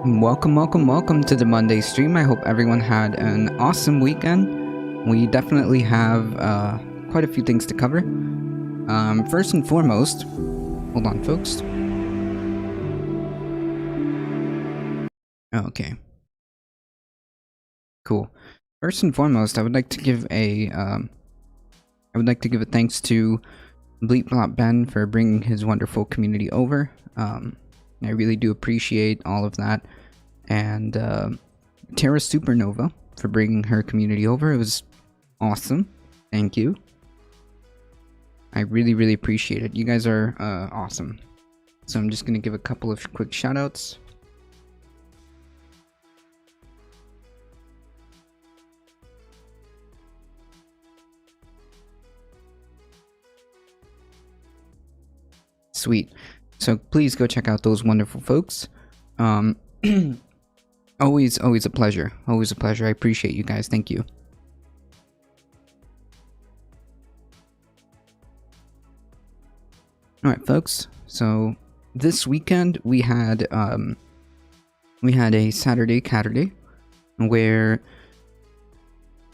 Welcome to the Monday stream. I hope everyone had an awesome weekend. We definitely have quite a few things to cover. First and foremost, hold on, folks. Okay. Cool. First and foremost, I would like to give a thanks to Bleep Blop Ben for bringing his wonderful community over. I really do appreciate all of that. And Terra Supernova for bringing her community over. It was awesome. Thank you. I really appreciate it. You guys are awesome. So I'm just going to give a couple of quick shoutouts. Sweet. So please go check out those wonderful folks. Always a pleasure. Always a pleasure. I appreciate you guys. Thank you. Alright, folks. So this weekend we had a Saturday Catterday where,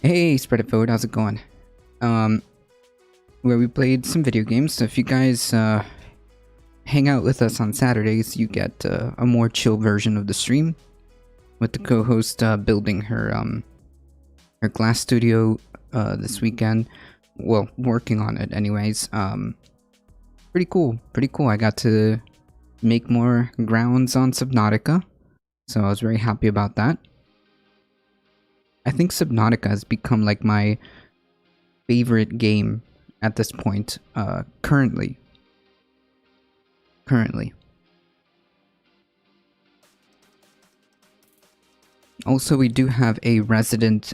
hey, Spread It Forward, how's it going? Where we played some video games. So if you guys hang out with us on Saturdays, you get a more chill version of the stream with the co-host building her glass studio this weekend. Well, working on it anyways. Pretty cool. I got to make more grounds on Subnautica, so I was very happy about that. I think Subnautica has become like my favorite game at this point, currently. Also, we do have a resident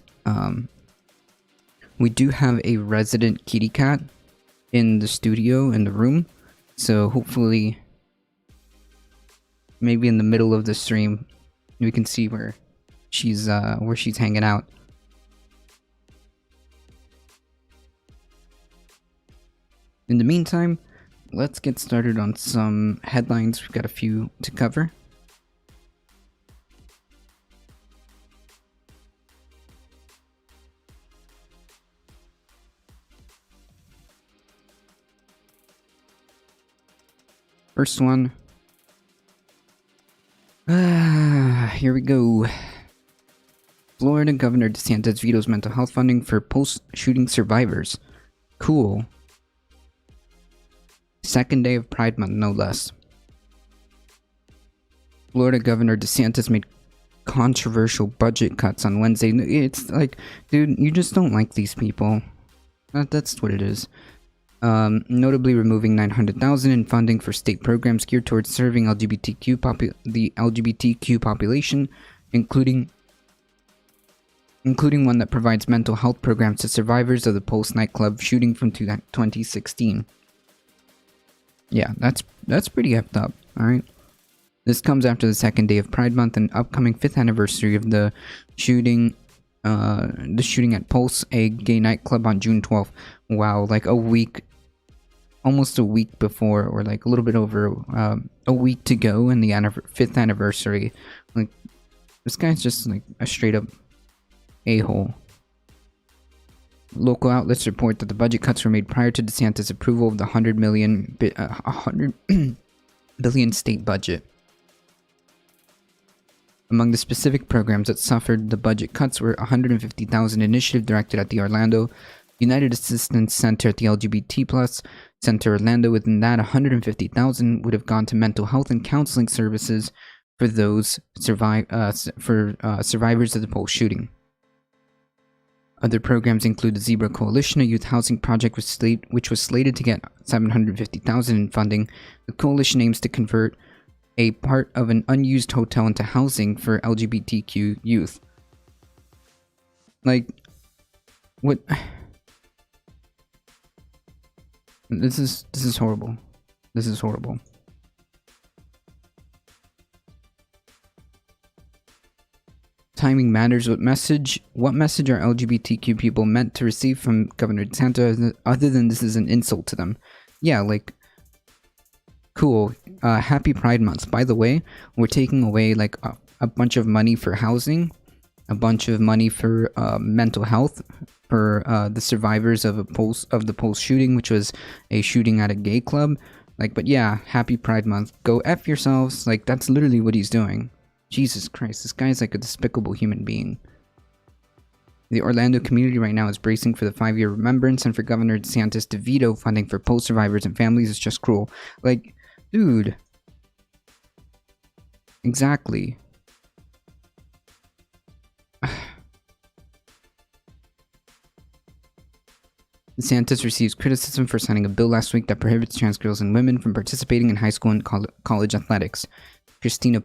kitty cat in the studio, in the room. So hopefully, maybe in the middle of the stream, we can see where she's hanging out. In the meantime, let's get started on some headlines. We've got a few to cover. First one. Here we go. Florida Governor DeSantis vetoes mental health funding for post-shooting survivors. Cool. Second day of Pride Month, no less. Florida Governor DeSantis made controversial budget cuts on Wednesday. It's like, dude, you just don't like these people. That's what it is. Notably removing $900,000 in funding for state programs geared towards serving the LGBTQ population, including one that provides mental health programs to survivors of the Pulse nightclub shooting from 2016. Yeah, that's pretty effed up, alright? This comes after the second day of Pride Month and upcoming 5th anniversary of the shooting at Pulse, a gay nightclub on June 12th. Wow, like almost a week before, or like a little bit over a week to go in the 5th anniversary. Like, this guy's just like a straight up a-hole. Local outlets report that the budget cuts were made prior to DeSantis' approval of the $100 billion state budget. Among the specific programs that suffered the budget cuts were $150,000 initiative directed at the Orlando United Assistance Center at the LGBT+ Center Orlando. Within that, $150,000 would have gone to mental health and counseling services for those survivors of the Pulse shooting. Other programs include the Zebra Coalition, a youth housing project which was slated to get $750,000 in funding. The coalition aims to convert a part of an unused hotel into housing for LGBTQ youth. Like, what? This is horrible. This is horrible. Timing matters. What message are LGBTQ people meant to receive from Governor DeSantis other than this is an insult to them? Yeah, like, cool. Happy Pride Month. By the way, we're taking away like a bunch of money for housing, a bunch of money for mental health for the survivors of the Pulse shooting, which was a shooting at a gay club. Like, but yeah, happy Pride Month. Go F yourselves. Like, that's literally what he's doing. Jesus Christ, this guy's like a despicable human being. The Orlando community right now is bracing for the 5-year remembrance, and for Governor DeSantis to veto funding for Pulse survivors and families is just cruel. Like, dude. Exactly. DeSantis receives criticism for signing a bill last week that prohibits trans girls and women from participating in high school and college athletics. Christina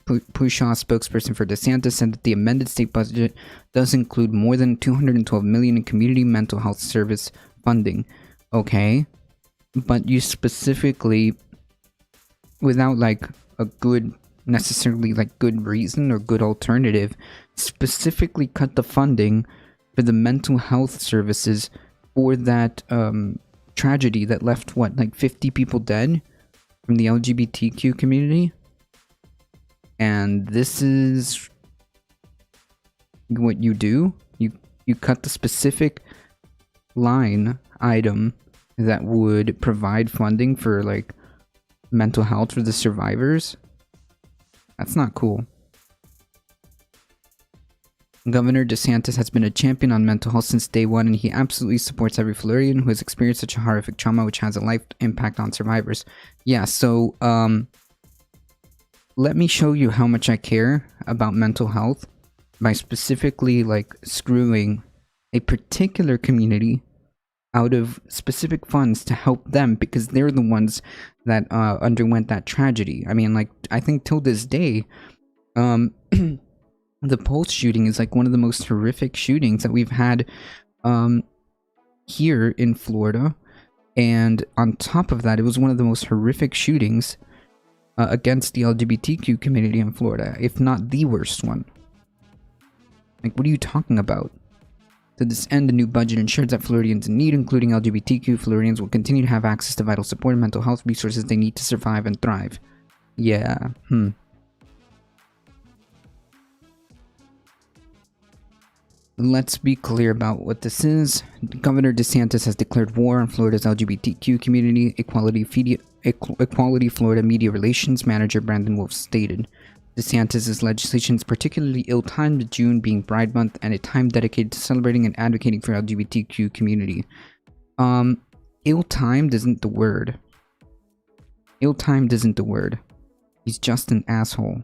Pushaw, spokesperson for DeSantis, said that the amended state budget does include more than $212 million in community mental health service funding. Okay, but you specifically, without like a good, necessarily like good reason or good alternative, specifically cut the funding for the mental health services for that tragedy that left what, like 50 people dead from the LGBTQ community. And this is what you do. You cut the specific line item that would provide funding for like mental health for the survivors. That's not cool. Governor DeSantis has been a champion on mental health since day one, and he absolutely supports every Floridian who has experienced such a horrific trauma, which has a life impact on survivors. Yeah, so let me show you how much I care about mental health by specifically like screwing a particular community out of specific funds to help them, because they're the ones that underwent that tragedy. I mean, like, I think till this day, the Pulse shooting is like one of the most horrific shootings that we've had here in Florida. And on top of that, it was one of the most horrific shootings against the LGBTQ community in Florida, if not the worst one. Like, what are you talking about? To this end, the new budget ensures that Floridians in need, including LGBTQ Floridians, will continue to have access to vital support and mental health resources they need to survive and thrive. Yeah, Let's be clear about what this is. Governor DeSantis has declared war on Florida's LGBTQ community. Equality Florida Media Relations Manager Brandon Wolf stated. DeSantis' legislation is particularly ill-timed, June being Pride Month and a time dedicated to celebrating and advocating for LGBTQ community. Ill-timed isn't the word. Ill-timed isn't the word. He's just an asshole.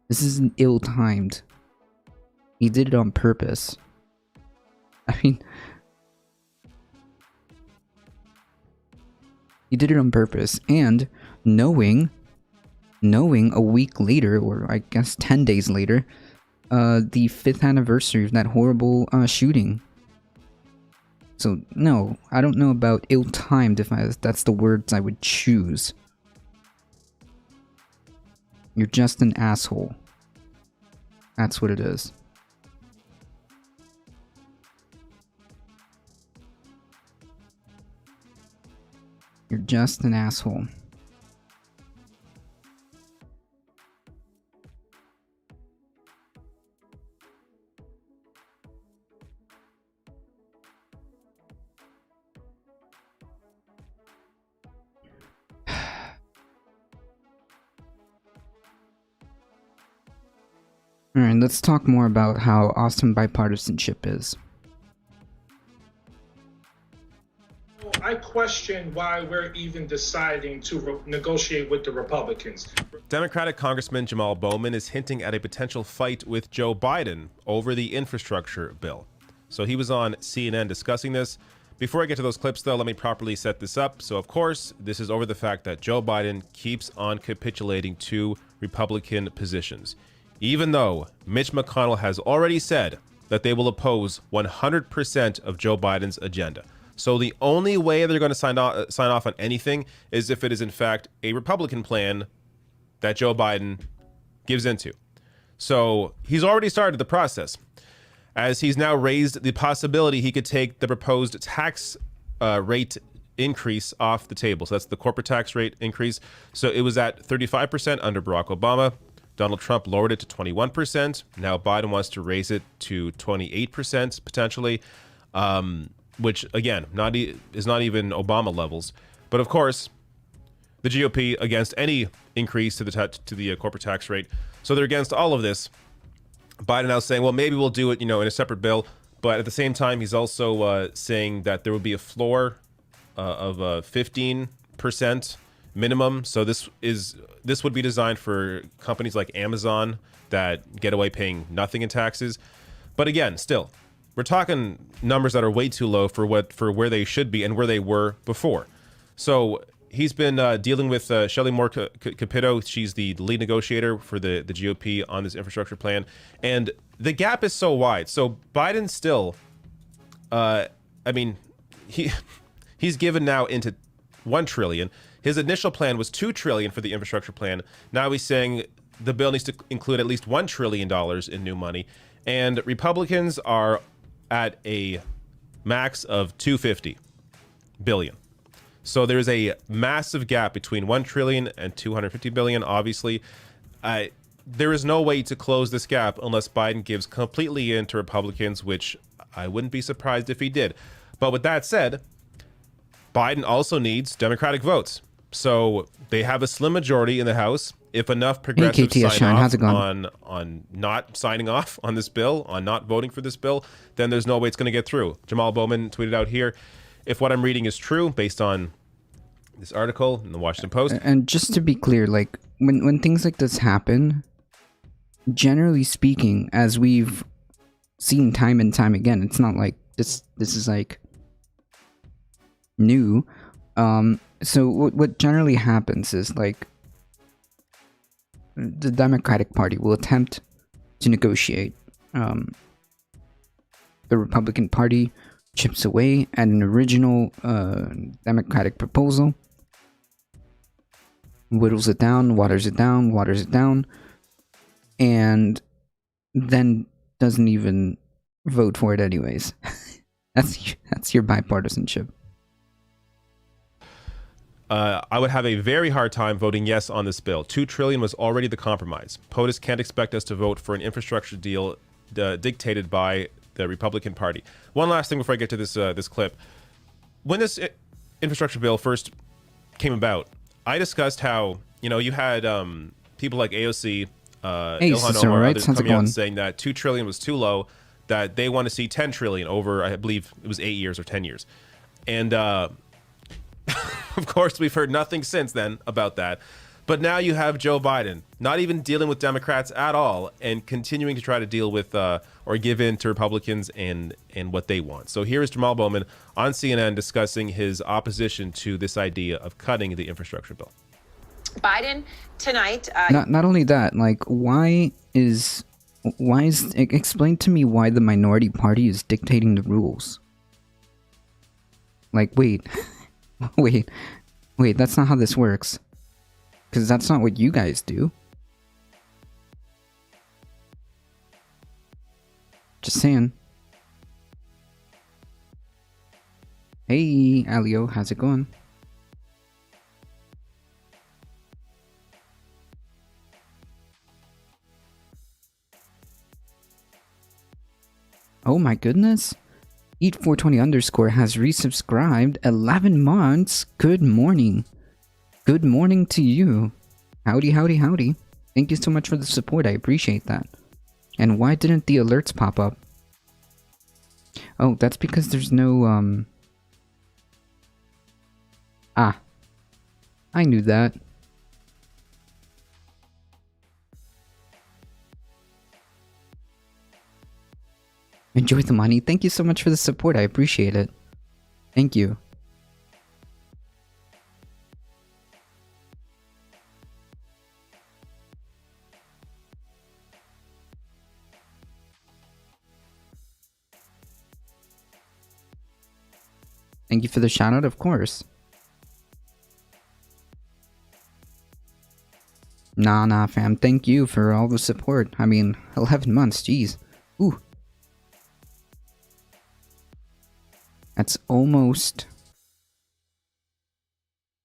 This isn't ill-timed. He did it on purpose. I mean, he did it on purpose, and knowing a week later, or I guess 10 days later, the 5th anniversary of that horrible shooting. So no, I don't know about ill-timed, if that's the words I would choose. You're just an asshole. That's what it is. You're just an asshole. Alright, let's talk more about how awesome bipartisanship is. I question why we're even deciding to negotiate with the Republicans. Democratic Congressman Jamal Bowman is hinting at a potential fight with Joe Biden over the infrastructure bill. So he was on CNN discussing this. Before I get to those clips, though, let me properly set this up. So, of course, this is over the fact that Joe Biden keeps on capitulating to Republican positions, even though Mitch McConnell has already said that they will oppose 100% of Joe Biden's agenda. So the only way they're going to sign off on anything is if it is, in fact, a Republican plan that Joe Biden gives into. So he's already started the process, as he's now raised the possibility he could take the proposed tax rate increase off the table. So that's the corporate tax rate increase. So it was at 35% under Barack Obama. Donald Trump lowered it to 21%. Now Biden wants to raise it to 28% potentially, which again, is not even Obama levels. But of course, the GOP against any increase to the corporate tax rate. So they're against all of this. Biden now saying, well, maybe we'll do it, in a separate bill. But at the same time, he's also saying that there would be a floor of 15% minimum. So this would be designed for companies like Amazon that get away paying nothing in taxes. But again, still, we're talking numbers that are way too low for where they should be and where they were before. So he's been dealing with Shelley Moore Capito. She's the lead negotiator for the GOP on this infrastructure plan. And the gap is so wide. So Biden still, he's given now into $1 trillion. His initial plan was $2 trillion for the infrastructure plan. Now he's saying the bill needs to include at least $1 trillion in new money. And Republicans are at a max of $250 billion. So there's a massive gap between $1 trillion and $250 billion. Obviously, there is no way to close this gap unless Biden gives completely in to Republicans, which I wouldn't be surprised if he did. But with that said, Biden also needs Democratic votes. So they have a slim majority in the House. If enough progressives sign off on not signing off on this bill, on not voting for this bill, then there's no way it's going to get through. Jamal Bowman tweeted out here, if what I'm reading is true, based on this article in the Washington Post. And just to be clear, like when things like this happen, generally speaking, as we've seen time and time again, it's not like this is like new. So what generally happens is like the Democratic Party will attempt to negotiate. The Republican Party chips away at an original Democratic proposal, whittles it down, waters it down, and then doesn't even vote for it anyways. That's your bipartisanship. I would have a very hard time voting yes on this bill. $2 trillion was already the compromise. POTUS can't expect us to vote for an infrastructure deal dictated by the Republican Party. One last thing before I get to this clip. When this infrastructure bill first came about, I discussed how you had people like AOC, Ilhan Omar, others coming out and saying that $2 trillion was too low, that they want to see $10 trillion over, I believe it was 8 years or 10 years, and of course, we've heard nothing since then about that. But now you have Joe Biden not even dealing with Democrats at all and continuing to try to deal with or give in to Republicans and what they want. So here is Jamal Bowman on CNN discussing his opposition to this idea of cutting the infrastructure bill. Biden tonight. Not only that, like explain to me why the minority party is dictating the rules. Like, wait, that's not how this works. Because that's not what you guys do. Just saying. Hey, Alio, how's it going? Oh my goodness. Eat420_ has resubscribed 11 months. Good morning. Good morning to you. Howdy, howdy, howdy. Thank you so much for the support. I appreciate that. And why didn't the alerts pop up? Oh, that's because there's no, I knew that. Enjoy the money. Thank you so much for the support. I appreciate it. Thank you. Thank you for the shout out, of course. Nah, fam. Thank you for all the support. I mean, 11 months, jeez. Ooh. That's almost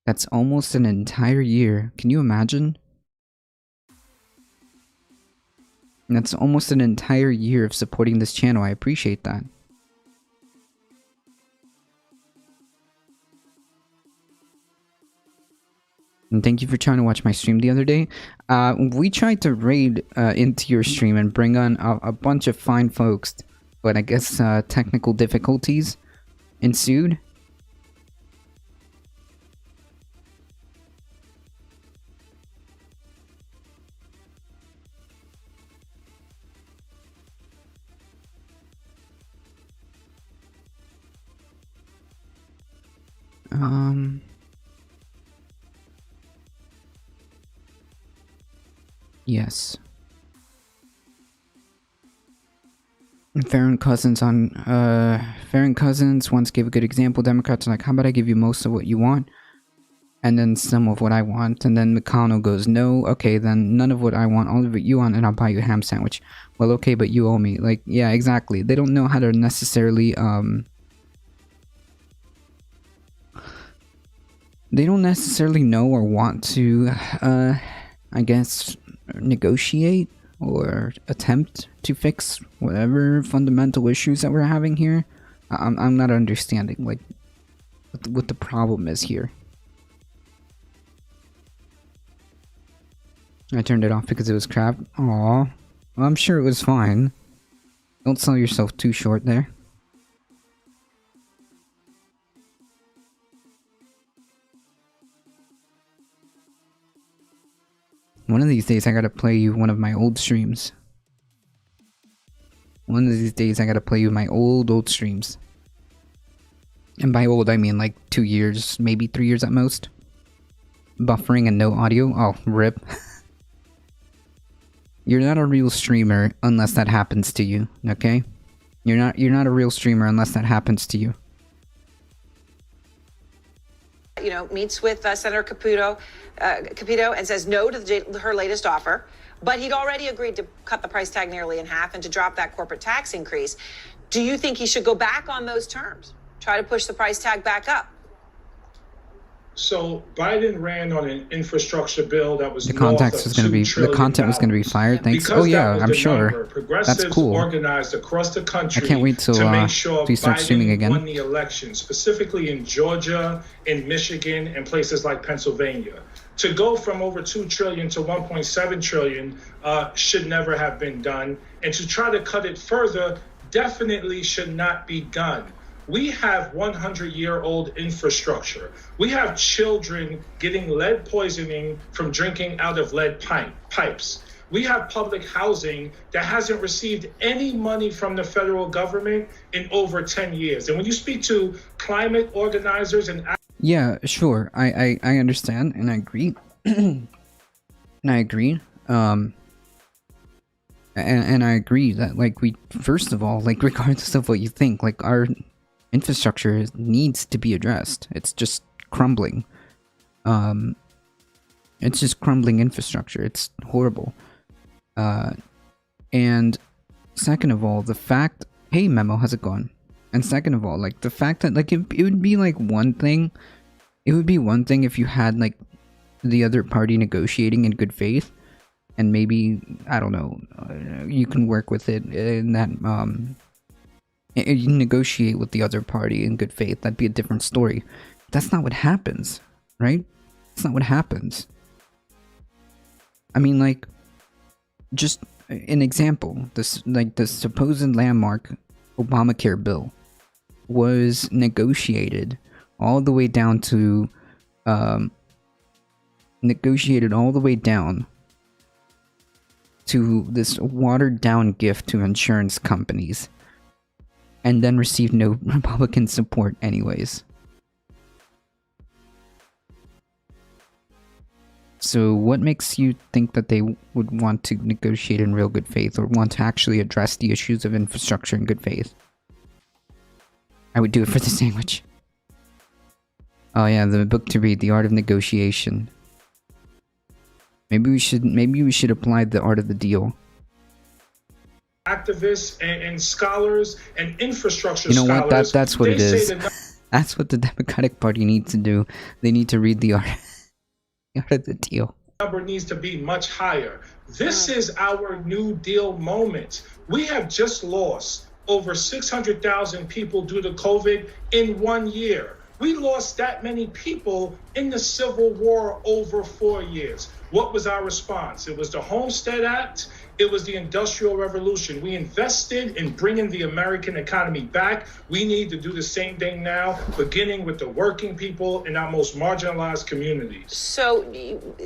That's almost an entire year. Can you imagine? That's almost an entire year of supporting this channel. I appreciate that. And thank you for trying to watch my stream the other day. We tried to raid into your stream and bring on a bunch of fine folks, but I guess technical difficulties ensued. Yes. Farron Cousins once gave a good example. Democrats are like, how about I give you most of what you want and then some of what I want? And then McConnell goes, no, okay, then none of what I want, all of it you want, and I'll buy you a ham sandwich. Well, okay, but you owe me. Like, yeah, exactly. They don't know how to necessarily, they don't necessarily know or want to, I guess, negotiate or attempt to fix whatever fundamental issues that we're having here. I'm not understanding, like, what the problem is here. I turned it off because it was crap. Aw. Well, I'm sure it was fine. Don't sell yourself too short there. One of these days I gotta play you one of my old streams. One of these days I gotta play you my old streams. And by old I mean like 2 years, maybe 3 years at most. Buffering and no audio? Oh, rip. You're not a real streamer unless that happens to you, okay? You're not a real streamer unless that happens to you. You know, meets with Senator Capito and says no to her latest offer. But he'd already agreed to cut the price tag nearly in half and to drop that corporate tax increase. Do you think he should go back on those terms? Try to push the price tag back up? So Biden ran on an infrastructure bill that was the content was going to be fired. Thanks. Oh yeah, I'm sure. That's cool. Organized across the country. I can't wait till to make sure we start streaming again. Won the election, specifically in Georgia, in Michigan, and places like Pennsylvania. To go from over $2 trillion to $1.7 trillion should never have been done, and to try to cut it further definitely should not be done. We have 100-year-old infrastructure. We have children getting lead poisoning from drinking out of lead pipes. We have public housing that hasn't received any money from the federal government in over 10 years. And when you speak to climate organizers and... Yeah, sure. I understand and I agree. And I agree. And I agree that, like, we, first of all, like, regardless of what you think, like, our infrastructure needs to be addressed. It's just crumbling. It's just crumbling infrastructure. It's horrible. And second of all, the fact, hey Memo, how's it going? And second of all, like, the fact that, like, it would be like one thing, it would be one thing if you had, like, the other party negotiating in good faith, and maybe, I don't know, you can work with it in that, you negotiate with the other party in good faith. That'd be a different story. That's not what happens, right? That's not what happens. I mean, like, just an example. This, like, the supposed landmark Obamacare bill was negotiated all the way down to, this watered down gift to insurance companies. And then received no Republican support anyways. So what makes you think that they would want to negotiate in real good faith or want to actually address the issues of infrastructure in good faith? I would do it for the sandwich. Oh yeah, the book to read, The Art of Negotiation. Maybe we should apply The Art of the Deal. Activists and scholars and infrastructure scholars. You know what? That's what it is. That's what the Democratic Party needs to do. They need to read the art of the deal. Number needs to be much higher. This is our New Deal moment. We have just lost over 600,000 people due to COVID in 1 year. We lost that many people in the Civil War over 4 years. What was our response? It was the Homestead Act. It was the Industrial Revolution. We invested in bringing the American economy back. We need to do the same thing now, beginning with the working people in our most marginalized communities. So,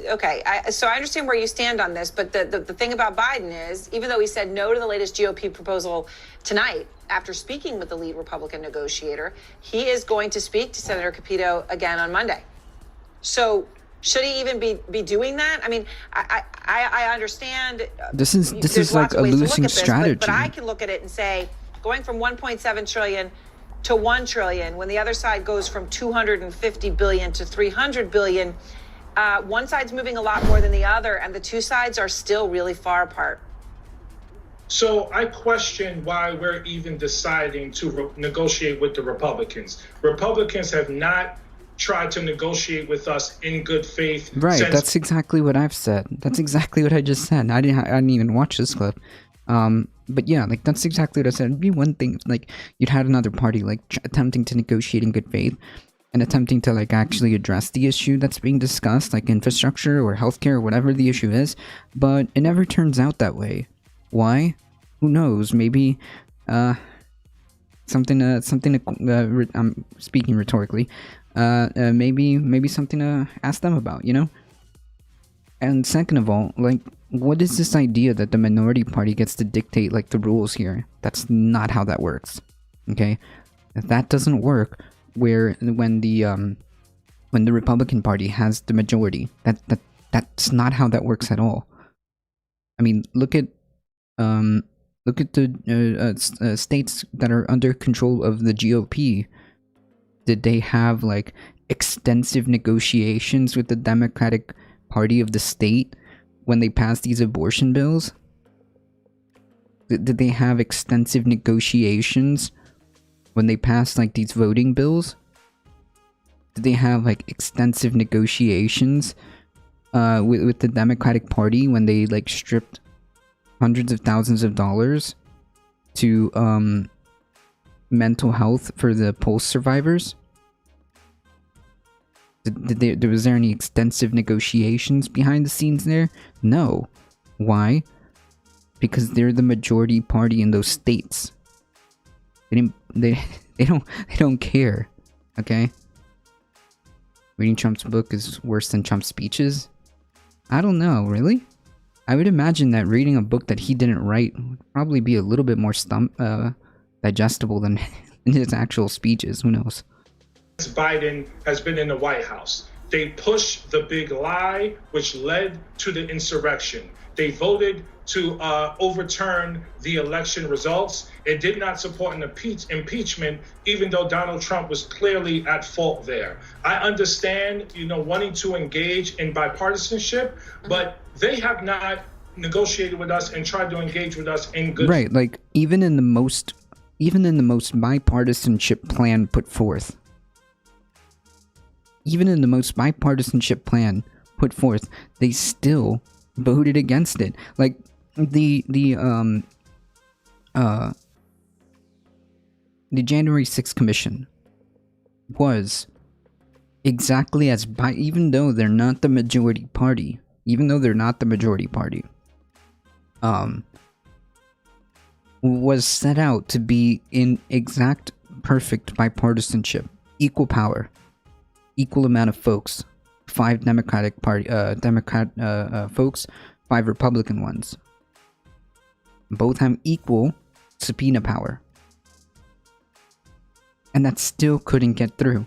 okay, so I understand where you stand on this, but the thing about Biden is, even though he said no to the latest GOP proposal tonight, after speaking with the lead Republican negotiator, he is going to speak to Senator Capito again on Monday. So, should he even be doing that? I mean, I understand. This is like a losing strategy. But I can look at it and say, going from 1.7 trillion to 1 trillion, when the other side goes from 250 billion to 300 billion, one side's moving a lot more than the other, and the two sides are still really far apart. So I question why we're even deciding to negotiate with the Republicans. Republicans have not tried to negotiate with us in good faith. Right, that's exactly what I've said. That's exactly what I just said. I didn't even watch this clip. But yeah, like that's exactly what I said. It'd be one thing if, like, you'd had another party like attempting to negotiate in good faith and attempting to like actually address the issue that's being discussed, like infrastructure or healthcare or whatever the issue is. But it never turns out that way. Why? Who knows? Maybe something to I'm speaking rhetorically. Maybe something to ask them about, you know? And second of all, like, what is this idea that the minority party gets to dictate, like, the rules here? That's not how that works, okay? If that doesn't work, when the Republican Party has the majority, that's not how that works at all. I mean, look at the states that are under control of the GOP. Did they have like extensive negotiations with the Democratic Party of the state when they passed these abortion bills? Did they have extensive negotiations when they passed like these voting bills? Did they have like extensive negotiations with the Democratic Party when they like stripped hundreds of thousands of dollars to mental health for the Pulse survivors? Was there any extensive negotiations behind the scenes there? No. Why? Because they're the majority party in those states. They don't care. Okay? Reading Trump's book is worse than Trump's speeches? I don't know, really? I would imagine that reading a book that he didn't write would probably be a little bit more digestible than his actual speeches. Who knows? Biden has been in the White House. They pushed the big lie, which led to the insurrection. They voted to overturn the election results. It did not support an impeachment, even though Donald Trump was clearly at fault there. I understand, wanting to engage in bipartisanship, but they have not negotiated with us and tried to engage with us in good. Right, like even in the most bipartisanship plan put forth. Even in the most bipartisanship plan put forth, they still voted against it. Like the January 6th Commission was exactly as even though they're not the majority party, was set out to be in exact perfect bipartisanship, equal power, equal amount of folks, 5 Democrat folks, 5 Republican ones. Both have equal subpoena power. And that still couldn't get through.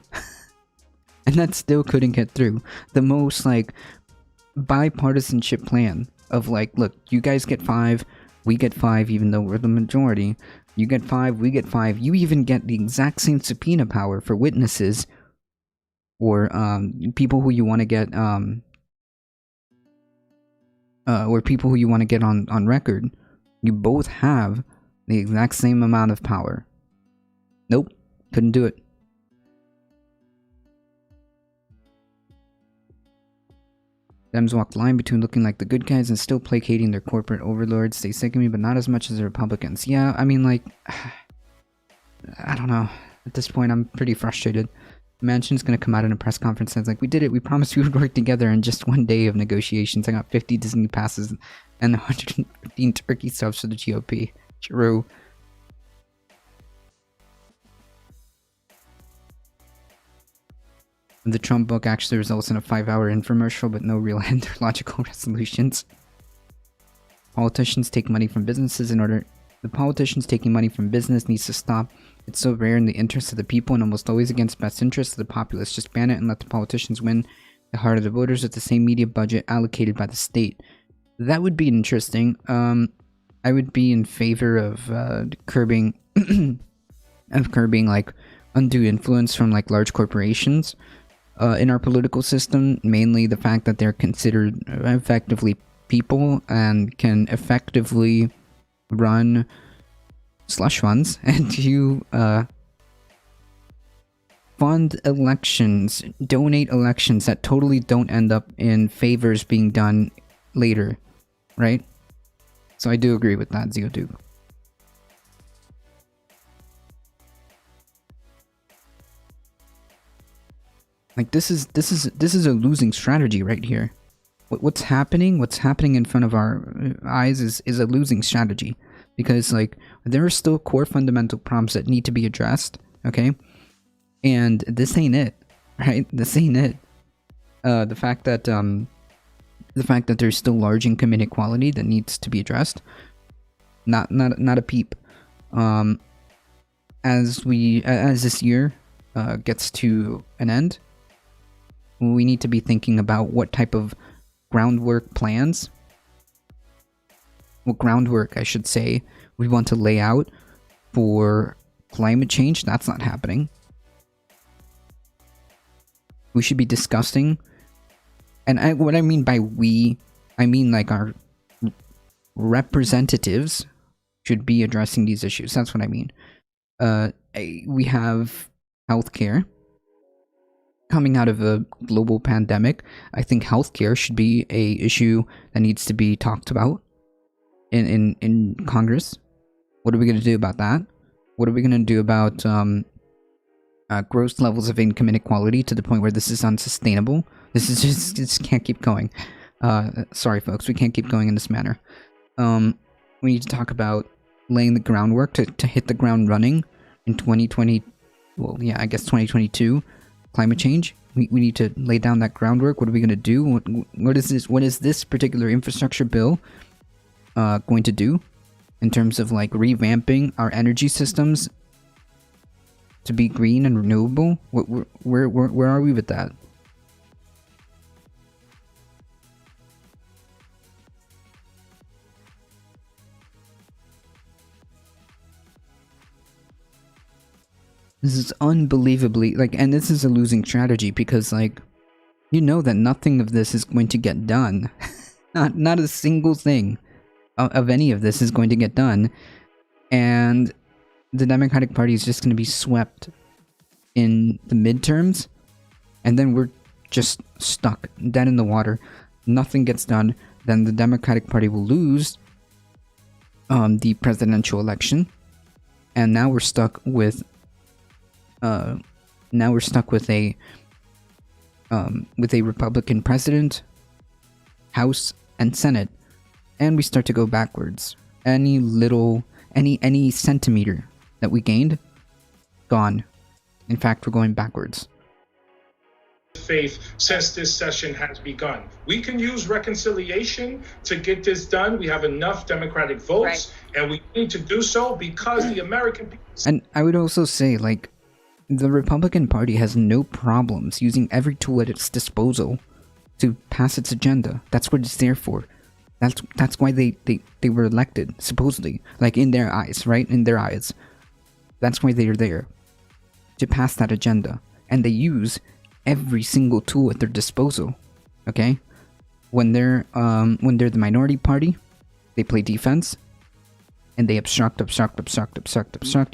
The most like bipartisanship plan of like, look, you guys get 5, we get 5, even though we're the majority. You get 5, we get 5. You even get the exact same subpoena power for witnesses or people who you want to get on record. You both have the exact same amount of power. Nope, couldn't do it. Dems walk the line between looking like the good guys and still placating their corporate overlords. They sick of me, but not as much as the Republicans. Yeah, I mean, like, I don't know. At this point, I'm pretty frustrated. Manchin's gonna come out in a press conference and it's like, we did it. We promised we would work together in just one day of negotiations. I got 50 Disney passes and 115 turkey stuffs for the GOP. True. The Trump book actually results in a 5-hour infomercial, but no real end or logical resolutions. Politicians take money from businesses in order... The politicians taking money from business needs to stop. It's so rare in the interest of the people and almost always against best interests of the populace. Just ban it and let the politicians win the heart of the voters with the same media budget allocated by the state. That would be interesting. I would be in favor of curbing... like, undue influence from, like, large corporations. In our political system, mainly the fact that they're considered effectively people and can effectively run slush funds and you fund elections, donate elections that totally don't end up in favors being done later, right? So I do agree with that, Zeoduke. Like this is a losing strategy right here. What's happening in front of our eyes is a losing strategy, because like there are still core fundamental problems that need to be addressed, okay? And this ain't it, right? This ain't it. The fact that there's still large income inequality that needs to be addressed, not a peep. As this year gets to an end, we need to be thinking about what type of groundwork, I should say, we want to lay out for climate change. That's not happening. We should be discussing, and what I mean by we, I mean like our representatives should be addressing these issues. That's what I mean. We have healthcare. Coming out of a global pandemic, I think healthcare should be a issue that needs to be talked about in Congress. What are we going to do about that? What are we going to do about gross levels of income inequality to the point where this is unsustainable? This can't keep going. Sorry, folks, we can't keep going in this manner. We need to talk about laying the groundwork to hit the ground running in 2020. Well, yeah, I guess 2022. Climate change. We need to lay down that groundwork. What are we going to do? What is this particular infrastructure bill going to do in terms of like revamping our energy systems to be green and renewable? Where are we with that? This is unbelievably, like, and this is a losing strategy because, like, you know that nothing of this is going to get done. not a single thing of any of this is going to get done. And the Democratic Party is just going to be swept in the midterms. And then we're just stuck, dead in the water. Nothing gets done. Then the Democratic Party will lose the presidential election. And now we're stuck with a Republican president, House, and Senate, and we start to go backwards. Any centimeter that we gained, gone. In fact, we're going backwards. Faith since this session has begun. We can use reconciliation to get this done. We have enough Democratic votes, and we need to do so because the American people. And I would also say, like, the Republican Party has no problems using every tool at its disposal to pass its agenda. That's what it's there for. That's why they were elected, supposedly. Like, in their eyes, right? In their eyes. That's why they are there. To pass that agenda. And they use every single tool at their disposal. Okay? When they're the minority party, they play defense. And they obstruct,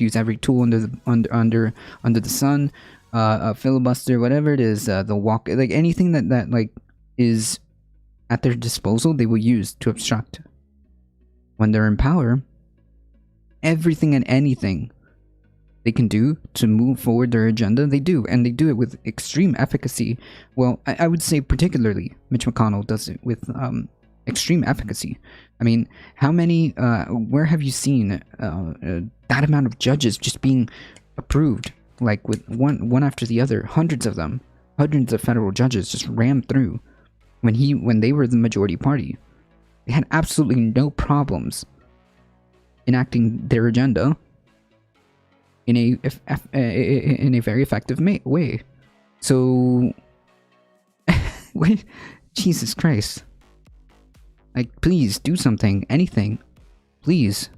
use every tool under the sun, filibuster, whatever it is, the walk, like anything that like is at their disposal, they will use to obstruct. When they're in power, everything and anything they can do to move forward their agenda, they do, and they do it with extreme efficacy. Well, I would say particularly Mitch McConnell does it with extreme efficacy. I mean, how many, where have you seen that amount of judges just being approved, like with one after the other, hundreds of them, hundreds of federal judges just rammed through when they were the majority party. They had absolutely no problems enacting their agenda in a very effective way. So, wait, Jesus Christ. Like, please do something, anything, please.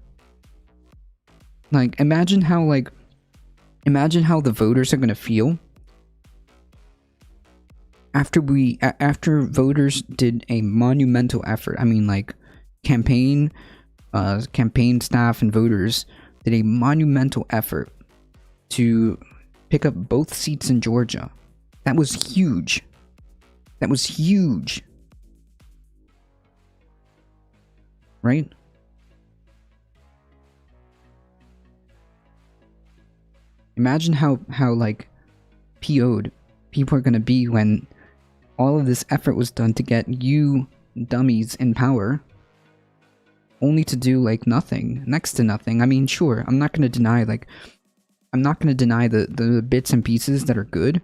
Like, imagine how the voters are gonna feel after voters did a monumental effort. I mean, like, campaign staff and voters did a monumental effort to pick up both seats in Georgia. That was huge. Right? Imagine how like PO'd people are gonna be when all of this effort was done to get you dummies in power, only to do like nothing, next to nothing. I mean, sure, I'm not gonna deny the bits and pieces that are good.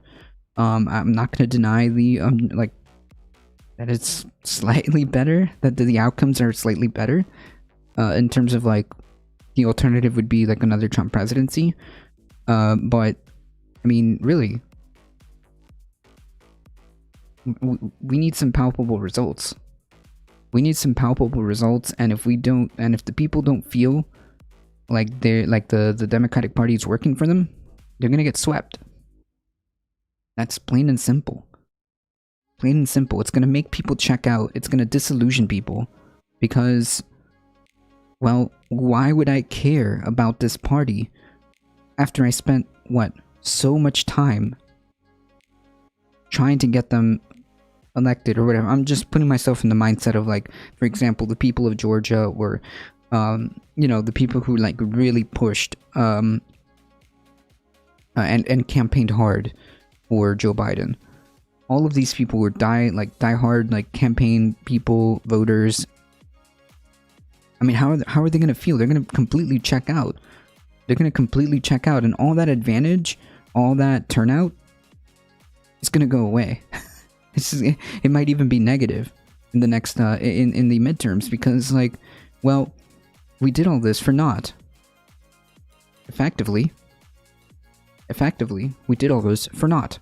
I'm not gonna deny the like that it's slightly better, that the outcomes are slightly better, in terms of like the alternative would be like another Trump presidency. But I mean, really, we need some palpable results. And if the people don't feel like the Democratic Party is working for them, they're gonna get swept. That's plain and simple. It's gonna make people check out. It's gonna disillusion people because, well, why would I care about this party after I spent so much time trying to get them elected or whatever? I'm just putting myself in the mindset of, like, for example, the people of Georgia, or the people who like really pushed and campaigned hard for Joe Biden. All of these people were diehard like campaign people, voters. I mean, how are they gonna feel? They're gonna completely check out. And all that advantage, all that turnout, is gonna go away. It might even be negative in the next in the midterms, because, like, well, we did all this for naught. Effectively, we did all this for naught.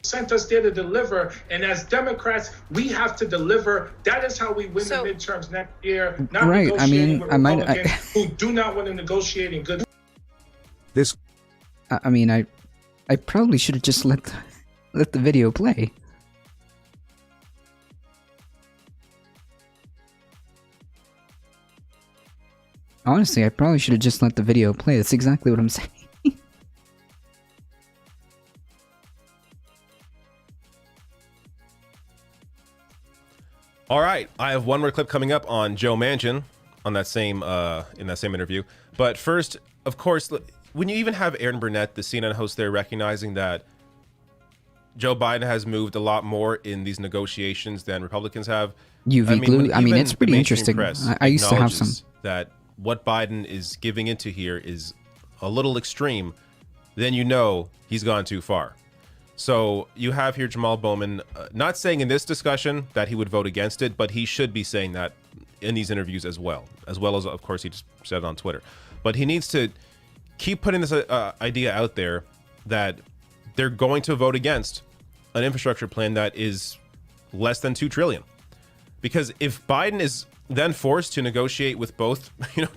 Sent us there to deliver, and as Democrats, we have to deliver. That is how we win the midterms next year. Not right. negotiating with Republicans who do not want to negotiate in good. I probably should have just let the video play. Honestly, I probably should have just let the video play. That's exactly what I'm saying. All right, I have one more clip coming up on Joe Manchin on that same in that same interview. But first, of course, when you even have Aaron Burnett, the CNN host there, recognizing that Joe Biden has moved a lot more in these negotiations than Republicans have. UV glue. I mean, it's pretty interesting. I used to have some. That what Biden is giving into here is a little extreme. Then you know he's gone too far. So you have here Jamal Bowman not saying in this discussion that he would vote against it, but he should be saying that in these interviews as well as, of course, he just said it on Twitter. But he needs to keep putting this idea out there that they're going to vote against an infrastructure plan that is less than $2 trillion. Because if Biden is then forced to negotiate with both,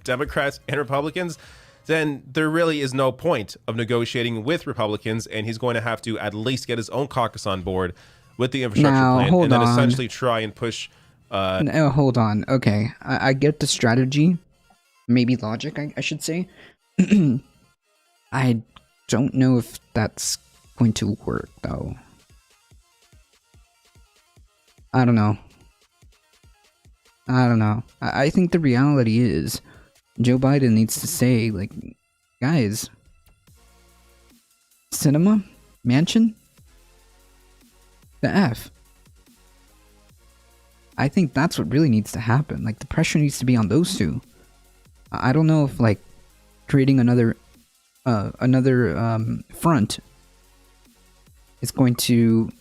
Democrats and Republicans, then there really is no point of negotiating with Republicans, and he's going to have to at least get his own caucus on board with the infrastructure plan, and then essentially try and push No, hold on. Okay, I get the strategy, maybe logic, I should say. I don't know if that's going to work, though. I don't know. I think the reality is Joe Biden needs to say, like, guys, cinema, mansion, the F. I think that's what really needs to happen. Like, the pressure needs to be on those two. I don't know if, like, creating another front is going to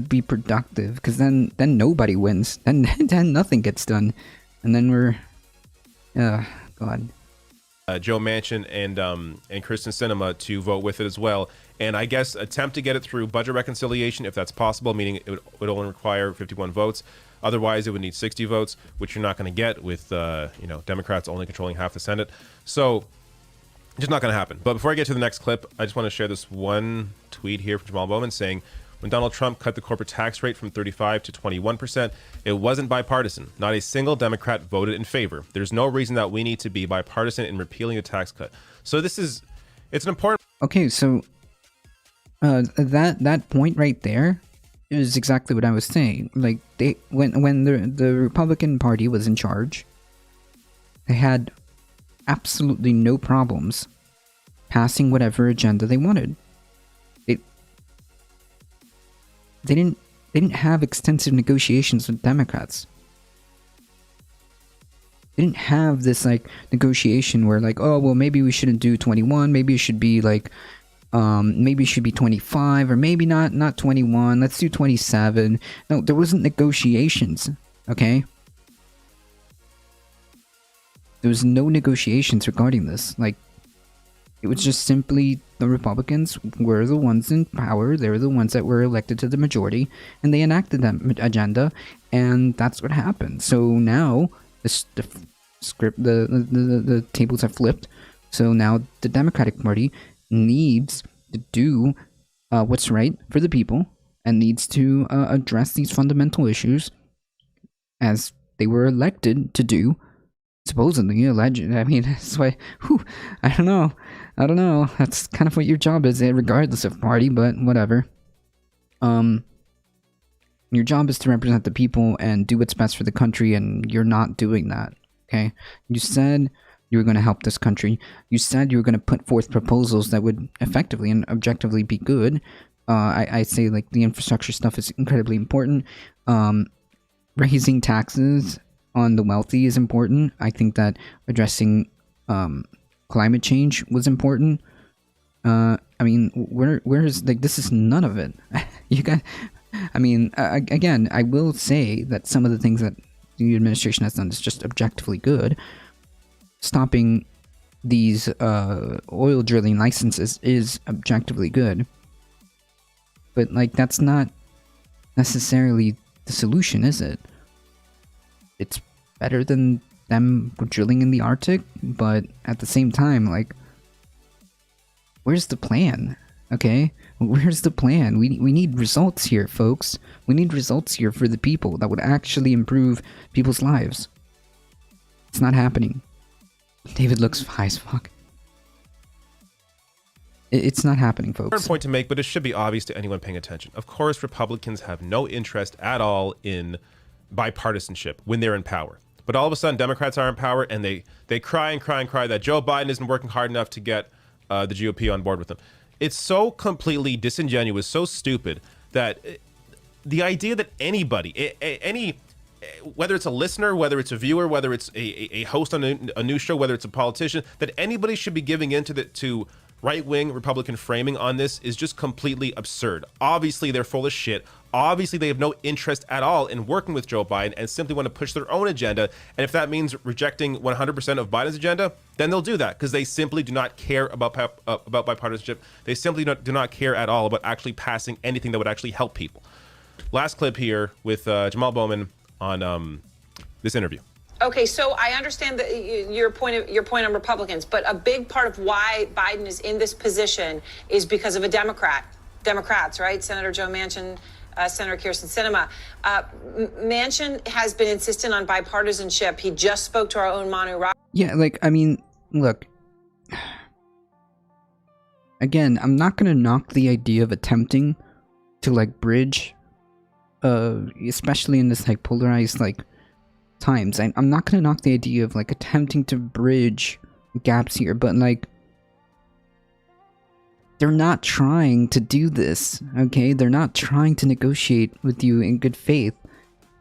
be productive, because then nobody wins. Then nothing gets done, and then we're, God. Joe Manchin and Kyrsten Sinema to vote with it as well, and I guess attempt to get it through budget reconciliation if that's possible, meaning it would only require 51 votes. Otherwise, it would need 60 votes, which you're not going to get with Democrats only controlling half the Senate. So just not going to happen. But before I get to the next clip, I just want to share this one tweet here from Jamal Bowman saying, when Donald Trump cut the corporate tax rate from 35 to 21%, it wasn't bipartisan. Not a single Democrat voted in favor. There's no reason that we need to be bipartisan in repealing the tax cut. So it's an important... Okay, so that point right there is exactly what I was saying. Like, when the Republican Party was in charge, they had absolutely no problems passing whatever agenda they wanted. They didn't have extensive negotiations with Democrats. They didn't have this, like, negotiation where, like, oh, well, maybe we shouldn't do 21, maybe it should be, like, maybe it should be 25, or maybe not 21, let's do 27. No, there wasn't negotiations, okay? There was no negotiations regarding this. Like, it was just simply the Republicans were the ones in power. They were the ones that were elected to the majority, and they enacted that agenda, and that's what happened. So now the tables have flipped. So now the Democratic Party needs to do what's right for the people, and needs to address these fundamental issues as they were elected to do. Supposedly, alleged. I mean, that's why. I don't know. That's kind of what your job is, regardless of party. But whatever. Your job is to represent the people and do what's best for the country, and you're not doing that. Okay. You said you were going to help this country. You said you were going to put forth proposals that would effectively and objectively be good. I say, like, the infrastructure stuff is incredibly important. Raising taxes on the wealthy is important. I think that addressing climate change was important. I mean, where's, like, this is none of it. You guys, I mean, again, I will say that some of the things that the administration has done is just objectively good. Stopping these oil drilling licenses is objectively good. But, like, that's not necessarily the solution, is it? It's better than them drilling in the Arctic, but at the same time, like, where's the plan? Okay? Where's the plan? We need results here, folks. We need results here for the people that would actually improve people's lives. It's not happening. David looks high as fuck. It's not happening, folks. Important point to make, but it should be obvious to anyone paying attention. Of course, Republicans have no interest at all in bipartisanship when they're in power. But all of a sudden, Democrats are in power, and they cry and cry and cry that Joe Biden isn't working hard enough to get the GOP on board with them. It's so completely disingenuous, so stupid, that the idea that anybody, whether it's a listener, whether it's a viewer, whether it's a host on a news show, whether it's a politician, that anybody should be giving in to right-wing Republican framing on this is just completely absurd. Obviously, they're full of shit. Obviously, they have no interest at all in working with Joe Biden and simply want to push their own agenda. And if that means rejecting 100% of Biden's agenda, then they'll do that, because they simply do not care about bipartisanship. They simply do not care at all about actually passing anything that would actually help people. Last clip here with Jamal Bowman on this interview. Okay, so I understand your point on Republicans, but a big part of why Biden is in this position is because of Democrats, right? Senator Joe Manchin Senator Kirsten Sinema. Manchin has been insistent on bipartisanship. He just spoke to our own Manu Raju. Yeah, like, I mean, look. Again, I'm not gonna knock the idea of attempting to, like, bridge, especially in this, like, polarized, like, times. I'm not gonna knock the idea of, like, attempting to bridge gaps here, but, like, they're not trying to do this, okay? They're not trying to negotiate with you in good faith.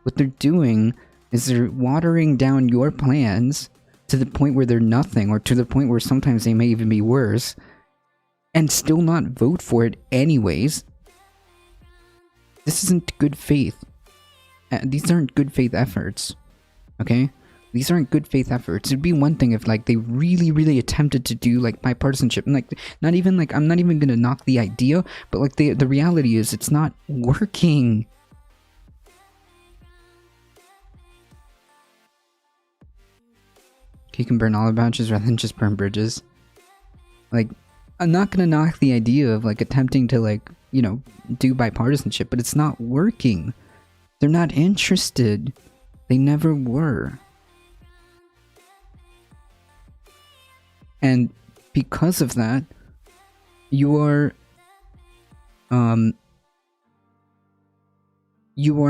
What they're doing is they're watering down your plans to the point where they're nothing, or to the point where sometimes they may even be worse, and still not vote for it anyways. This isn't good faith. These aren't good faith efforts, okay? These aren't good faith efforts. It'd be one thing if, like, they really, really attempted to do, like, bipartisanship. And, like, not even, like, I'm not even gonna knock the idea, but, like, the reality is it's not working. You can burn olive branches rather than just burn bridges. Like, I'm not gonna knock the idea of, like, attempting to, like, you know, do bipartisanship, but it's not working. They're not interested. They never were. And because of that, you are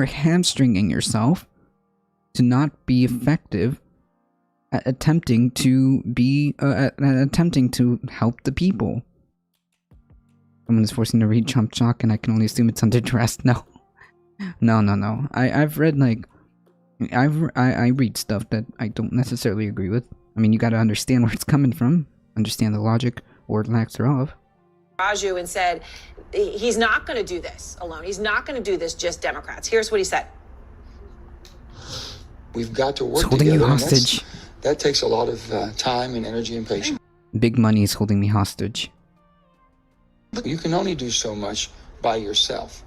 hamstringing yourself to not be effective at attempting to be attempting to help the people. Someone is forcing to read Chomp Chalk, and I can only assume it's under duress. No. I've read, like, I read stuff that I don't necessarily agree with. I mean, you gotta understand where it's coming from, understand the logic or lack thereof. Raju and said he's not going to do this alone. He's not going to do this just Democrats. Here's what he said. We've got to work holding together. You hostage. That takes a lot of time and energy and patience. Big money is holding me hostage. You can only do so much by yourself.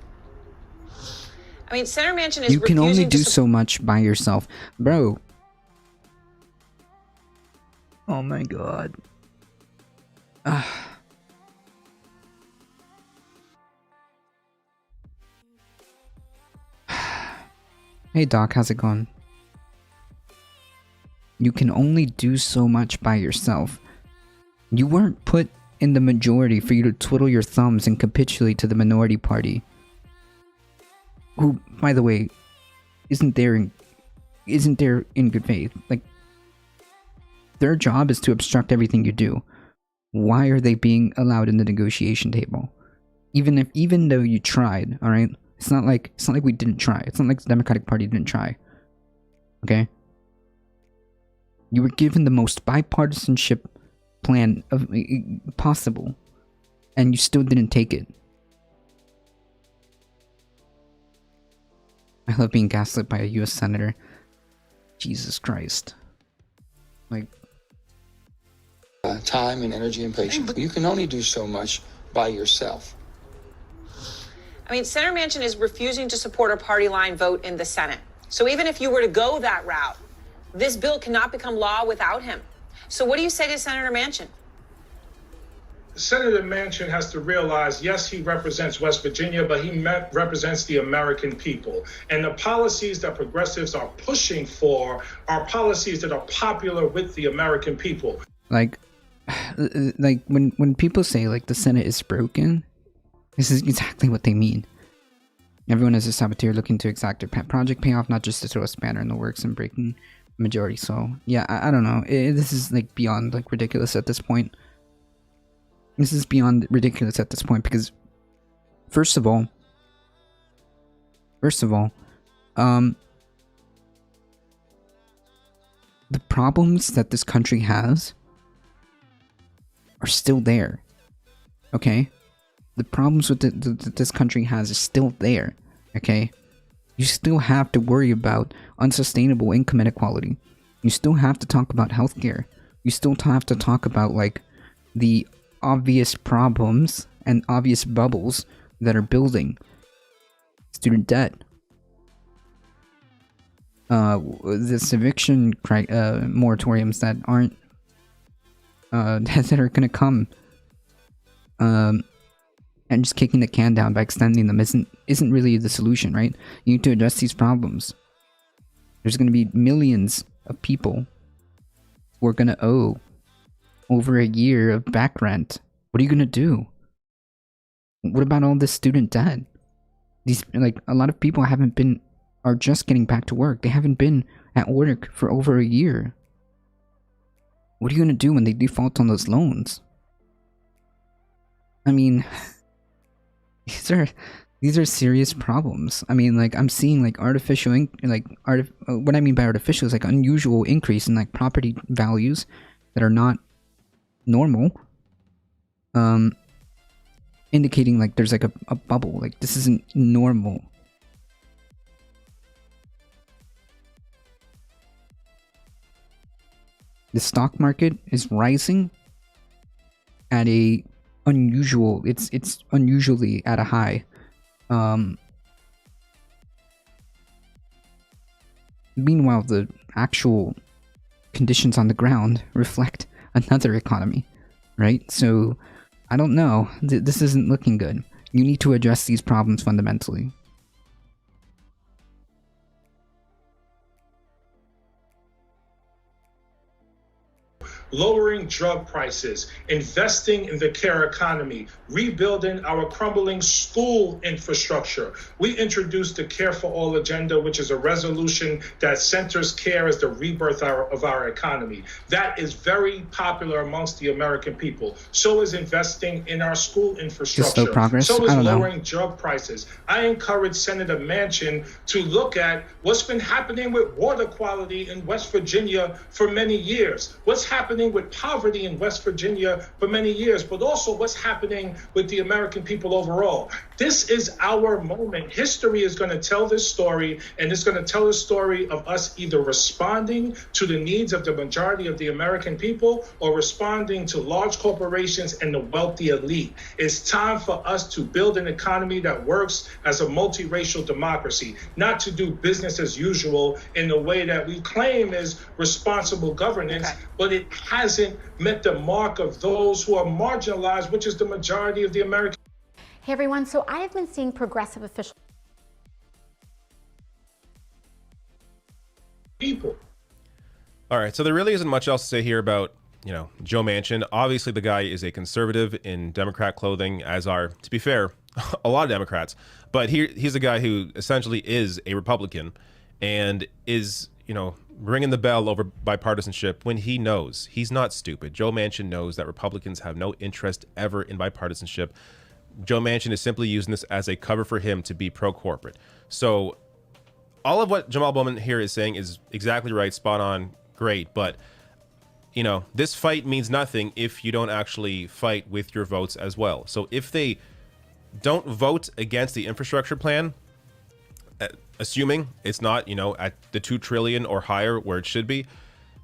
I mean, Senator Manchin is You can only refusing do to so much by yourself. Bro. Oh my god. Hey Doc, how's it going? You can only do so much by yourself. You weren't put in the majority for you to twiddle your thumbs and capitulate to the minority party. Who, by the way, isn't there in good faith. Like, their job is to obstruct everything you do. Why are they being allowed in the negotiation table? Even though you tried, all right? It's not like we didn't try. It's not like the Democratic Party didn't try. Okay? You were given the most bipartisanship plan possible, and you still didn't take it. I love being gaslit by a U.S. senator. Jesus Christ. Like, time and energy and patience. You can only do so much by yourself. I mean, Senator Manchin is refusing to support a party line vote in the Senate. So even if you were to go that route, this bill cannot become law without him. So what do you say to Senator Manchin? Senator Manchin has to realize, yes, he represents West Virginia, but he represents the American people. And the policies that progressives are pushing for are policies that are popular with the American people. Like when people say, like, the Senate is broken, this is exactly what they mean. Everyone is a saboteur looking to exact a pet project payoff, not just to throw a spanner in the works and breaking majority. So, yeah, I don't know. This is, like, beyond, like, ridiculous at this point. This is beyond ridiculous at this point because, first of all, the problems that this country has are still there. Okay? The problems with that this country has is still there. Okay? You still have to worry about unsustainable income inequality. You still have to talk about healthcare. You still have to talk about, like, the obvious problems and obvious bubbles that are building. Student debt. This eviction moratoriums that aren't that are gonna come. And And just kicking the can down by extending them isn't really the solution, right? You need to address these problems. There's going to be millions of people who are going to owe over a year of back rent. What are you going to do? What about all this student debt? These, like, a lot of people are just getting back to work. They haven't been at work for over a year. What are you going to do when they default on those loans? I mean, these are serious problems. I mean, like, I'm seeing like what I mean by artificial is like unusual increase in like property values that are not normal, indicating like there's like a bubble. Like, this isn't normal. The stock market is rising at a unusual. It's unusually at a high. Meanwhile, the actual conditions on the ground reflect another economy, right? So, I don't know. This isn't looking good. You need to address these problems fundamentally. Lowering drug prices, investing in the care economy, rebuilding our crumbling school infrastructure. We introduced the Care for All agenda, which is a resolution that centers care as the rebirth of our economy. That is very popular amongst the American people. So is investing in our school infrastructure. Slow progress? So is I don't know. lowering drug prices. I encourage Senator Manchin to look at what's been happening with water quality in West Virginia for many years. What's happening with poverty in West Virginia for many years, but also what's happening with the American people overall. This is our moment. History is going to tell this story, and it's going to tell a story of us either responding to the needs of the majority of the American people or responding to large corporations and the wealthy elite. It's time for us to build an economy that works as a multiracial democracy, not to do business as usual in the way that we claim is responsible governance, but it hasn't met the mark of those who are marginalized, which is the majority of the American. Hey everyone, so I have been seeing progressive officials people. All right, so there really isn't much else to say here about, Joe Manchin. Obviously, the guy is a conservative in Democrat clothing, as are, to be fair, a lot of Democrats. But he's a guy who essentially is a Republican and is, ringing the bell over bipartisanship when he knows he's not stupid. Joe Manchin knows that Republicans have no interest ever in bipartisanship. Joe Manchin is simply using this as a cover for him to be pro-corporate. So all of what Jamal Bowman here is saying is exactly right, spot on, great. But, this fight means nothing if you don't actually fight with your votes as well. So if they don't vote against the infrastructure plan, assuming it's not, at the 2 trillion or higher where it should be,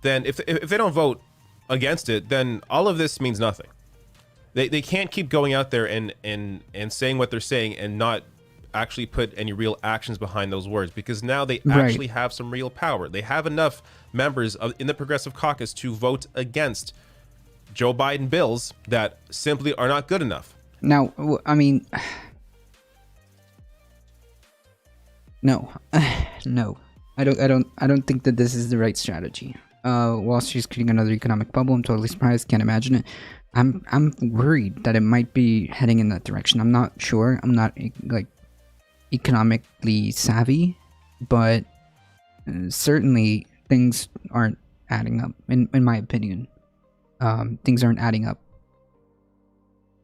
then if they don't vote against it, then all of this means nothing. They can't keep going out there and saying what they're saying and not actually put any real actions behind those words, because now they actually have some real power. They have enough members in the Progressive Caucus to vote against Joe Biden bills that simply are not good enough. Now, I mean, no, no, I don't think that this is the right strategy. Wall Street's creating another economic bubble. I'm totally surprised. Can't imagine it. I'm worried that it might be heading in that direction. I'm not sure. I'm not like economically savvy, but certainly things aren't adding up. In my opinion, things aren't adding up.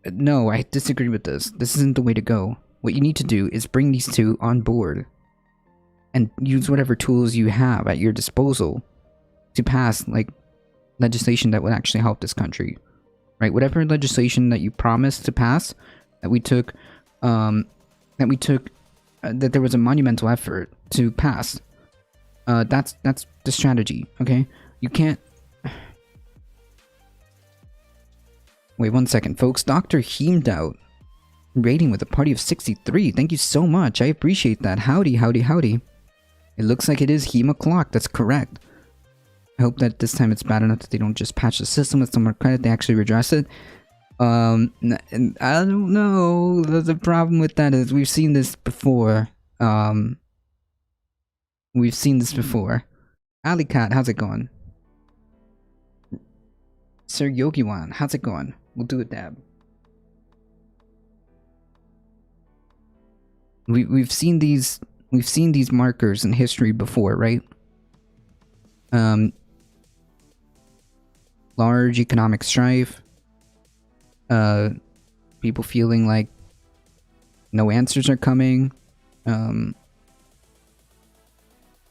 No, I disagree with this. This isn't the way to go. What you need to do is bring these two on board and use whatever tools you have at your disposal to pass like legislation that would actually help this country, right? Whatever legislation that you promised to pass, that there was a monumental effort to pass. That's the strategy. Okay, you can't. Wait 1 second, folks. Dr. Heemdout rating with a party of 63. Thank you so much. I appreciate that. Howdy, howdy, howdy. It looks like it is Heem o'clock. That's correct. I hope that this time it's bad enough that they don't just patch the system with some more credit. They actually redress it. And I don't know. The problem with that is we've seen this before. We've seen this before. Alley Cat, how's it going? Sir Yogiwan, how's it going? We'll do a dab. We've seen these markers in history before, right? Large economic strife, people feeling like no answers are coming,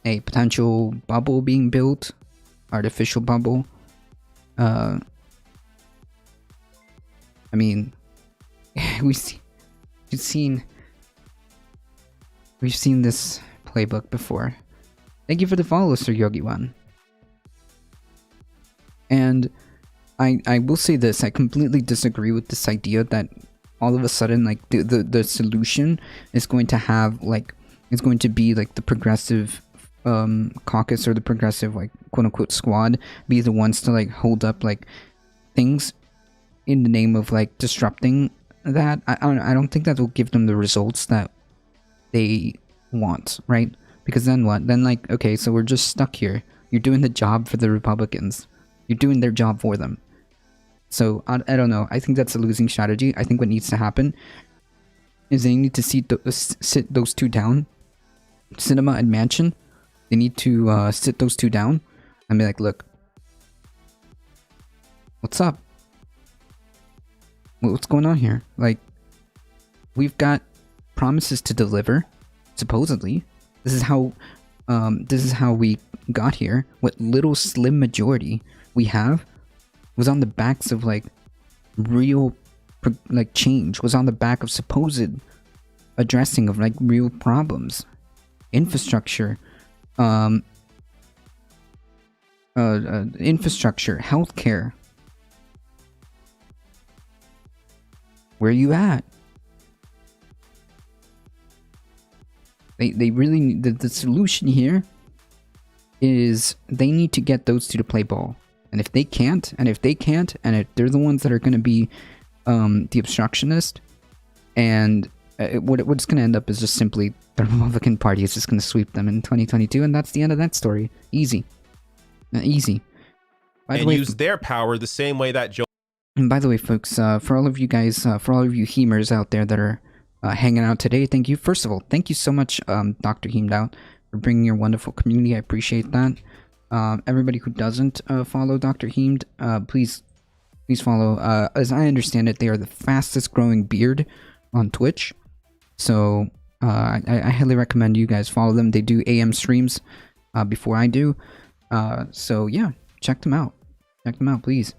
a potential bubble being built, artificial bubble. I mean, we've seen this playbook before. Thank you for the follow, Sir Yogiwan. And I will say this, I completely disagree with this idea that all of a sudden, like, the solution is going to have, like, it's going to be, like, the progressive caucus or the progressive, like, quote-unquote squad be the ones to, like, hold up, like, things in the name of, like, disrupting that. I don't think that will give them the results that they want, right? Because then what? Then, like, okay, so we're just stuck here. You're doing the job for the Republicans. You're doing their job for them. So, I don't know. I think that's a losing strategy. I think what needs to happen is they need to sit those two down. Cinema and Manchin. They need to sit those two down and be like, look, what's up? What's going on here? Like, we've got promises to deliver, supposedly. This is how we got here. What little slim majority we have was on the backs of, like, real, like, change. Was on the back of supposed addressing of, like, real problems. Infrastructure, healthcare. Where are you at? They really need, the solution here is they need to get those two to play ball. And if they can't, and if they're the ones that are going to be the obstructionist, and what's going to end up is just simply the Republican Party is just going to sweep them in 2022, and that's the end of that story. Easy. Easy. By the way, use their power the same way that Joe... And by the way, folks, for all of you guys, for all of you Hemers out there that are hanging out today, thank you. First of all, thank you so much, Dr. Heemdout, for bringing your wonderful community. I appreciate that. Everybody who doesn't follow Dr. Heemed, please follow. As I understand it, they are the fastest growing beard on Twitch. So I highly recommend you guys follow them. They do AM streams before I do. So yeah, check them out. Check them out, please.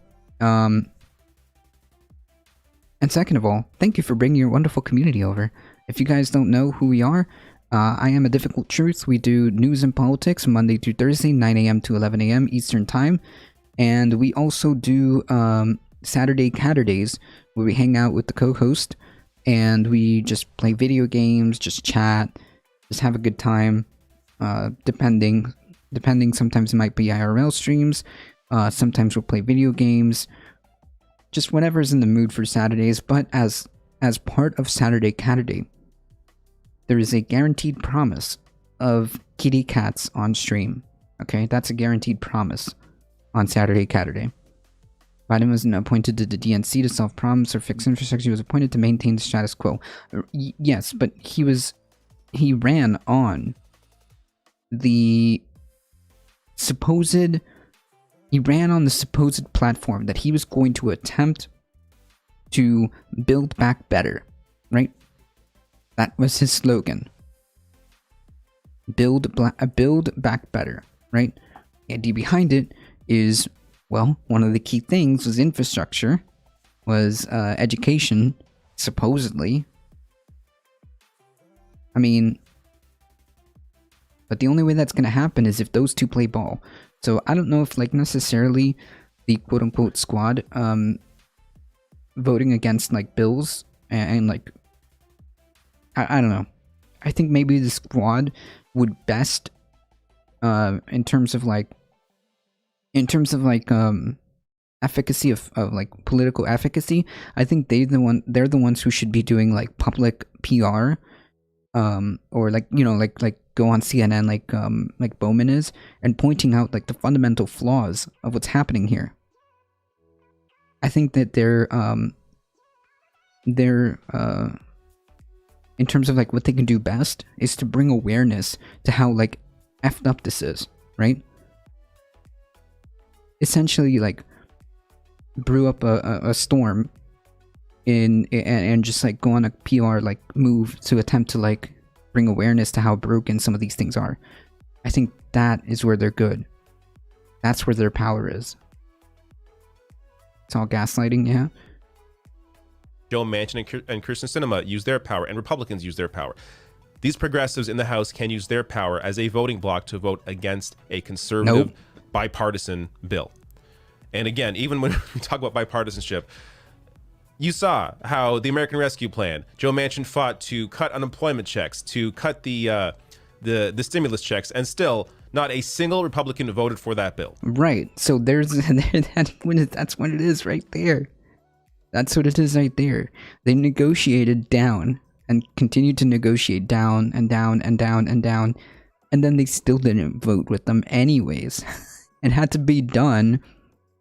And second of all, thank you for bringing your wonderful community over. If you guys don't know who we are, I am A Difficult Truth. We do news and politics Monday through Thursday, 9 a.m. to 11 a.m. Eastern Time. And we also do Saturday Catterdays, where we hang out with the co-host, and we just play video games, just chat, just have a good time. Depending, sometimes it might be IRL streams, sometimes we'll play video games, just whatever's in the mood for Saturdays. But as part of Saturday Catterday, there is a guaranteed promise of kitty cats on stream. Okay, that's a guaranteed promise on Saturday Catterday. Biden wasn't appointed to the DNC to solve problems or fix infrastructure. He was appointed to maintain the status quo. Yes, but he ran on the supposed platform that he was going to attempt to build back better, right? That was his slogan. Build back better, right? The idea behind it is, well, one of the key things was infrastructure, was education, supposedly. I mean, but the only way that's going to happen is if those two play ball. So I don't know if, like, necessarily the quote-unquote squad voting against, like, bills and like, I don't know. I think maybe the squad would best, in terms of like efficacy of like political efficacy, I think they're the ones who should be doing like public PR, or like, you know, like go on CNN like Bowman is, and pointing out like the fundamental flaws of what's happening here. I think that they're in terms of like what they can do best is to bring awareness to how like effed up this is, right? Essentially like brew up a storm and just like go on a PR like move to attempt to like bring awareness to how broken some of these things are. I think that is where they're good. That's where their power is. It's all gaslighting, yeah. Joe Manchin and Kyrsten Sinema use their power, and Republicans use their power. These progressives in the House can use their power as a voting bloc to vote against a conservative, bipartisan bill. And again, even when we talk about bipartisanship, you saw how the American Rescue Plan, Joe Manchin fought to cut unemployment checks, to cut the stimulus checks, and still not a single Republican voted for that bill. Right. So there's that's what it is right there. That's what it is right there. They negotiated down and continued to negotiate down and down and down and down, and then they still didn't vote with them anyways. It had to be done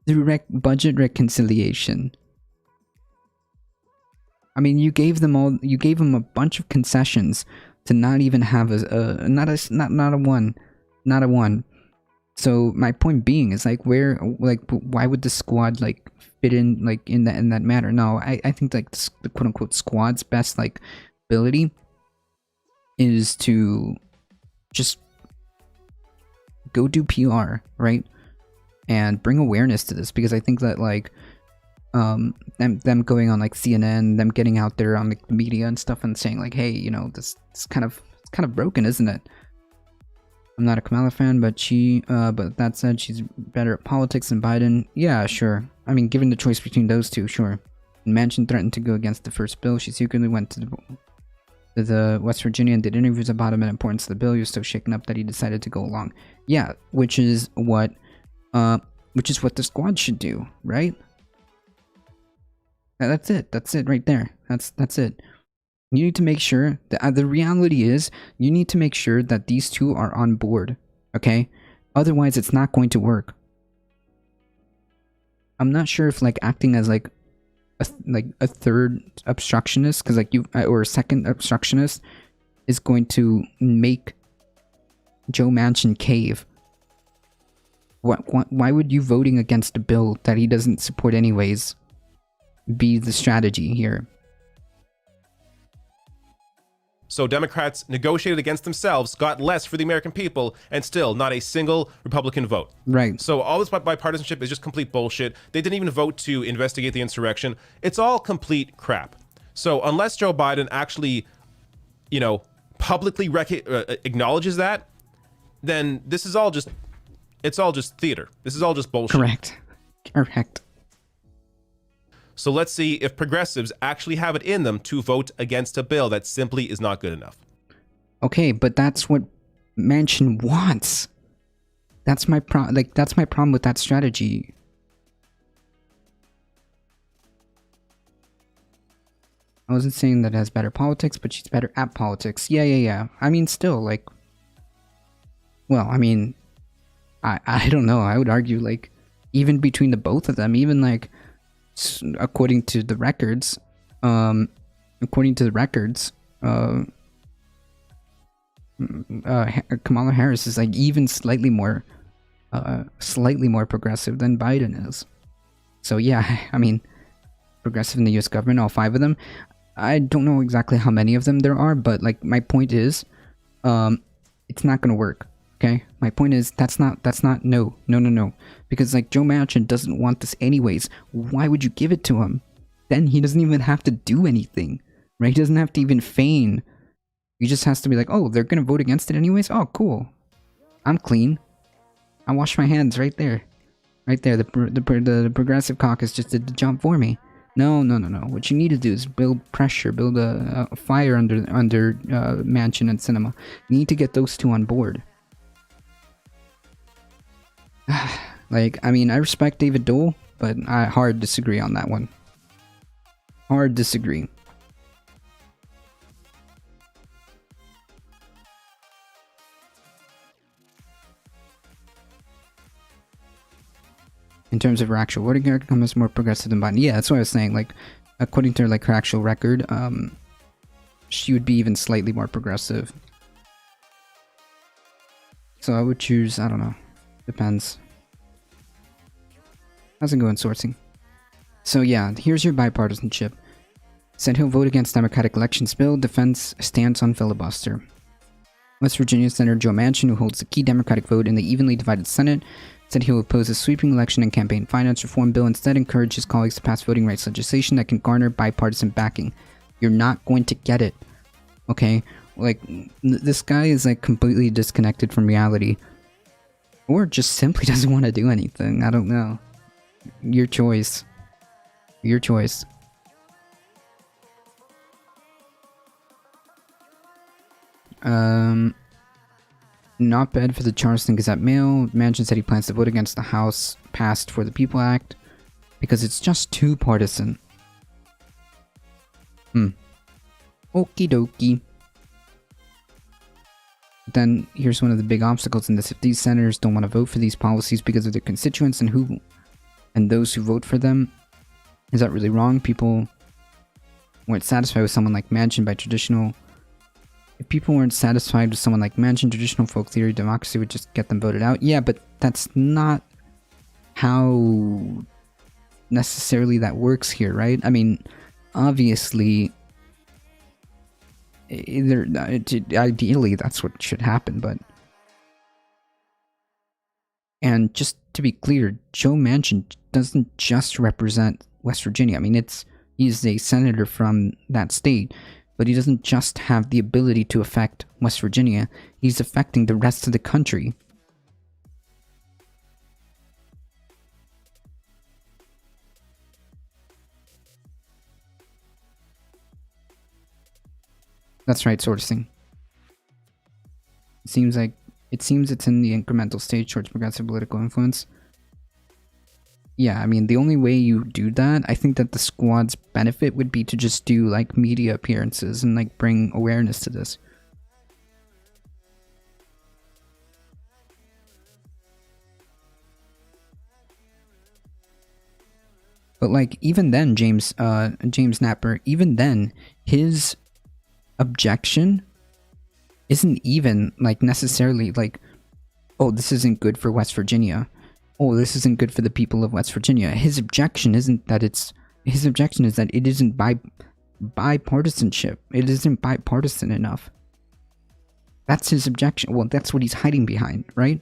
through budget reconciliation. I mean, you gave them a bunch of concessions to not even have not a one. So my point being is like, why would the squad like fit in like in that manner? No, I think like the quote unquote squad's best like ability is to just go do PR, right? And bring awareness to this, because I think that like them going on like CNN, them getting out there on like the media and stuff and saying like, hey, you know, this is kind of broken, isn't it? I'm not a Kamala fan, but but that said, she's better at politics than Biden. Yeah, sure. I mean, given the choice between those two, sure. Manchin threatened to go against the first bill. She secretly went to the West Virginia and did interviews about him and importance of the bill. He was so shaken up that he decided to go along. Yeah, which is what the squad should do, right? That's it. That's it right there. That's it. You need to make sure that the reality is you need to make sure that these two are on board, okay? Otherwise, it's not going to work. I'm not sure if like acting as like a third obstructionist, because like or a second obstructionist is going to make Joe Manchin cave. Why would you voting against a bill that he doesn't support anyways be the strategy here? So Democrats negotiated against themselves, got less for the American people, and still not a single Republican vote. Right. So all this bipartisanship is just complete bullshit. They didn't even vote to investigate the insurrection. It's all complete crap. So unless Joe Biden actually, you know, publicly acknowledges that, then this is all just, it's all just theater. This is all just bullshit. Correct. So let's see if progressives actually have it in them to vote against a bill that simply is not good enough. Okay, but that's what Manchin wants. That's my problem with that strategy. I wasn't saying that it has better politics, but she's better at politics. Yeah. I mean, still, like, well, I mean, I don't know. I would argue, like, even between the both of them, even like, according to the records, Kamala Harris is like even slightly more progressive than Biden is. So yeah, I mean, progressive in the U.S. government, all 5 of them. I don't know exactly how many of them there are, but like my point is, it's not gonna work. Okay, my point is that's not no, because like Joe Manchin doesn't want this anyways. Why would you give it to him? Then he doesn't even have to do anything, right? He doesn't have to even feign. He just has to be like, oh, they're gonna vote against it anyways. Oh, cool. I'm clean. I wash my hands right there. The progressive caucus just did the job for me. No. What you need to do is build pressure, build a fire under Manchin and Sinema. You need to get those two on board. Like, I mean, I respect David Dole. but I hard disagree on that one. Hard disagree. In terms of her actual voting record, is more progressive than Biden. Yeah, that's what I was saying. Like, according to like her actual record, she would be even slightly more progressive. So I would choose, I don't know. Depends. How's it going, sourcing? So yeah, here's your bipartisanship. Said he'll vote against Democratic elections bill, defends stance on filibuster. West Virginia Senator Joe Manchin, who holds the key Democratic vote in the evenly divided Senate, said he will oppose a sweeping election and campaign finance reform bill, instead encourage his colleagues to pass voting rights legislation that can garner bipartisan backing. You're not going to get it. Okay? Like, this guy is like completely disconnected from reality. Or just simply doesn't want to do anything. I don't know. Your choice. Your choice. Not bad for the Charleston Gazette Mail. Manchin said he plans to vote against the House passed For the People Act because it's just too partisan. Okie dokie. Then here's one of the big obstacles in this. If these senators don't want to vote for these policies because of their constituents and those who vote for them, is that really wrong? People weren't satisfied with someone like Manchin by traditional... If people weren't satisfied with someone like Manchin, traditional folk theory democracy would just get them voted out. Yeah, but that's not how necessarily that works here, right? I mean, obviously, ideally that's what should happen, but... And just to be clear, Joe Manchin doesn't just represent West Virginia. I mean, he's a senator from that state. But he doesn't just have the ability to affect West Virginia, he's affecting the rest of the country. That's right, sourcing. It seems it's in the incremental stage towards progressive political influence. Yeah, I mean, the only way you do that, I think that the squad's benefit would be to just do, like, media appearances and, like, bring awareness to this. But, like, even then, James Napper, even then, his objection isn't even, like, necessarily, like, oh, this isn't good for West Virginia. Oh, this isn't good for the people of West Virginia. His objection isn't that his objection is that it isn't bipartisanship. It isn't bipartisan enough. That's his objection. Well, that's what he's hiding behind, right?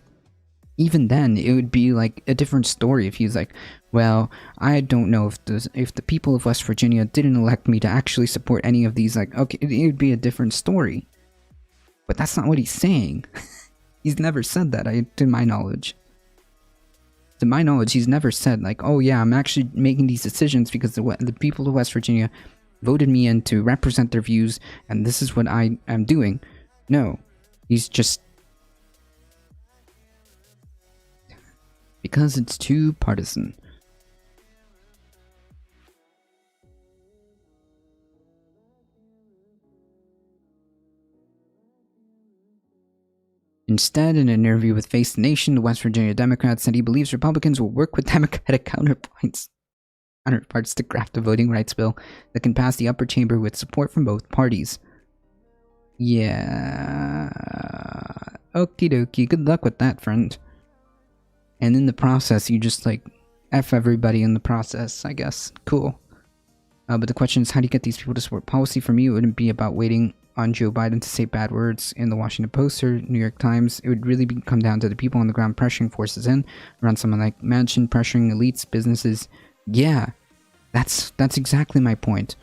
Even then, it would be like a different story if he's like, well, I don't know if the people of West Virginia didn't elect me to actually support any of these, like, okay, it would be a different story. But that's not what he's saying. He's never said that, to my knowledge. To my knowledge, he's never said, like, oh yeah, I'm actually making these decisions because the people of West Virginia voted me in to represent their views, and this is what I am doing. No. He's just... because it's too partisan. Instead, in an interview with Face the Nation, the West Virginia Democrat said he believes Republicans will work with Democratic counterparts to craft a voting rights bill that can pass the upper chamber with support from both parties. Yeah... okie dokie, good luck with that, friend. And in the process, you just, like, F everybody in the process, I guess. Cool. But the question is, how do you get these people to support policy? For me, it wouldn't be about waiting on Joe Biden to say bad words in the Washington Post or New York Times. It would really come down to the people on the ground pressuring forces in, around someone like Manchin, pressuring elites, businesses. Yeah, that's exactly my point.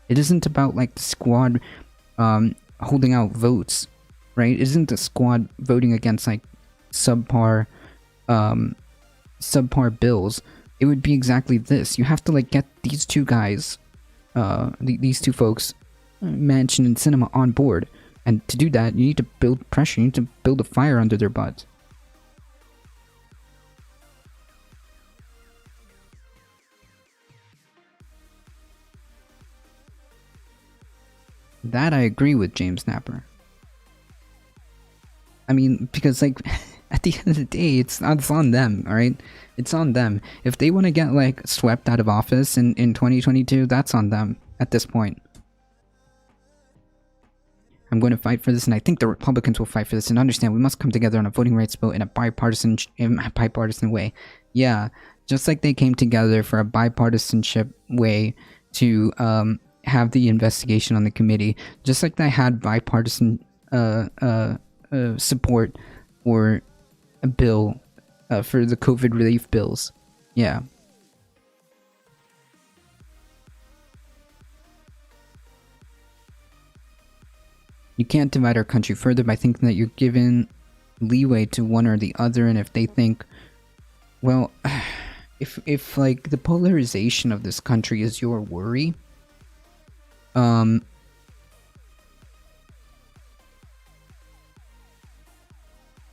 It isn't about, like, the squad holding out votes, right? It isn't the squad voting against, like, subpar bills. It would be exactly this. You have to, like, get these two guys, these two folks, Manchin and Sinema, on board. And to do that, you need to build pressure. You need to build a fire under their butt. That I agree with James Napper. I mean, because like at the end of the day, it's on them, all right? It's on them. If they want to get like swept out of office in 2022, that's on them at this point. I'm going to fight for this, and I think the Republicans will fight for this. And understand, we must come together on a voting rights bill in a bipartisan way. Yeah, just like they came together for a bipartisanship way to have the investigation on the committee, just like they had bipartisan support for a bill for the COVID relief bills. Yeah. You can't divide our country further by thinking that you're given leeway to one or the other, and if they think, well, if like the polarization of this country is your worry,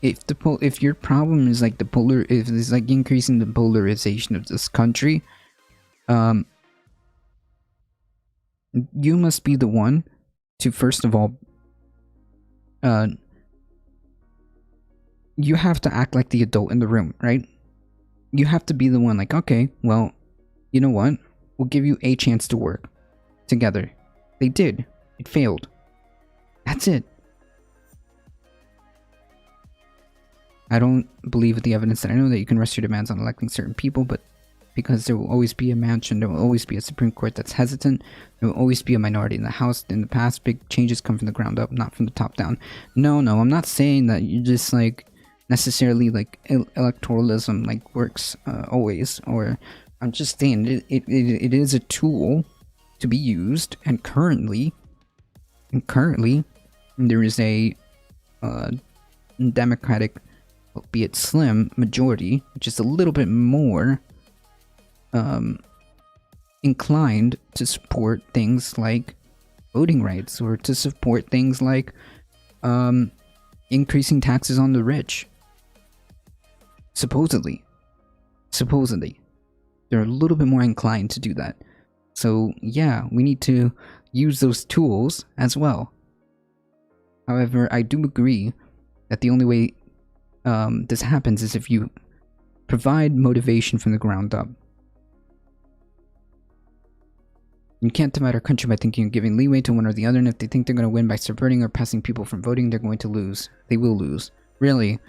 if your problem is like if it's like increasing the polarization of this country, you must be the one to first of all, you have to act like the adult in the room, right? You have to be the one like, okay, well, you know what? We'll give you a chance to work together. They did. It failed. That's it. I don't believe with the evidence that I know that you can rest your demands on electing certain people, but because there will always be a mansion, there will always be a Supreme Court that's hesitant, there will always be a minority in the House. In the past, big changes come from the ground up, not from the top down. No, I'm not saying that you just like necessarily like electoralism like works always, or I'm just saying it is a tool to be used, and currently there is a Democratic, albeit slim, majority, which is a little bit more inclined to support things like voting rights, or to support things like increasing taxes on the rich. Supposedly they're a little bit more inclined to do that. So yeah, we need to use those tools as well. However, I do agree that the only way this happens is if you provide motivation from the ground up. You can't divide our country by thinking you're giving leeway to one or the other, and if they think they're going to win by subverting or passing people from voting, they're going to lose. They will lose. Really.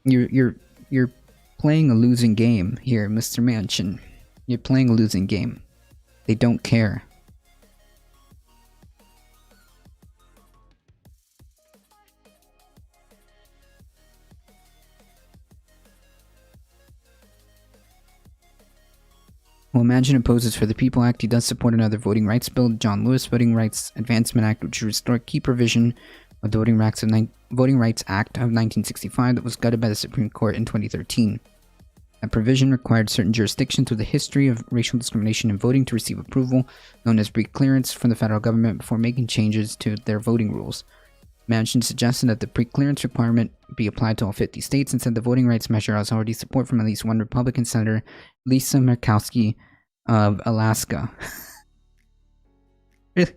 You're playing a losing game here, Mr. Manchin. You're playing a losing game. They don't care. While Manchin opposes For the People Act, he does support another voting rights bill, the John Lewis Voting Rights Advancement Act, which restored key provision of the Voting Rights Act of 1965 that was gutted by the Supreme Court in 2013. That provision required certain jurisdictions with a history of racial discrimination in voting to receive approval, known as pre-clearance, from the federal government before making changes to their voting rules. Manchin suggested that the pre-clearance requirement be applied to all 50 states, and said the voting rights measure has already support from at least one Republican senator, Lisa Murkowski of Alaska. Really?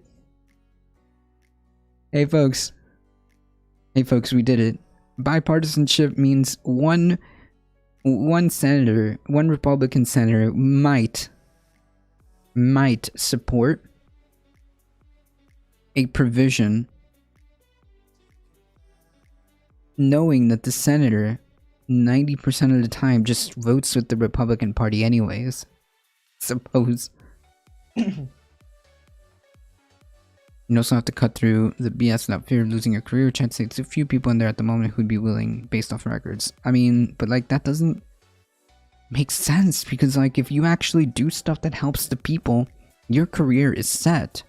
Hey folks, we did it. Bipartisanship means one senator, one Republican senator might support a provision knowing that the senator 90% of the time just votes with the Republican Party anyways. Suppose. You also have to cut through the BS without fear of losing your career. Chance it's a few people in there at the moment who'd be willing based off records. I mean, but like that doesn't make sense, because like if you actually do stuff that helps the people, your career is set.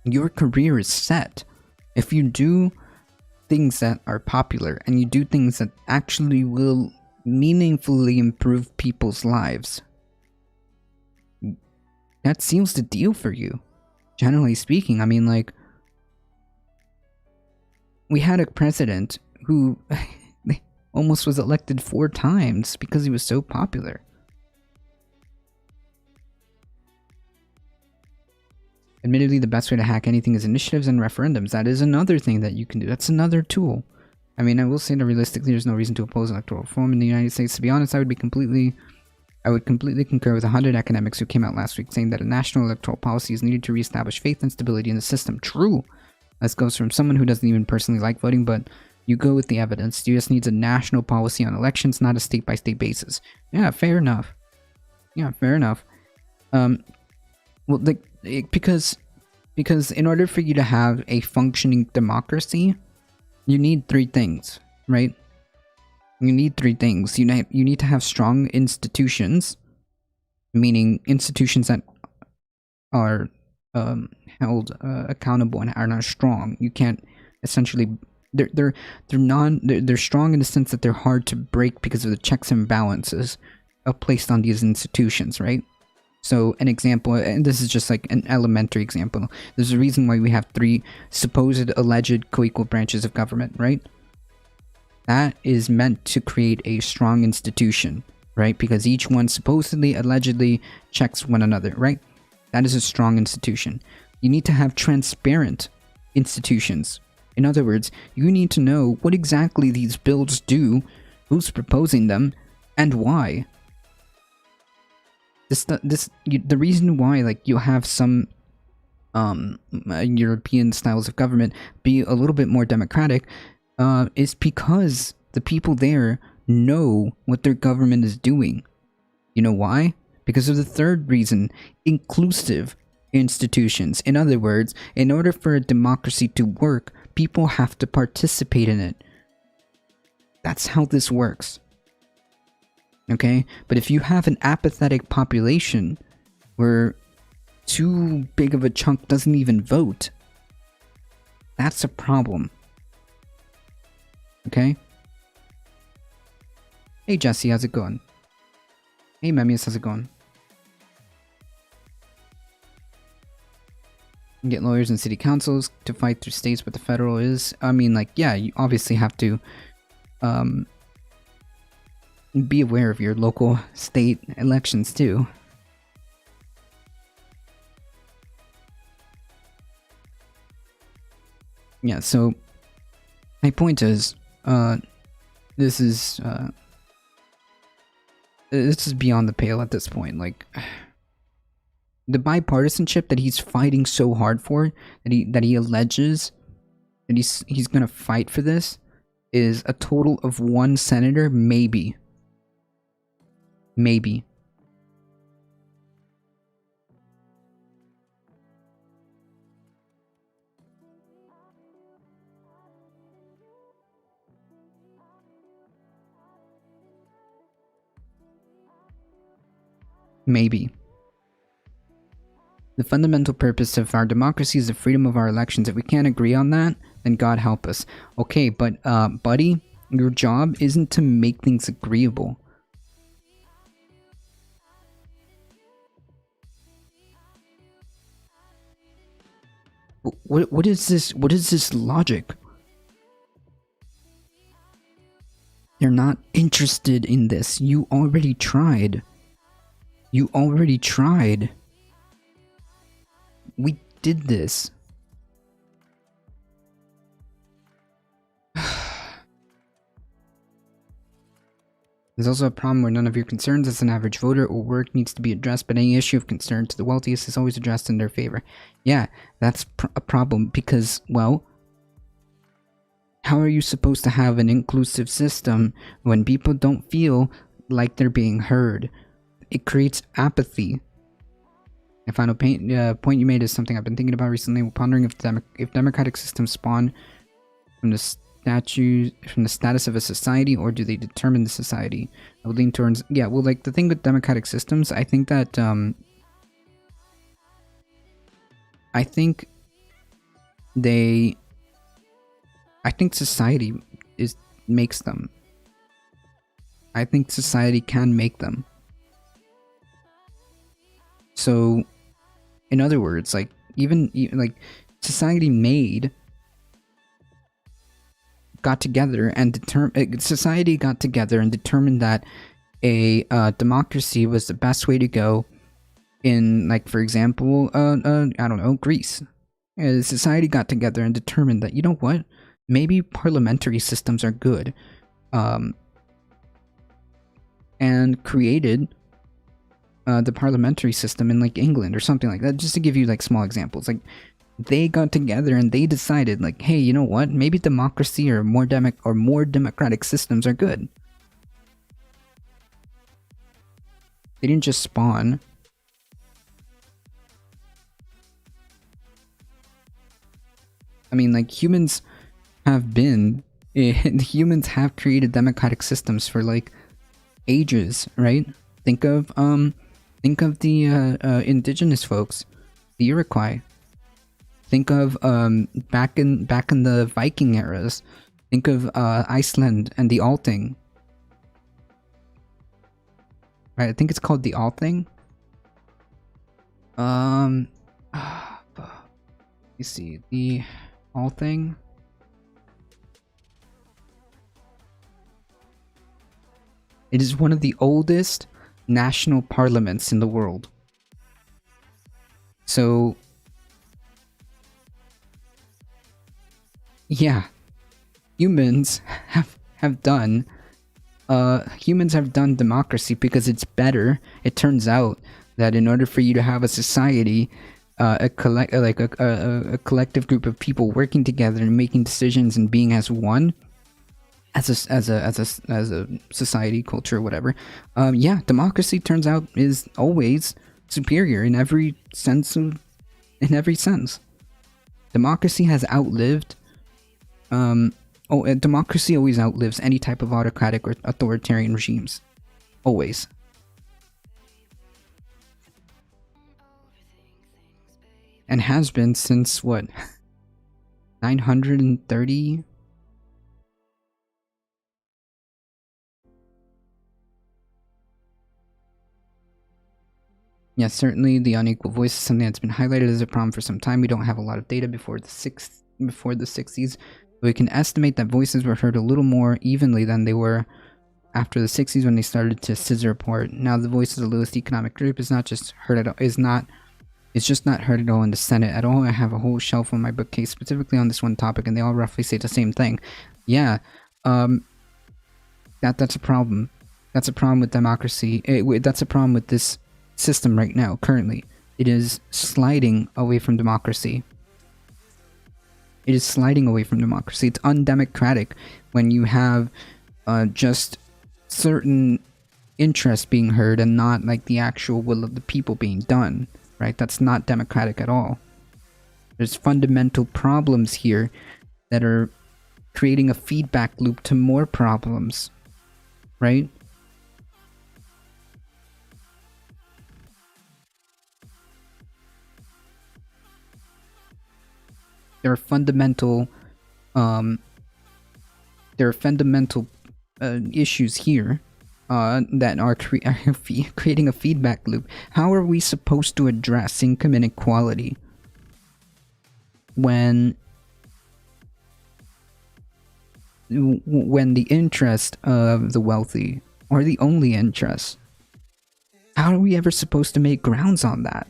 Your career is set. If you do things that are popular and you do things that actually will meaningfully improve people's lives, that seals the deal for you. Generally speaking, I mean, like, we had a president who almost was elected 4 times because he was so popular. Admittedly, the best way to hack anything is initiatives and referendums. That is another thing that you can do. That's another tool. I mean, I will say that realistically, there's no reason to oppose electoral reform in the United States. To be honest, I would completely concur with 100 academics who came out last week saying that a national electoral policy is needed to reestablish faith and stability in the system. True. This goes from someone who doesn't even personally like voting, but you go with the evidence. The US needs a national policy on elections, not a state-by-state basis. Yeah, fair enough. Yeah, fair enough. Well, because in order for you to have a functioning democracy, you need 3 things, right? You need 3 things. You need to have strong institutions, meaning institutions that are held accountable and are not strong. You can't essentially they're strong in the sense that they're hard to break because of the checks and balances placed on these institutions, right? So an example, and this is just like an elementary example. There's a reason why we have 3 supposed alleged co-equal branches of government, right? That is meant to create a strong institution, right? Because each one supposedly, allegedly checks one another, right? That is a strong institution. You need to have transparent institutions. In other words, you need to know what exactly these bills do, who's proposing them, and why. The reason why, like, you have some European styles of government be a little bit more democratic is because the people there know what their government is doing. You know why? Because of the third reason, inclusive institutions. In other words, in order for a democracy to work, people have to participate in it. That's how this works. Okay? But if you have an apathetic population where too big of a chunk doesn't even vote, that's a problem. Okay? Hey Jesse, how's it going? Hey Memmius, how's it going? Get lawyers and city councils to fight through states, but the federal is, I mean, like, yeah, you obviously have to be aware of your local state elections too. Yeah, so my point is, this is beyond the pale at this point. Like, the bipartisanship that he's fighting so hard for, that he alleges that he's gonna fight for this, is a total of 1 senator, maybe. Maybe. Maybe. The fundamental purpose of our democracy is the freedom of our elections. If we can't agree on that, then God help us. Okay, but buddy, your job isn't to make things agreeable. What is this? What is this logic? They're not interested in this. You already tried. You already tried. We did this. There's also a problem where none of your concerns as an average voter or work needs to be addressed, but any issue of concern to the wealthiest is always addressed in their favor. Yeah, that's a problem because, well, how are you supposed to have an inclusive system when people don't feel like they're being heard? It creates apathy. A final point you made is something I've been thinking about recently, pondering if democratic systems spawn from the status of a society, or do they determine the society? I would lean towards, yeah, well, like, the thing with democratic systems, I think that I think society makes them. I think society can make them. So, in other words, like, even like, society made got together and society got together and determined that a democracy was the best way to go in, like, for example, I don't know, Greece. Society got together and determined that, you know what, maybe parliamentary systems are good, and created the parliamentary system in, like, England or something like that, just to give you, like, small examples. Like, they got together and they decided, like, hey, you know what, maybe democracy or more democratic systems are good. They didn't just spawn. I mean, like, humans have created democratic systems for, like, ages, right? Think of the indigenous folks, the Iroquois. Think of back in the Viking eras. Think of Iceland and the Althing. Right, I think it's called the Althing. You see the Althing. It is one of the oldest national parliaments in the world. So, yeah, humans have done democracy because it's better. It turns out that in order for you to have a society, a collective group of people working together and making decisions and being as one, as a society, culture, whatever, yeah, democracy turns out is always superior in every sense. Democracy has outlived. Democracy always outlives any type of autocratic or authoritarian regimes, always. And has been since what, 930? Yeah, certainly the unequal voice is something that's been highlighted as a problem for some time. We don't have a lot of data before the 60s. We can estimate that voices were heard a little more evenly than they were after the 60s when they started to scissor apart. Now the voice of the lowest economic group is not just heard at all, it's just not heard at all in the Senate at all. I have a whole shelf on my bookcase specifically on this one topic, and they all roughly say the same thing. Yeah, that's a problem. That's a problem with democracy. That's a problem with this system right now, currently. It is sliding away from democracy. It is sliding away from democracy. It's undemocratic when you have just certain interests being heard and not, like, the actual will of the people being done, right? That's not democratic at all. There's fundamental problems here that are creating a feedback loop to more problems, right? There are fundamental issues here that are creating a feedback loop. How are we supposed to address income inequality when the interest of the wealthy are the only interest? How are we ever supposed to make grounds on that?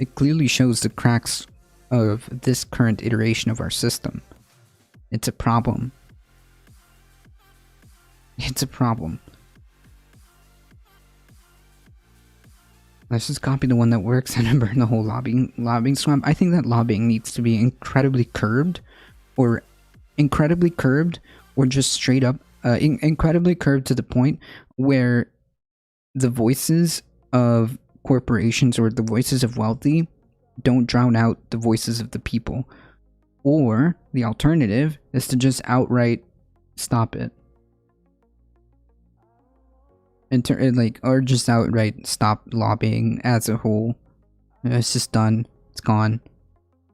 It clearly shows the cracks of this current iteration of our system. It's a problem. It's a problem. Let's just copy the one that works and burn the whole lobbying swamp. I think that lobbying needs to be incredibly curbed, or just straight up incredibly curbed to the point where the voices of corporations or the voices of wealthy don't drown out the voices of the people. Or the alternative is to just outright stop it. Or just outright stop lobbying as a whole. It's just done. It's gone.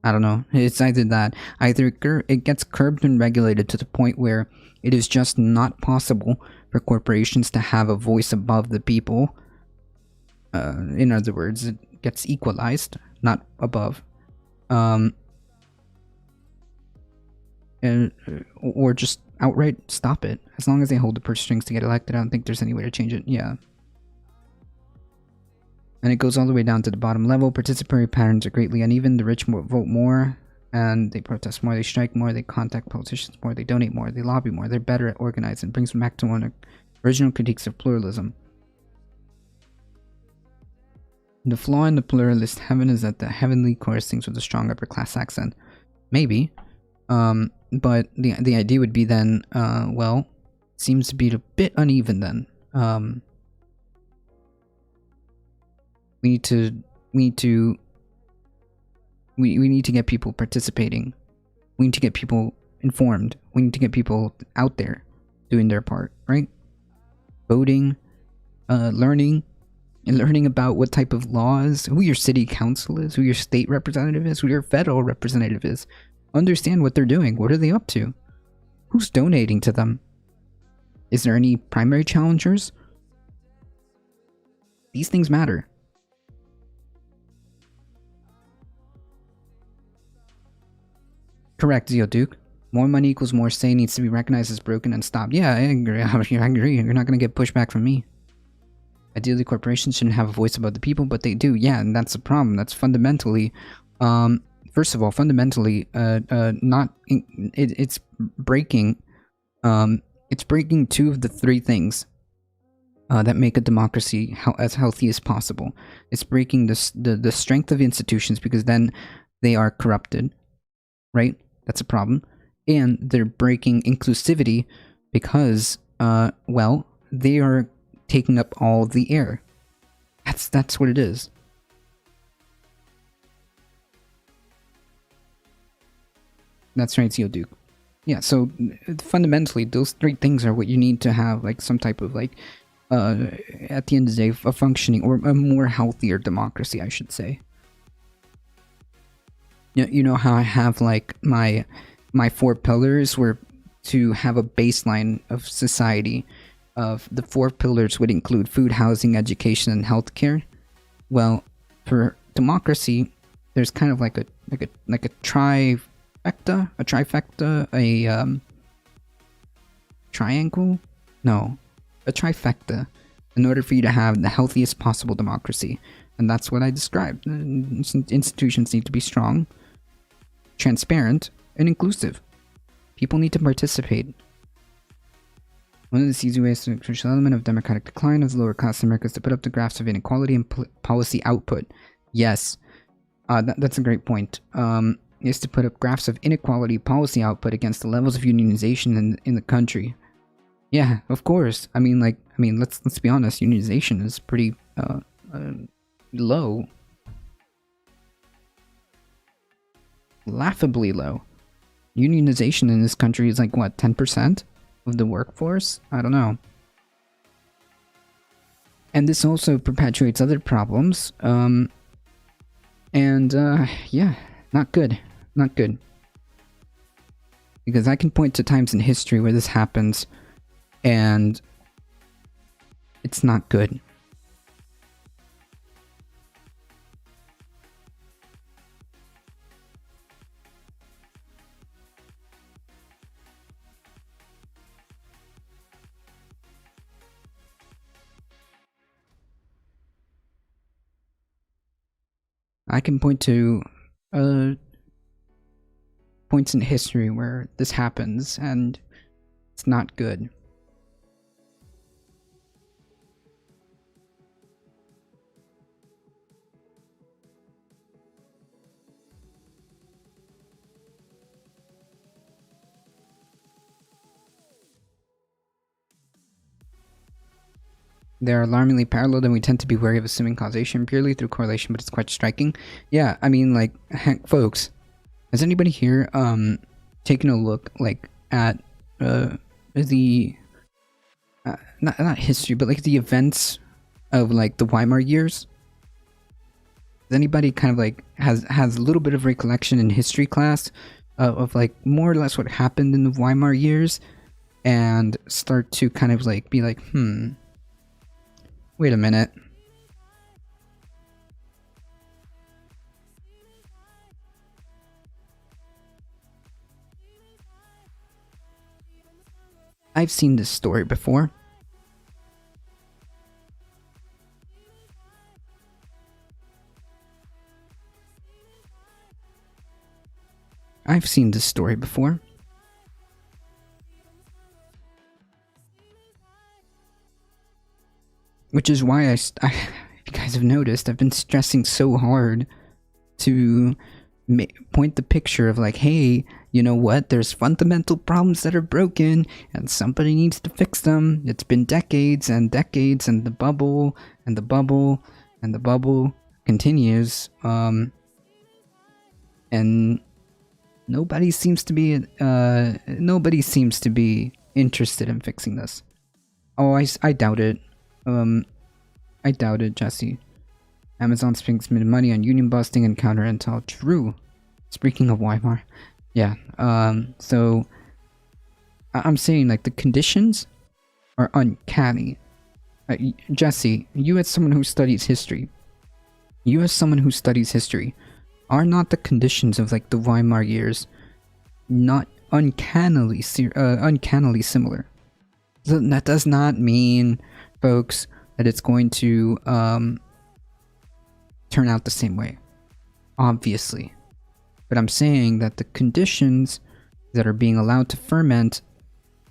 I don't know. It's either that. Either it gets curbed and regulated to the point where it is just not possible for corporations to have a voice above the people, In other words, it gets equalized, not above. Or just outright stop it. As long as they hold the purse strings to get elected, I don't think there's any way to change it. Yeah. And it goes all the way down to the bottom level. Participatory patterns are greatly uneven. The rich vote more, and they protest more, they strike more, they contact politicians more, they donate more, they lobby more, they're better at organizing. It brings them back to one of original critiques of pluralism. The flaw in the pluralist heaven is that the heavenly chorus sings with a strong upper class accent. Maybe. But the idea would be then, well, seems to be a bit uneven then. We need to get people participating. We need to get people informed. We need to get people out there doing their part, right? Voting, learning about what type of laws, who your city council is, who your state representative is, who your federal representative is. Understand what they're doing. What are they up to? Who's donating to them? Is there any primary challengers? These things matter. Correct, Zeoduke. More money equals more say needs to be recognized as broken and stopped. Yeah, I agree. I agree. You're not going to get pushback from me. Ideally, corporations shouldn't have a voice about the people, but they do. Yeah, and that's the problem. That's fundamentally, first of all, fundamentally, it's breaking two of the three things that make a democracy as healthy as possible. It's breaking the strength of institutions, because then they are corrupted, right? That's a problem. And they're breaking inclusivity because, well, they are taking up all the air. That's what it is. That's right, Zeoduke. Yeah, so fundamentally, those three things are what you need to have, like, some type of, like, at the end of the day, a functioning, or a more healthier democracy, I should say. You know how I have, like, my 4 pillars were to have a baseline of society. Of the 4 pillars would include food, housing, education, and healthcare. Well, for democracy, there's kind of like a trifecta, triangle? No, a trifecta, in order for you to have the healthiest possible democracy. And that's what I described. Institutions need to be strong, transparent, and inclusive. People need to participate. One of the easy ways to crucial element of democratic decline of the lower class in America is to put up the graphs of inequality and policy output. Yes, that's a great point. Is to put up graphs of inequality policy output against the levels of unionization in the country. Yeah, of course. I mean, let's be honest. Unionization is pretty low, laughably low. Unionization in this country is like what, 10% of the workforce? I don't know. And this also perpetuates other problems. Yeah, not good. Not good. Because I can point to times in history where this happens, and it's not good. I can point to points in history where this happens, and it's not good. They're alarmingly parallel, and we tend to be wary of assuming causation purely through correlation, but it's quite striking. Yeah, I mean, like, heck, folks, has anybody here taken a look, like, at the not history, but like the events of like the Weimar years? Does anybody kind of like has a little bit of recollection in history class of like more or less what happened in the Weimar years, and start to kind of like be like, wait a minute. I've seen this story before. I've seen this story before. Which is why if you guys have noticed, I've been stressing so hard to point the picture of like, hey, you know what? There's fundamental problems that are broken and somebody needs to fix them. It's been decades and decades, and the bubble and the bubble and the bubble continues. And nobody seems to be interested in fixing this. Oh, I doubt it. I doubt it, Jesse. Amazon spends money on union busting and counter intel. True. Speaking of Weimar. Yeah, so I'm saying like the conditions are uncanny. Jesse, you as someone who studies history, are not the conditions of like the Weimar years not uncannily similar? That does not mean, folks, that it's going to turn out the same way, obviously. But I'm saying that the conditions that are being allowed to ferment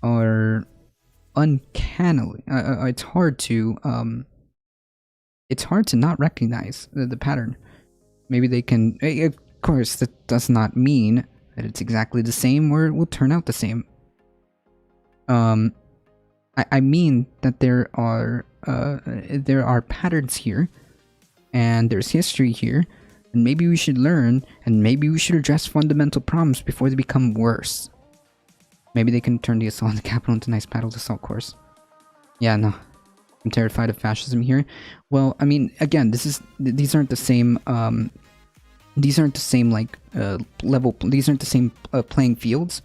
are uncannily. It's hard to not recognize the pattern. Maybe they can. Of course, that does not mean that it's exactly the same or it will turn out the same. I mean that there are patterns here, and there's history here, and maybe we should learn, and maybe we should address fundamental problems before they become worse. Maybe they can turn the assault on the Capitol into a nice battle assault course. Yeah, no. I'm terrified of fascism here. Well, I mean, again, these aren't the same, like, level, these aren't the same, playing fields.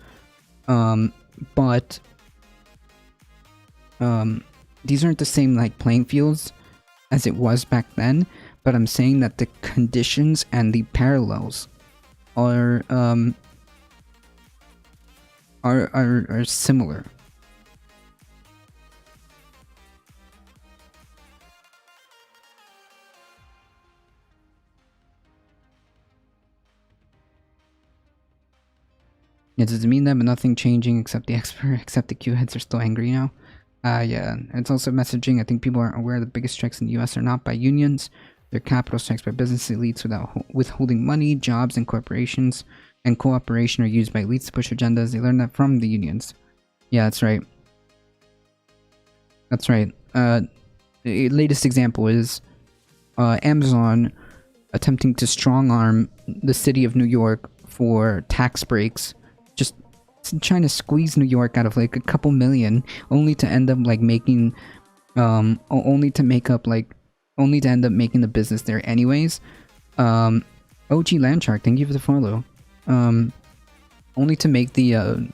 But these aren't the same, like, playing fields as it was back then, but I'm saying that the conditions and the parallels are similar. It doesn't mean that, but nothing changing except the Q heads are still angry now. Yeah, it's also messaging. I think people aren't aware the biggest strikes in the US are not by unions. They're capital strikes by business elites without withholding money. Jobs and corporations and cooperation are used by elites to push agendas. They learned that from the unions. Yeah, that's right. That's right. The latest example is Amazon attempting to strong-arm the city of New York for tax breaks. Just trying to squeeze New York out of like a couple million, only to end up like making, only to end up making the business there anyways. OG Landshark, thank you for the follow. Only to make the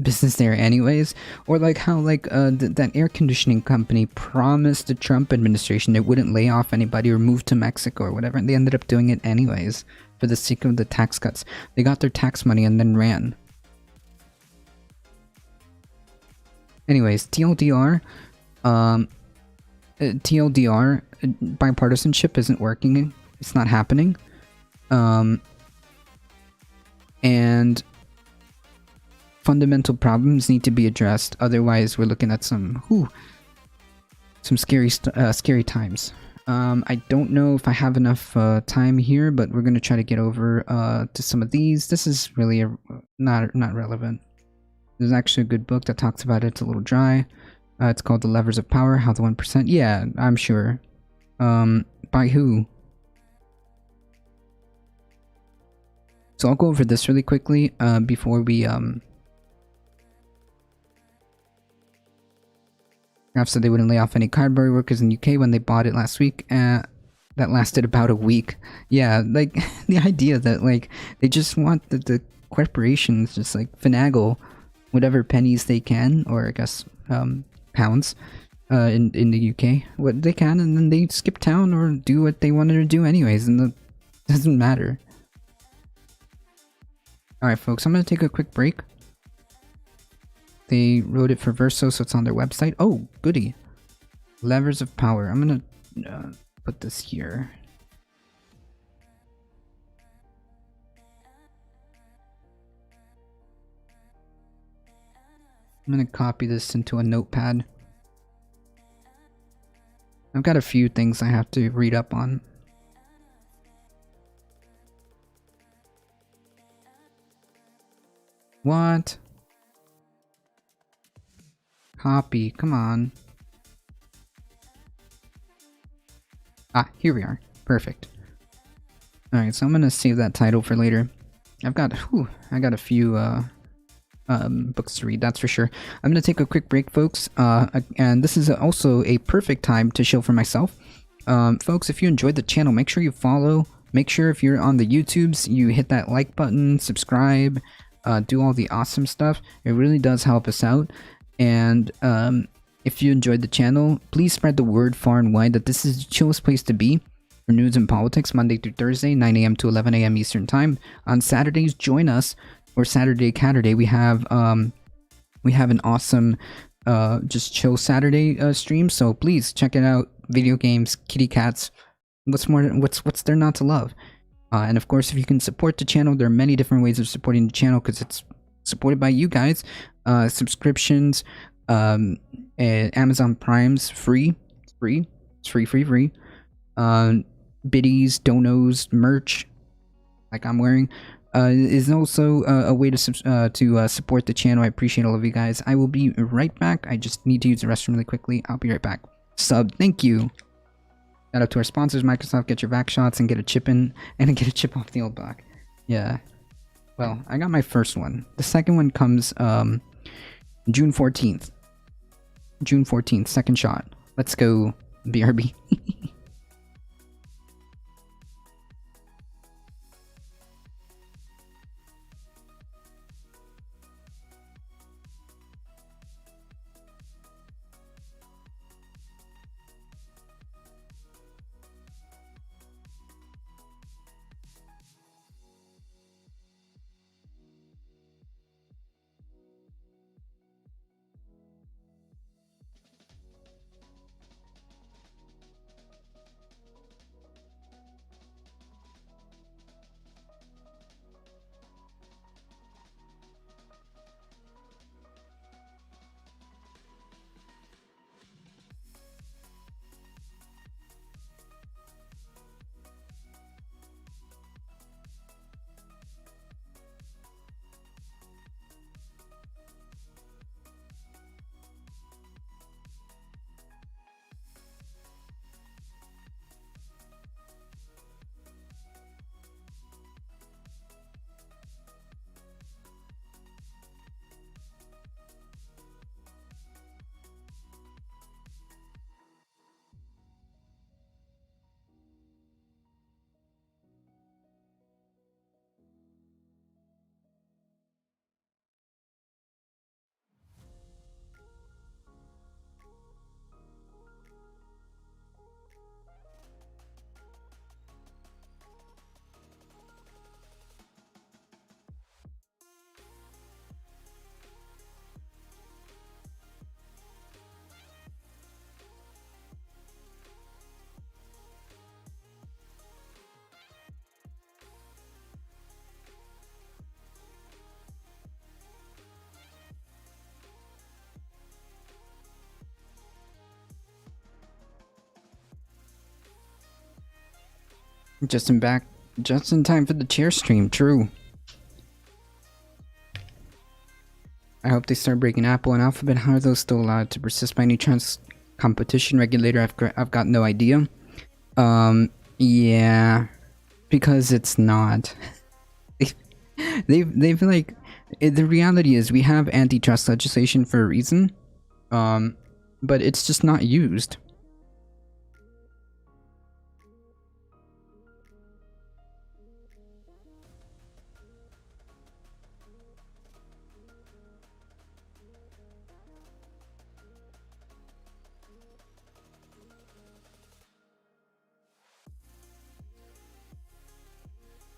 business there anyways, or like how like that air conditioning company promised the Trump administration it wouldn't lay off anybody or move to Mexico or whatever, and they ended up doing it anyways for the sake of the tax cuts. They got their tax money and then ran. Anyways, TLDR, bipartisanship isn't working. It's not happening. And fundamental problems need to be addressed. Otherwise, we're looking at some scary times. I don't know if I have enough time here, but we're gonna try to get over to some of these. This is really not relevant. There's actually a good book that talks about it. It's a little dry. It's called The Levers of Power, How the 1%... Yeah, I'm sure. By who? So I'll go over this really quickly before we... Graf said they wouldn't lay off any cardboard workers in the UK when they bought it last week. That lasted about a week. Yeah, like, the idea that, like, they just want the corporations just, like, finagle whatever pennies they can, or I guess pounds, in the UK, what they can, and then they skip town or do what they wanted to do anyways, and it doesn't matter. Alright folks, I'm gonna take a quick break. They wrote it for Verso, so it's on their website. Oh, goody. Levers of Power. I'm gonna put this here. I'm gonna copy this into a notepad. I've got a few things I have to read up on. What? Copy, come on. Ah, here we are. Perfect. Alright, so I'm gonna save that title for later. I got a few books to read, that's for sure. I'm gonna take a quick break, folks, and this is also a perfect time to chill for myself. Folks, if you enjoyed the channel, make sure you follow. Make sure if you're on the YouTubes, you hit that like button, subscribe, do all the awesome stuff. It really does help us out. And if you enjoyed the channel, please spread the word far and wide that this is the chillest place to be for news and politics, Monday through Thursday, 9 a.m. to 11 a.m. Eastern Time. On Saturdays, join us, or Saturday Catterday. We have an awesome just chill Saturday stream. So please check it out. Video games, kitty cats. What's there not to love? And of course, if you can support the channel, there are many different ways of supporting the channel because it's supported by you guys. Subscriptions, Amazon Prime's free. Biddies, donos, merch, like I'm wearing, is also a way to support the channel. I appreciate all of you guys. I will be right back. I just need to use the restroom really quickly. I'll be right back. Sub, thank you. Shout out to our sponsors, Microsoft. Get your vac shots and get a chip in, and get a chip off the old block. Yeah. Well, I got my first one. The second one comes June 14th. June 14th, second shot. Let's go, BRB. Just in time for the chair stream, true. I hope they start breaking Apple and Alphabet. How are those still allowed to persist by any chance? Competition regulator, I've got no idea. Yeah, because it's not. They've like, the reality is we have antitrust legislation for a reason, but it's just not used.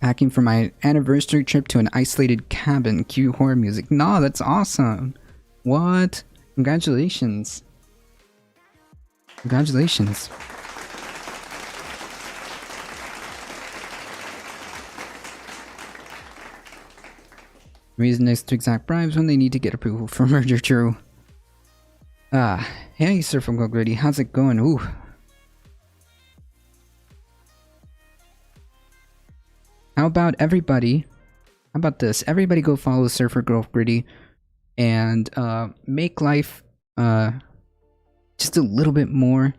Packing for my anniversary trip to an isolated cabin. Cue horror music. No, that's awesome. What? Congratulations. Congratulations. Reason is to exact bribes when they need to get approval for merger, true. Hey, Sir from Gogretti, how's it going? Ooh. How about everybody? How about this? Everybody go follow Surfer Girl Gritty and make life just a little bit more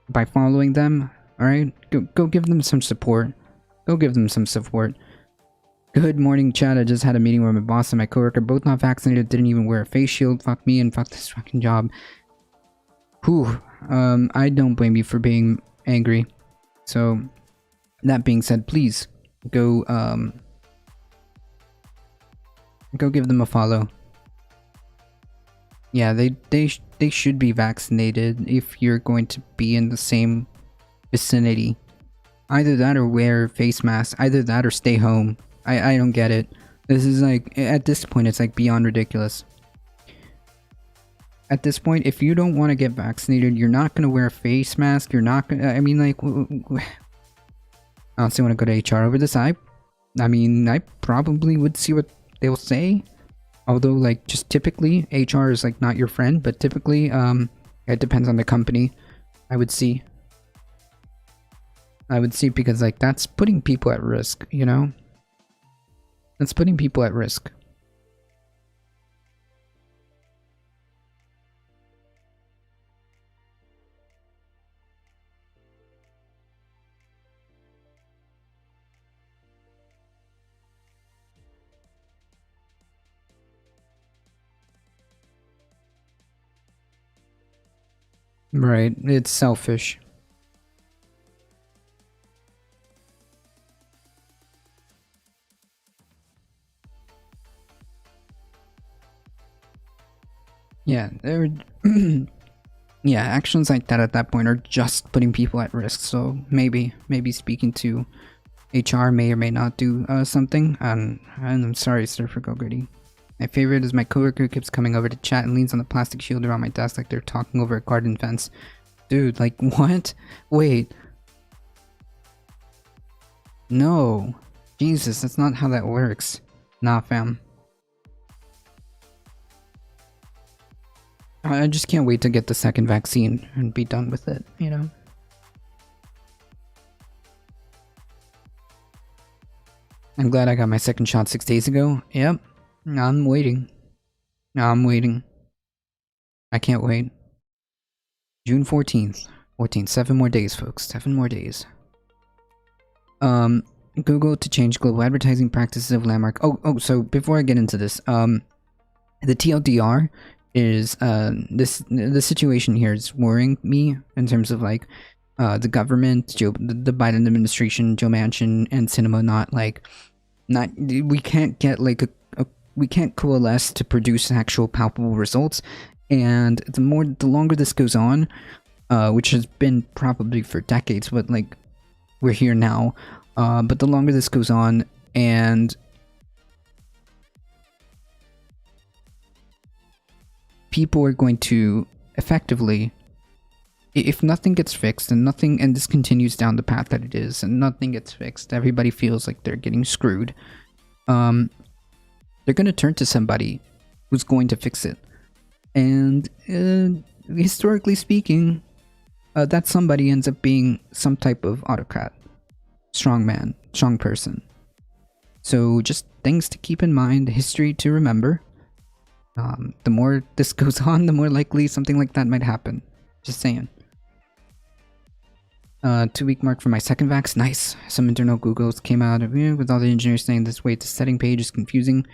by following them. Alright? Go give them some support. Go give them some support. Good morning, chat. I just had a meeting where my boss and my coworker, both not vaccinated, didn't even wear a face shield. Fuck me and fuck this fucking job. Whew. I don't blame you for being angry. So, that being said, please go give them a follow. Yeah, they should be vaccinated if you're going to be in the same vicinity. Either that or wear face masks. Either that or stay home. I don't get it. This is like, at this point, it's like beyond ridiculous. At this point, if you don't want to get vaccinated, you're not going to wear a face mask. You're not going to, I mean, like, I honestly want to go to HR over this. I mean, I probably would see what they'll say. Although, like, just typically, HR is, like, not your friend. But typically, it depends on the company. I would see because, like, that's putting people at risk, you know? That's putting people at risk. Right, it's selfish. Yeah, yeah, actions like that at that point are just putting people at risk. So maybe speaking to HR may or may not do something. And I'm sorry, Sir, for Go Gritty. My favorite is my coworker who keeps coming over to chat and leans on the plastic shield around my desk like they're talking over a garden fence. Dude, like, what? Wait. No. Jesus, that's not how that works. Nah, fam. I just can't wait to get the second vaccine and be done with it, you know? I'm glad I got my second shot 6 days ago. Yep. I'm waiting. I'm waiting. I can't wait. June 14th. 7 more days, folks. 7 more days. Google to change global advertising practices of Landmark. So before I get into this, the TLDR is the situation here is worrying me in terms of like the government, the Biden administration, Joe Manchin, and Cinema we can't get like we can't coalesce to produce actual palpable results. And the longer this goes on, which has been probably for decades, but like we're here now. But the longer this goes on, and people are going to effectively, if nothing gets fixed and this continues down the path that it is, and nothing gets fixed, everybody feels like they're getting screwed. They're going to turn to somebody who's going to fix it. And historically speaking, that somebody ends up being some type of autocrat, strong man, strong person. So just things to keep in mind, history to remember. The more this goes on, the more likely something like that might happen. Just saying. 2-week mark for my second vax. Nice. Some internal Googles came out with all the engineers saying this way. The setting page is confusing.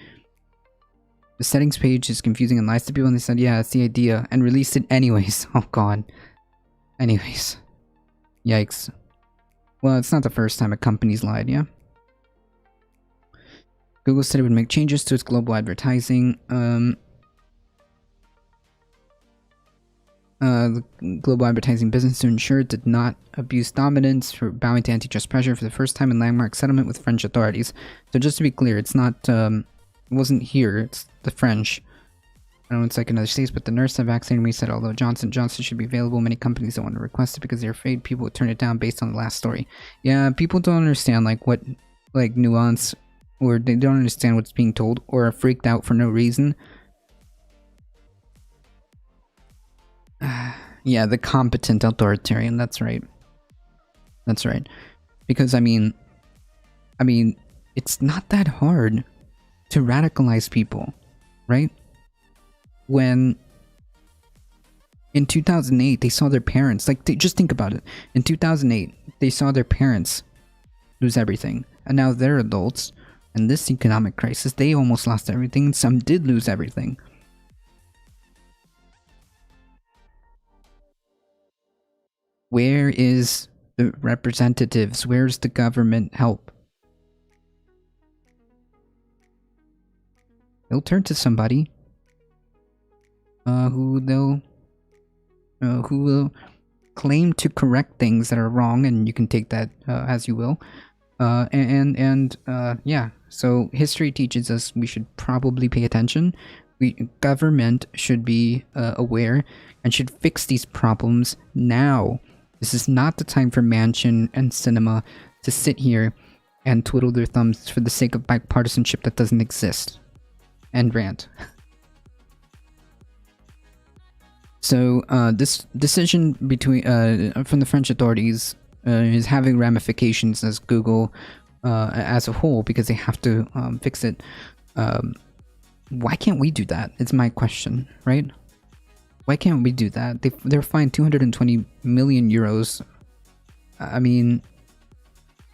The settings page is confusing and lies to people, and they said, yeah, that's the idea, and released it anyways. Oh god. Anyways. Yikes. Well, it's not the first time a company's lied, yeah? Google said it would make changes to its global advertising. The global advertising business to ensure it did not abuse dominance for bowing to antitrust pressure for the first time in landmark settlement with French authorities. So just to be clear, it's not, it wasn't here, it's the French. I know it's like in other states, but the nurse that vaccinated me said although Johnson & Johnson should be available, many companies don't want to request it because they're afraid people would turn it down based on the last story. Yeah, people don't understand like what like nuance, or they don't understand what's being told, or are freaked out for no reason. Yeah, the competent authoritarian, that's right. That's right. Because I mean, it's not that hard to radicalize people, right? When in 2008 they saw their parents, like just think about it. In 2008 they saw their parents lose everything, and now they're adults. In this economic crisis, they almost lost everything, and some did lose everything. Where is the representatives? Where's the government help? They'll turn to somebody who will claim to correct things that are wrong, and you can take that as you will. Yeah. So history teaches us we should probably pay attention. Government should be aware and should fix these problems now. This is not the time for Manchin and Sinema to sit here and twiddle their thumbs for the sake of bipartisanship that doesn't exist. And rant. So this decision between from the French authorities is having ramifications as Google as a whole, because they have to fix it. Why can't we do that? It's my question, right? Why can't we do that? They're fined 220 million euros. I mean,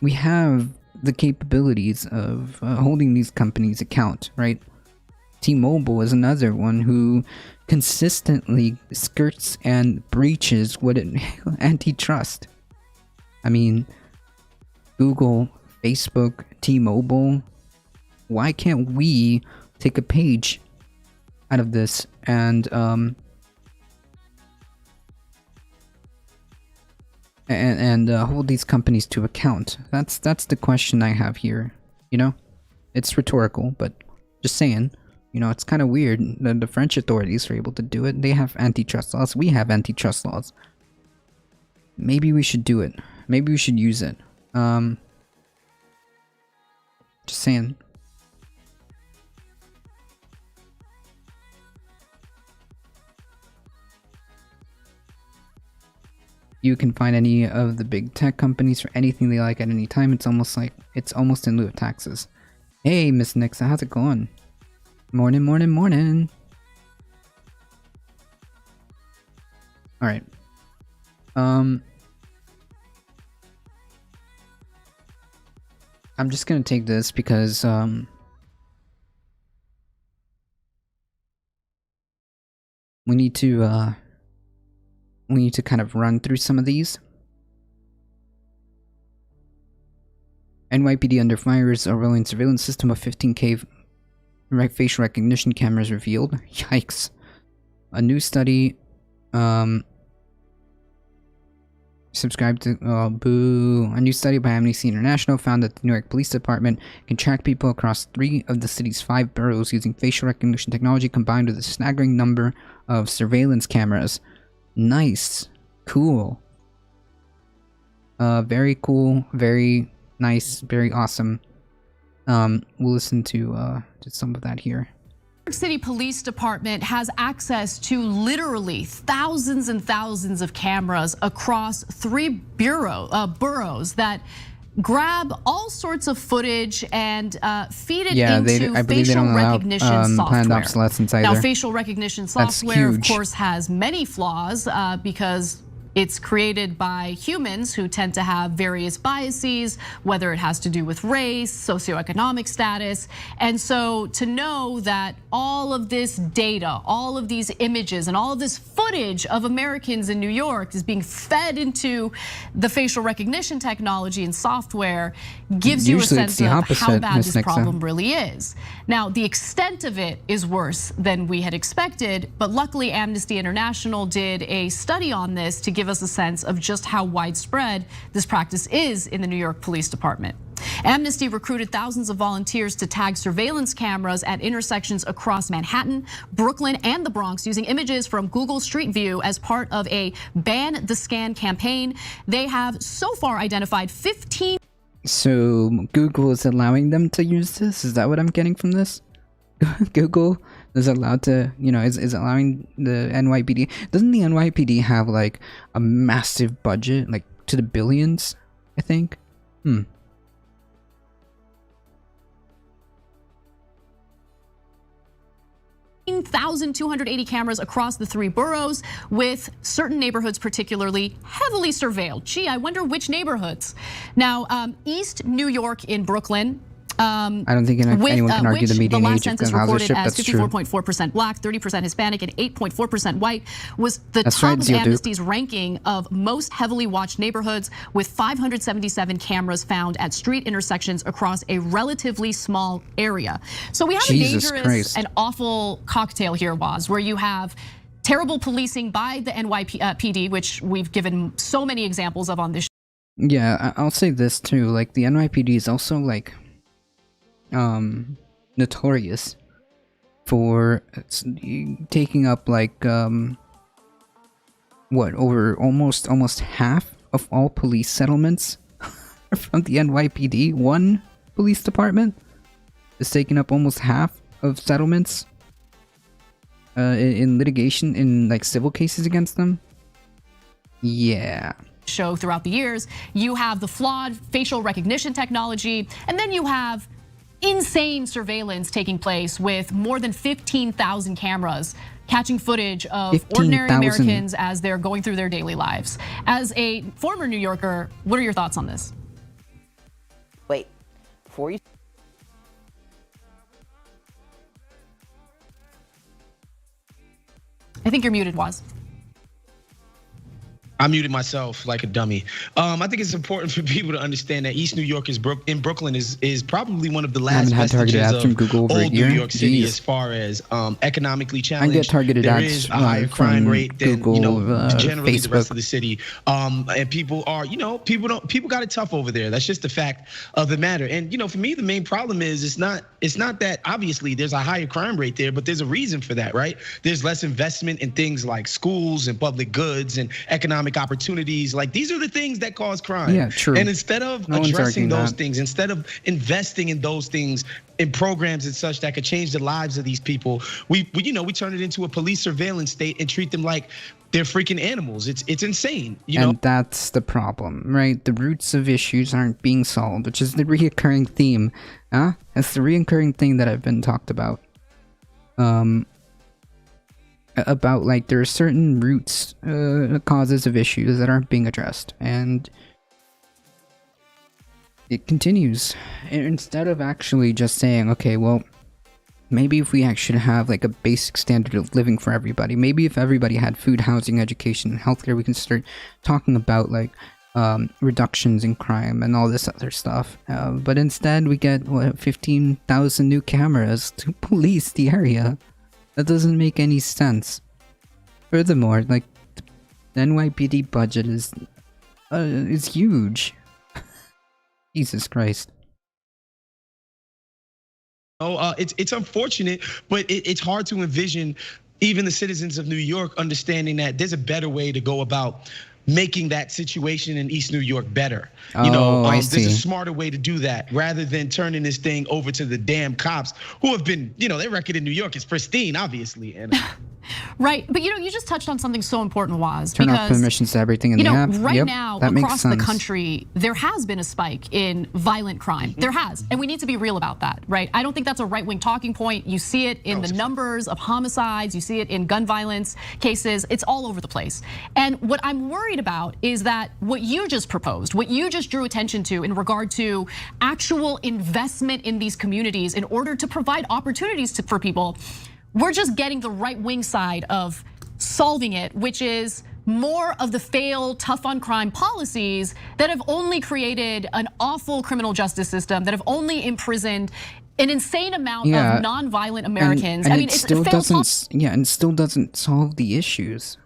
we have the capabilities of holding these companies account, right? T-Mobile is another one who consistently skirts and breaches antitrust. I mean, Google, Facebook, T-Mobile. Why can't we take a page out of this and hold these companies to account? That's the question I have here. You know, it's rhetorical, but just saying. You know, it's kind of weird that the French authorities are able to do it. They have antitrust laws. We have antitrust laws. Maybe we should do it. Maybe we should use it. Just saying. You can find any of the big tech companies for anything they like at any time. It's almost in lieu of taxes. Hey, Miss Nixa, how's it going? Morning, morning, morning. Alright. I'm just gonna take this because we need to kind of run through some of these. NYPD under fires a rolling surveillance system of 15K facial recognition cameras revealed. Yikes. A new study subscribe to boo. A new study by Amnesty International found that the New York Police Department can track people across 3 of the city's 5 boroughs using facial recognition technology combined with a staggering number of surveillance cameras. Nice. Cool. Very cool, very nice, very awesome. We'll listen to some of that here. New York City Police Department has access to literally thousands and thousands of cameras across 3 boroughs that grab all sorts of footage and feed it into I believe facial they don't allow recognition software. planned obsolescence either. Now, facial recognition software, of course, has many flaws because it's created by humans who tend to have various biases, whether it has to do with race, socioeconomic status. And so to know that all of this data, all of these images, and all of this footage of Americans in New York is being fed into the facial recognition technology and software gives you a sense of how bad this problem really is. Now, the extent of it is worse than we had expected, but luckily Amnesty International did a study on this to give us a sense of just how widespread this practice is in the New York Police Department. Amnesty recruited thousands of volunteers to tag surveillance cameras at intersections across Manhattan, Brooklyn, and the Bronx using images from Google Street View as part of a Ban the Scan campaign. They have so far identified 15. So Google is allowing them to use this? Is that what I'm getting from this? Google is allowed to, is allowing the NYPD. Doesn't the NYPD have like a massive budget, like to the billions, I think? 1,280 cameras across the 3 boroughs, with certain neighborhoods particularly heavily surveilled. Gee, I wonder which neighborhoods. Now, East New York in Brooklyn. I don't think anyone can argue the median age of gun censorship. That's true. 54.4% black, 30% Hispanic, and 8.4% white was the That's top right, of Zeal Amnesty's ranking of most heavily watched neighborhoods, with 577 cameras found at street intersections across a relatively small area. So we have Jesus a dangerous Christ. and awful cocktail here, Waz, where you have terrible policing by the NYPD, which we've given so many examples of on this show. Yeah, I'll say this too. Like the NYPD is also like notorious for taking up like over almost half of all police settlements from the NYPD. One police department is taking up almost half of settlements in litigation, in like civil cases against them. Yeah. Show throughout the years, you have the flawed facial recognition technology, and then you have insane surveillance taking place with more than 15,000 cameras catching footage of ordinary Americans as they're going through their daily lives. As a former New Yorker, what are your thoughts on this? Wait, before you... I think you're muted, Waz. I muted myself like a dummy. I think it's important for people to understand that East New York in Brooklyn is probably one of the last vestiges of old New York City as far as economically challenged. I get targeted there ads is a higher crime rate than Google, generally Facebook. the rest of the city. And people are, people got it tough over there. That's just the fact of the matter. And for me, the main problem is it's not that obviously there's a higher crime rate there, but there's a reason for that, right? There's less investment in things like schools and public goods and economic opportunities. Like these are the things that cause crime. Yeah, true. And instead of addressing those things, instead of investing in those things, in programs and such that could change the lives of these people, we turn it into a police surveillance state and treat them like they're freaking animals. It's insane. And that's the problem, right? The roots of issues aren't being solved, which is the reoccurring theme. That's the reoccurring thing that I've been talked about. About like there are certain roots, causes of issues that aren't being addressed, and it continues. And instead of actually just saying, okay, well, maybe if we actually have like a basic standard of living for everybody, maybe if everybody had food, housing, education, and healthcare, we can start talking about like reductions in crime and all this other stuff. But instead, we get 15,000 new cameras to police the area. That doesn't make any sense. Furthermore, like the NYPD budget is huge. Jesus Christ. It's unfortunate, but it's hard to envision even the citizens of New York understanding that there's a better way to go about making that situation in East New York better. There's a smarter way to do that rather than turning this thing over to the damn cops who have been, their record in New York is pristine, obviously. And right, but you just touched on something so important, Waz. Turn off permissions to everything in the app. Right now, across the country, there has been a spike in violent crime. There has, and we need to be real about that, right? I don't think that's a right-wing talking point. You see it in the numbers of homicides. You see it in gun violence cases. It's all over the place. And what I'm worried about is that what you just proposed, what you just drew attention to in regard to actual investment in these communities in order to provide opportunities for people, we're just getting the right-wing side of solving it, which is more of the failed tough on crime policies that have only created an awful criminal justice system, that have only imprisoned an insane amount of non-violent Americans. And it still doesn't solve the issues.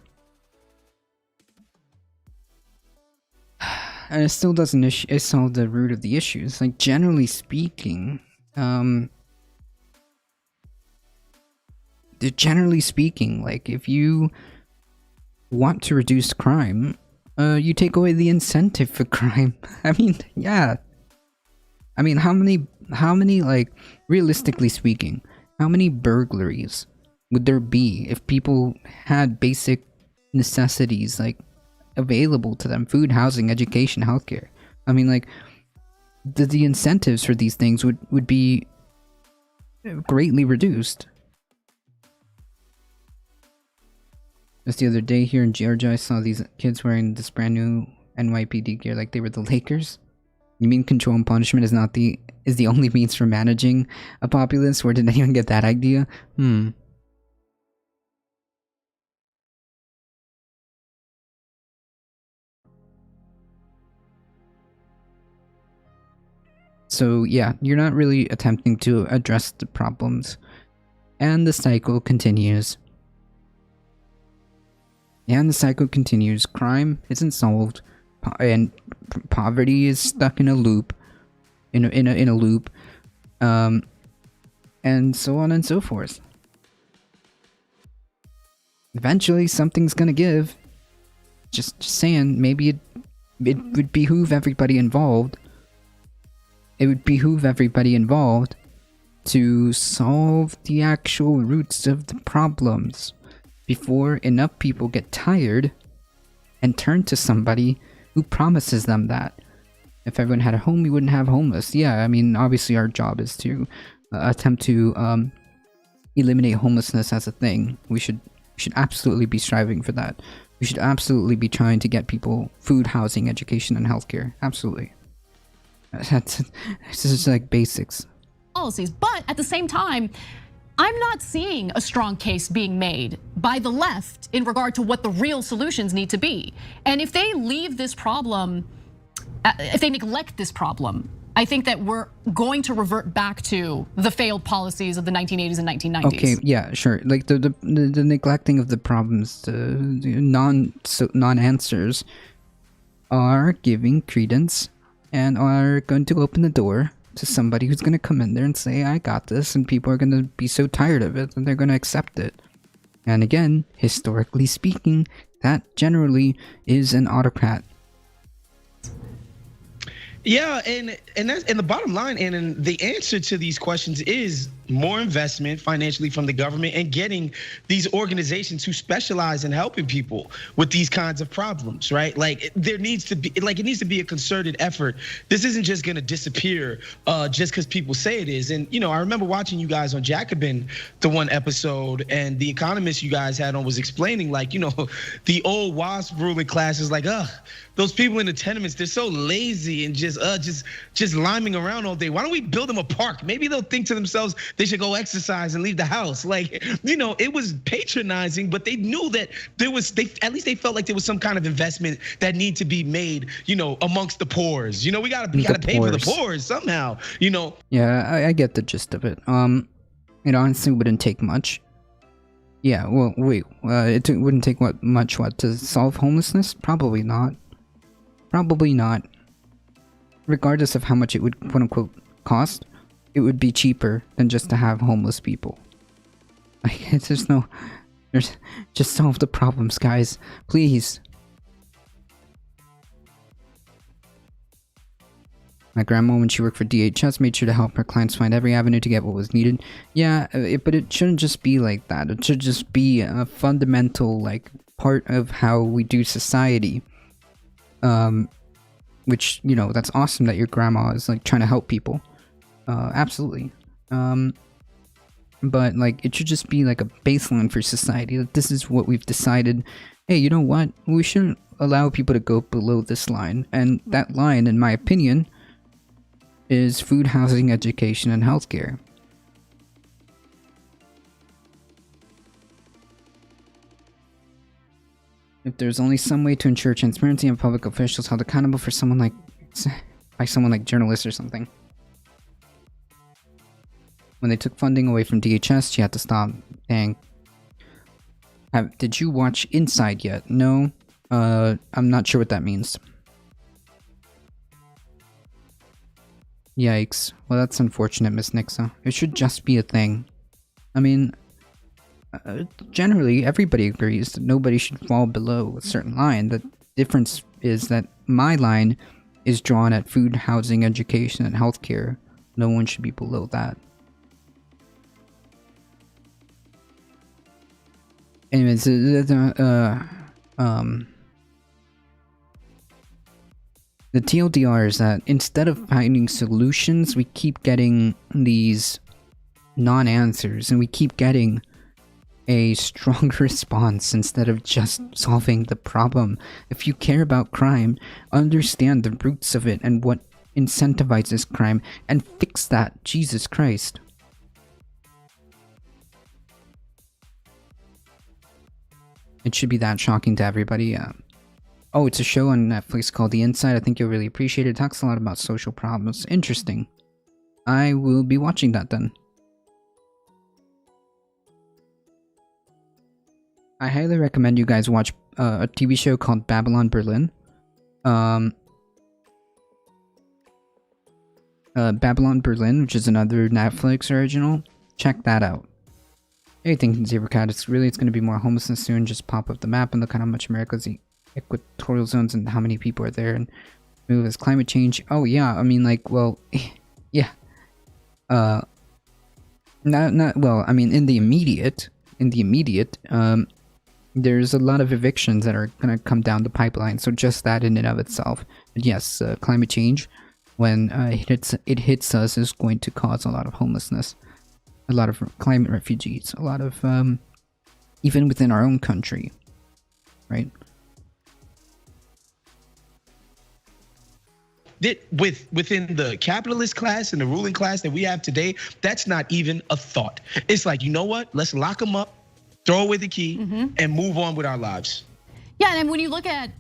And it still doesn't solve the root of the issues. Like, generally speaking, like, if you want to reduce crime, you take away the incentive for crime. I mean, yeah. I mean, how many, like, realistically speaking, how many burglaries would there be if people had basic necessities, like, available to them? Food, housing, education, healthcare. I mean, like, the incentives for these things would be greatly reduced. Just the other day here in Georgia, I saw these kids wearing this brand new NYPD gear like they were the Lakers. You mean control and punishment is the only means for managing a populace? Where did anyone get that idea? So yeah, you're not really attempting to address the problems. And the cycle continues. Crime isn't solved, and poverty is stuck in a loop, in a loop, and so on and so forth. Eventually, something's gonna give. Just saying, maybe it would behoove everybody involved. It would behoove everybody involved to solve the actual roots of the problems before enough people get tired and turn to somebody who promises them that. If everyone had a home, we wouldn't have homeless. Yeah, I mean, obviously our job is to attempt to eliminate homelessness as a thing. We should absolutely be striving for that. We should absolutely be trying to get people food, housing, education, and healthcare. Absolutely. This is like basics. Policies, but at the same time, I'm not seeing a strong case being made by the left in regard to what the real solutions need to be. And if they leave this problem, if they neglect this problem, I think that we're going to revert back to the failed policies of the 1980s and 1990s. Okay, yeah, sure. Like the neglecting of the problems, the non-answers are giving credence and are going to open the door to somebody who's going to come in there and say, I got this, and people are going to be so tired of it that they're going to accept it. And again, historically speaking, that generally is an autocrat. Yeah, and the bottom line, and the answer to these questions is more investment financially from the government and getting these organizations who specialize in helping people with these kinds of problems, right? Like there needs to be, like it needs to be a concerted effort. This isn't just gonna disappear just because people say it is. And I remember watching you guys on Jacobin, the one episode, and the economist you guys had on was explaining like, the old WASP ruling class is like, those people in the tenements, they're so lazy and just liming around all day. Why don't we build them a park? Maybe they'll think to themselves they should go exercise and leave the house. Like, it was patronizing, but they knew that at least they felt like there was some kind of investment that need to be made, amongst the poors. We gotta pay for the poors somehow, Yeah, I get the gist of it. It honestly wouldn't take much. Yeah, well, wait, it wouldn't take much to solve homelessness? Probably not. Regardless of how much it would quote unquote cost, it would be cheaper than just to have homeless people. Like, just solve the problems, guys, please. My grandma, when she worked for DHS, made sure to help her clients find every avenue to get what was needed. Yeah, but it shouldn't just be like that. It should just be a fundamental, like, part of how we do society. Which, that's awesome that your grandma is, like, trying to help people. Absolutely. But, like, it should just be, like, a baseline for society. That this is what we've decided. Hey, you know what? We shouldn't allow people to go below this line. And that line, in my opinion, is food, housing, education, and healthcare. If there's only some way to ensure transparency and public officials held accountable for someone like journalists or something. When they took funding away from DHS, she had to stop. Dang. Did you watch Inside yet? No. I'm not sure what that means. Yikes. Well, that's unfortunate, Miss Nixa. It should just be a thing. I mean, generally, everybody agrees that nobody should fall below a certain line. The difference is that my line is drawn at food, housing, education, and healthcare. No one should be below that. Anyways, the TLDR is that instead of finding solutions, we keep getting these non-answers, and we keep getting a strong response instead of just solving the problem. If you care about crime, understand the roots of it and what incentivizes crime, and fix that. Jesus Christ. It should be that shocking to everybody. Oh, it's a show on Netflix called The Inside. I think you'll really appreciate it. It talks a lot about social problems. Interesting. I will be watching that then. I highly recommend you guys watch a TV show called Babylon Berlin. Babylon Berlin, which is another Netflix original. Check that out. Anything can Zebracat. It's going to be more homelessness soon. Just pop up the map and look at how much America's equatorial zones and how many people are there, and move as climate change. Oh yeah, I mean, like, well, yeah. Not well. I mean, in the immediate, there's a lot of evictions that are gonna come down the pipeline. So just that in and of itself, but yes, climate change, when it hits us, is going to cause a lot of homelessness, a lot of climate refugees, a lot of even within our own country, right? Within the capitalist class and the ruling class that we have today, that's not even a thought. It's like, you know what? Let's lock them up, throw away the key, and move on with our lives. Yeah, and when you look at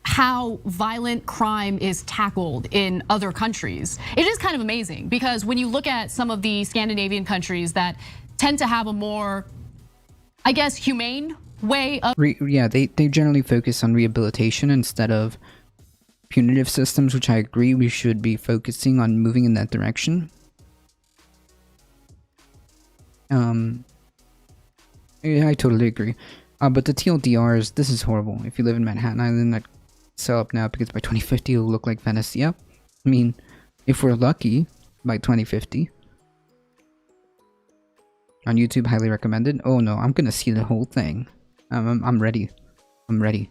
how violent crime is tackled in other countries, it is kind of amazing, because when you look at some of the Scandinavian countries that tend to have a more, I guess, humane way of... Yeah, they generally focus on rehabilitation instead of punitive systems, which I agree we should be focusing on, moving in that direction. Yeah, I totally agree. But the TLDRs, this is horrible. If you live in Manhattan Island, I'd sell up now, because by 2050 it'll look like Venice. Yeah, I mean, if we're lucky, by 2050. On YouTube, highly recommended. Oh no, I'm gonna see the whole thing. I'm ready. I'm ready.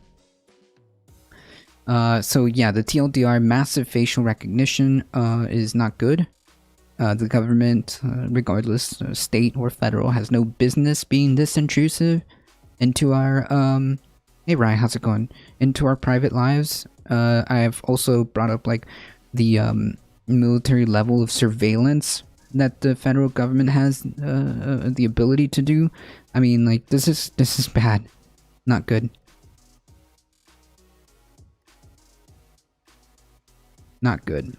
So yeah, the TLDR, massive facial recognition, is not good. The government, regardless, state or federal, has no business being this intrusive into our, hey Ryan, how's it going? Into our private lives. I have also brought up, like, the, military level of surveillance that the federal government has, the ability to do. I mean, like, this is bad. Not good. Not good.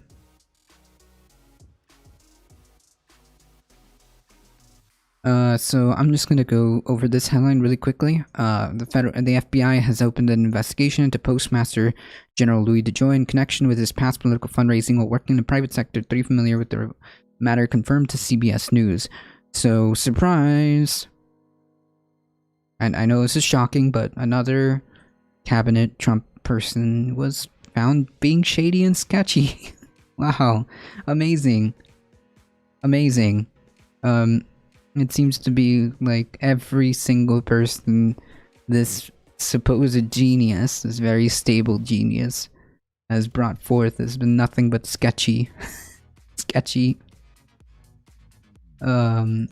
So I'm just gonna go over this headline really quickly. The FBI has opened an investigation into Postmaster General Louis DeJoy in connection with his past political fundraising while working in the private sector. 3 familiar with the matter confirmed to CBS News. So, surprise! And I know this is shocking, but another cabinet Trump person was found being shady and sketchy. Wow, amazing. Amazing. It seems to be like every single person this supposed genius, this very stable genius, has brought forth has been nothing but sketchy. Sketchy. Yeah,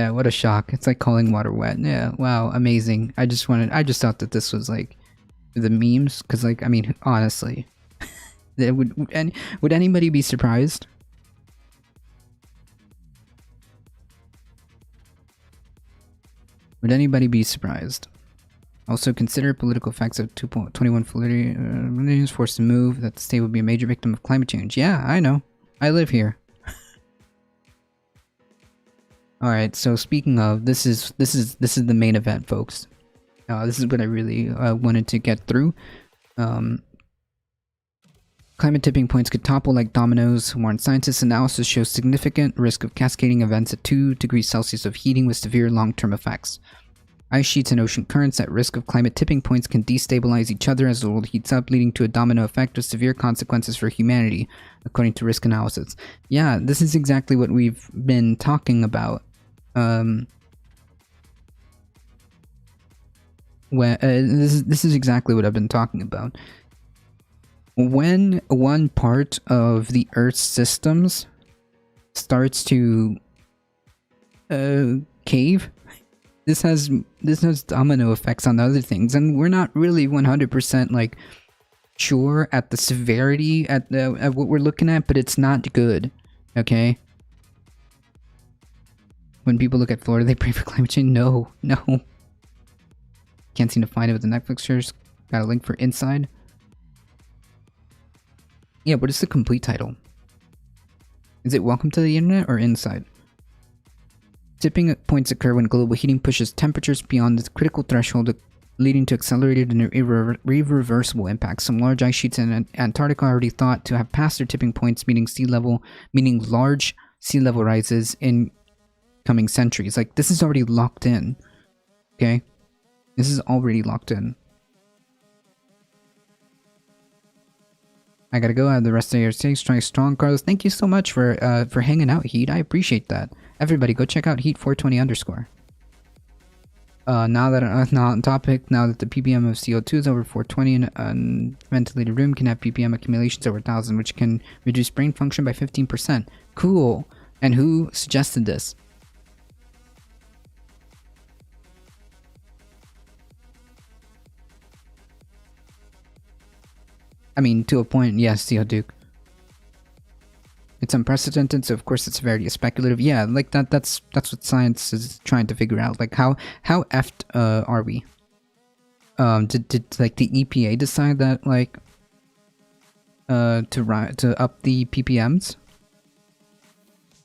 what a shock. It's like calling water wet. Yeah, wow, amazing. I just thought that this was like the memes, because, like, I mean, honestly, would anybody be surprised? Would anybody be surprised? Also, consider political effects of 2.21 Florida forced to move, that the state would be a major victim of climate change. Yeah, I know. I live here. Alright, so speaking of, this is the main event, folks. This is what I really wanted to get through. Climate tipping points could topple like dominoes. Warren scientists' analysis shows significant risk of cascading events at 2 degrees Celsius of heating with severe long-term effects. Ice sheets and ocean currents at risk of climate tipping points can destabilize each other as the world heats up, leading to a domino effect with severe consequences for humanity, according to risk analysis. Yeah, this is exactly what we've been talking about. This is exactly what I've been talking about. When one part of the Earth's systems starts to cave, this has domino effects on other things, and we're not really 100% like sure at the severity at what we're looking at, but it's not good. Okay. When people look at Florida, they pray for climate change. No. Can't seem to find it with the Netflix series. Got a link for Inside. Yeah, what is the complete title? Is it Welcome to the Internet or Inside? Tipping points occur when global heating pushes temperatures beyond the critical threshold, leading to accelerated and irreversible impacts. Some large ice sheets in Antarctica are already thought to have passed their tipping points, meaning large sea level rises in coming centuries. Like, this is already locked in. Okay? This is already locked in. I gotta go. Have the rest of your stay strong, Carlos. Thank you so much for hanging out, Heat. I appreciate that. Everybody, go check out Heat420_. Now that on topic, now that the ppm of CO2 is over 420 in a ventilated room, can have ppm accumulations over 1,000, which can reduce brain function by 15%. Cool. And who suggested this? I mean, to a point, yes, Theo Duke. It's unprecedented, so of course the severity is speculative. Yeah, like that's what science is trying to figure out. Like how effed are we? Did like the EPA decide that like to up the ppms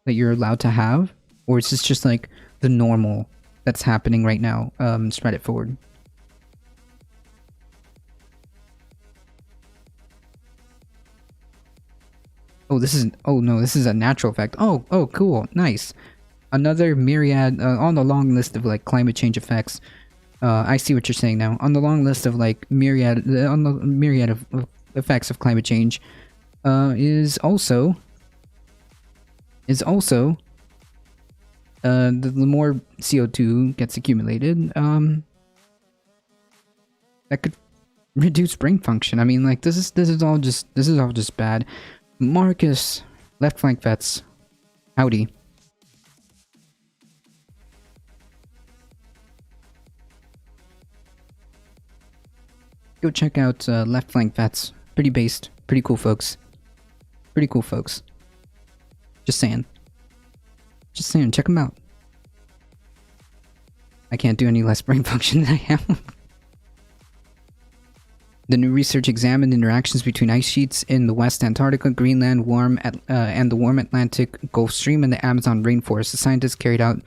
that you're allowed to have, or is this just like the normal that's happening right now? Spread it forward. Oh, this is a natural effect. Oh, cool, nice. Another myriad on the long list of like climate change effects. I see what you're saying now. On the long list of like myriad of effects of climate change, is also the more CO2 gets accumulated, that could reduce brain function. I mean, like this is all just bad. Marcus, left flank vets, howdy. Go check out left flank vets. Pretty based, pretty cool folks. Just saying, check them out. I can't do any less brain function than I am. The new research examined interactions between ice sheets in the West Antarctica, Greenland, and the warm Atlantic Gulf Stream and the Amazon rainforest. The scientists carried out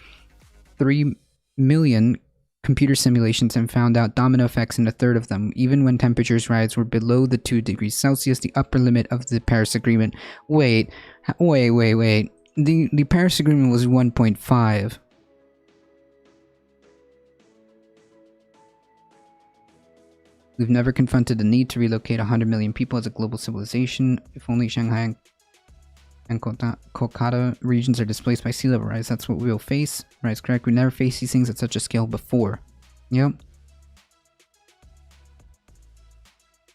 3 million computer simulations and found out domino effects in a third of them. Even when temperatures rise were below the 2 degrees Celsius, the upper limit of the Paris Agreement. Wait. The Paris Agreement was 1.5. We've never confronted the need to relocate 100 million people as a global civilization. If only Shanghai and Kolkata regions are displaced by sea level rise, that's what we will face. Right, correct. We never faced these things at such a scale before. Yep.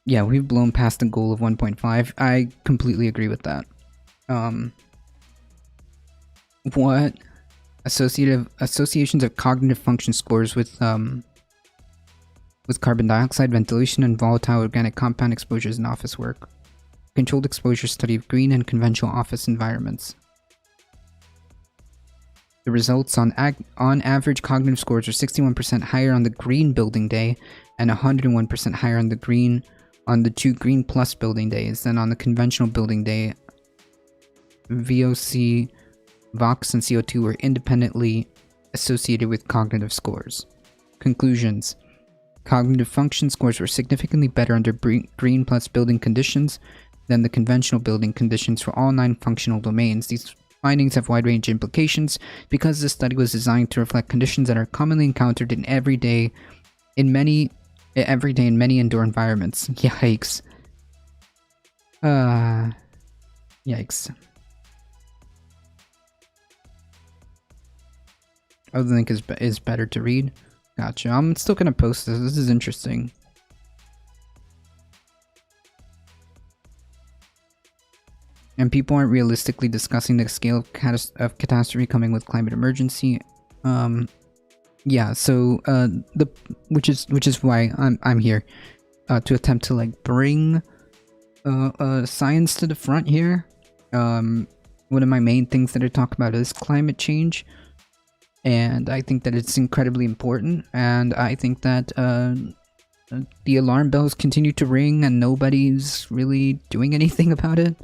Yeah, we've blown past the goal of 1.5. I completely agree with that. What? Associations of cognitive function scores with carbon dioxide, ventilation, and volatile organic compound exposures in office work. Controlled exposure study of green and conventional office environments. The results on average cognitive scores are 61% higher on the green building day and 101% higher on the 2 green plus building days than on the conventional building day. VOC, VOX, and CO2 were independently associated with cognitive scores. Conclusions. Cognitive function scores were significantly better under green plus building conditions. than the conventional building conditions for all 9 functional domains. These findings have wide-range implications because this study was designed to reflect conditions that are commonly encountered in everyday in many indoor environments. Yikes. Yikes. Oh, the link is better to read. Gotcha. I'm still gonna post this. This is interesting. And people aren't realistically discussing the scale of catastrophe coming with climate emergency. Yeah. So which is why I'm here to attempt to like bring science to the front here. One of my main things that I talk about is climate change. And I think that it's incredibly important, and I think that the alarm bells continue to ring and nobody's really doing anything about it.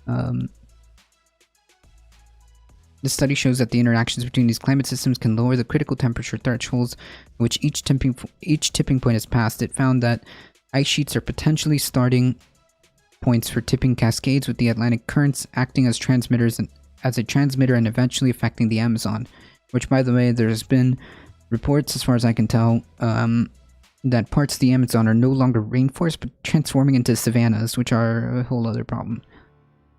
The study shows that the interactions between these climate systems can lower the critical temperature thresholds which each tipping point is passed. It found that ice sheets are potentially starting points for tipping cascades, with the Atlantic currents acting as transmitters and as a transmitter and eventually affecting the Amazon. Which, by the way, there's been reports, as far as I can tell, that parts of the Amazon are no longer rainforests, but transforming into savannas, which are a whole other problem.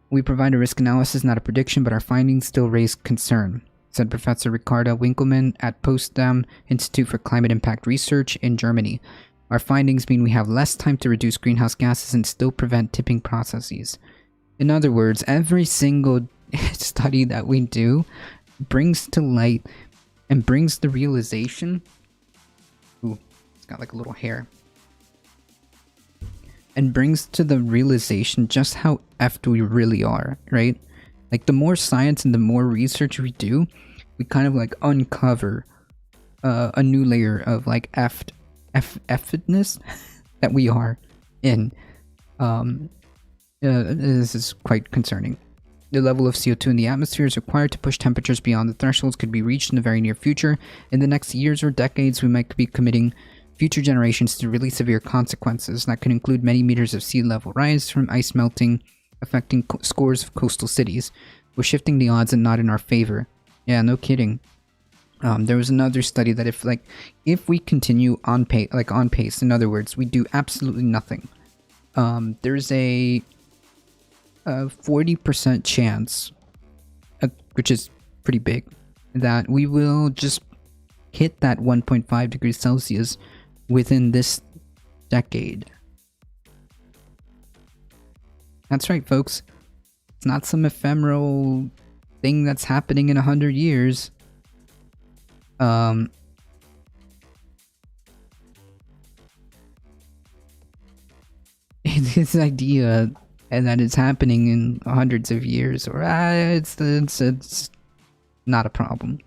We provide a risk analysis, not a prediction, but our findings still raise concern, said Professor Ricarda Winkelmann at Potsdam Institute for Climate Impact Research in Germany. Our findings mean we have less time to reduce greenhouse gases and still prevent tipping processes. In other words, every single study that we do brings to light and brings the realization. Ooh, it's got like a little hair. And brings to the realization just how effed we really are, right? Like the more science and the more research we do, we kind of like uncover a new layer of like effedness that we are in. This is quite concerning. The level of CO2 in the atmosphere is required to push temperatures beyond the thresholds could be reached in the very near future. In the next years or decades, we might be committing future generations to really severe consequences that could include many meters of sea level rise from ice melting, affecting scores of coastal cities. We're shifting the odds and not in our favor. Yeah, no kidding. There was another study that if we continue on pace, in other words, we do absolutely nothing, there's a 40% chance, which is pretty big, that we will just hit that 1.5 degrees Celsius within this decade. That's right, folks. It's not some ephemeral thing that's happening in 100 years. This idea and that it's happening in hundreds of years, or it's not a problem.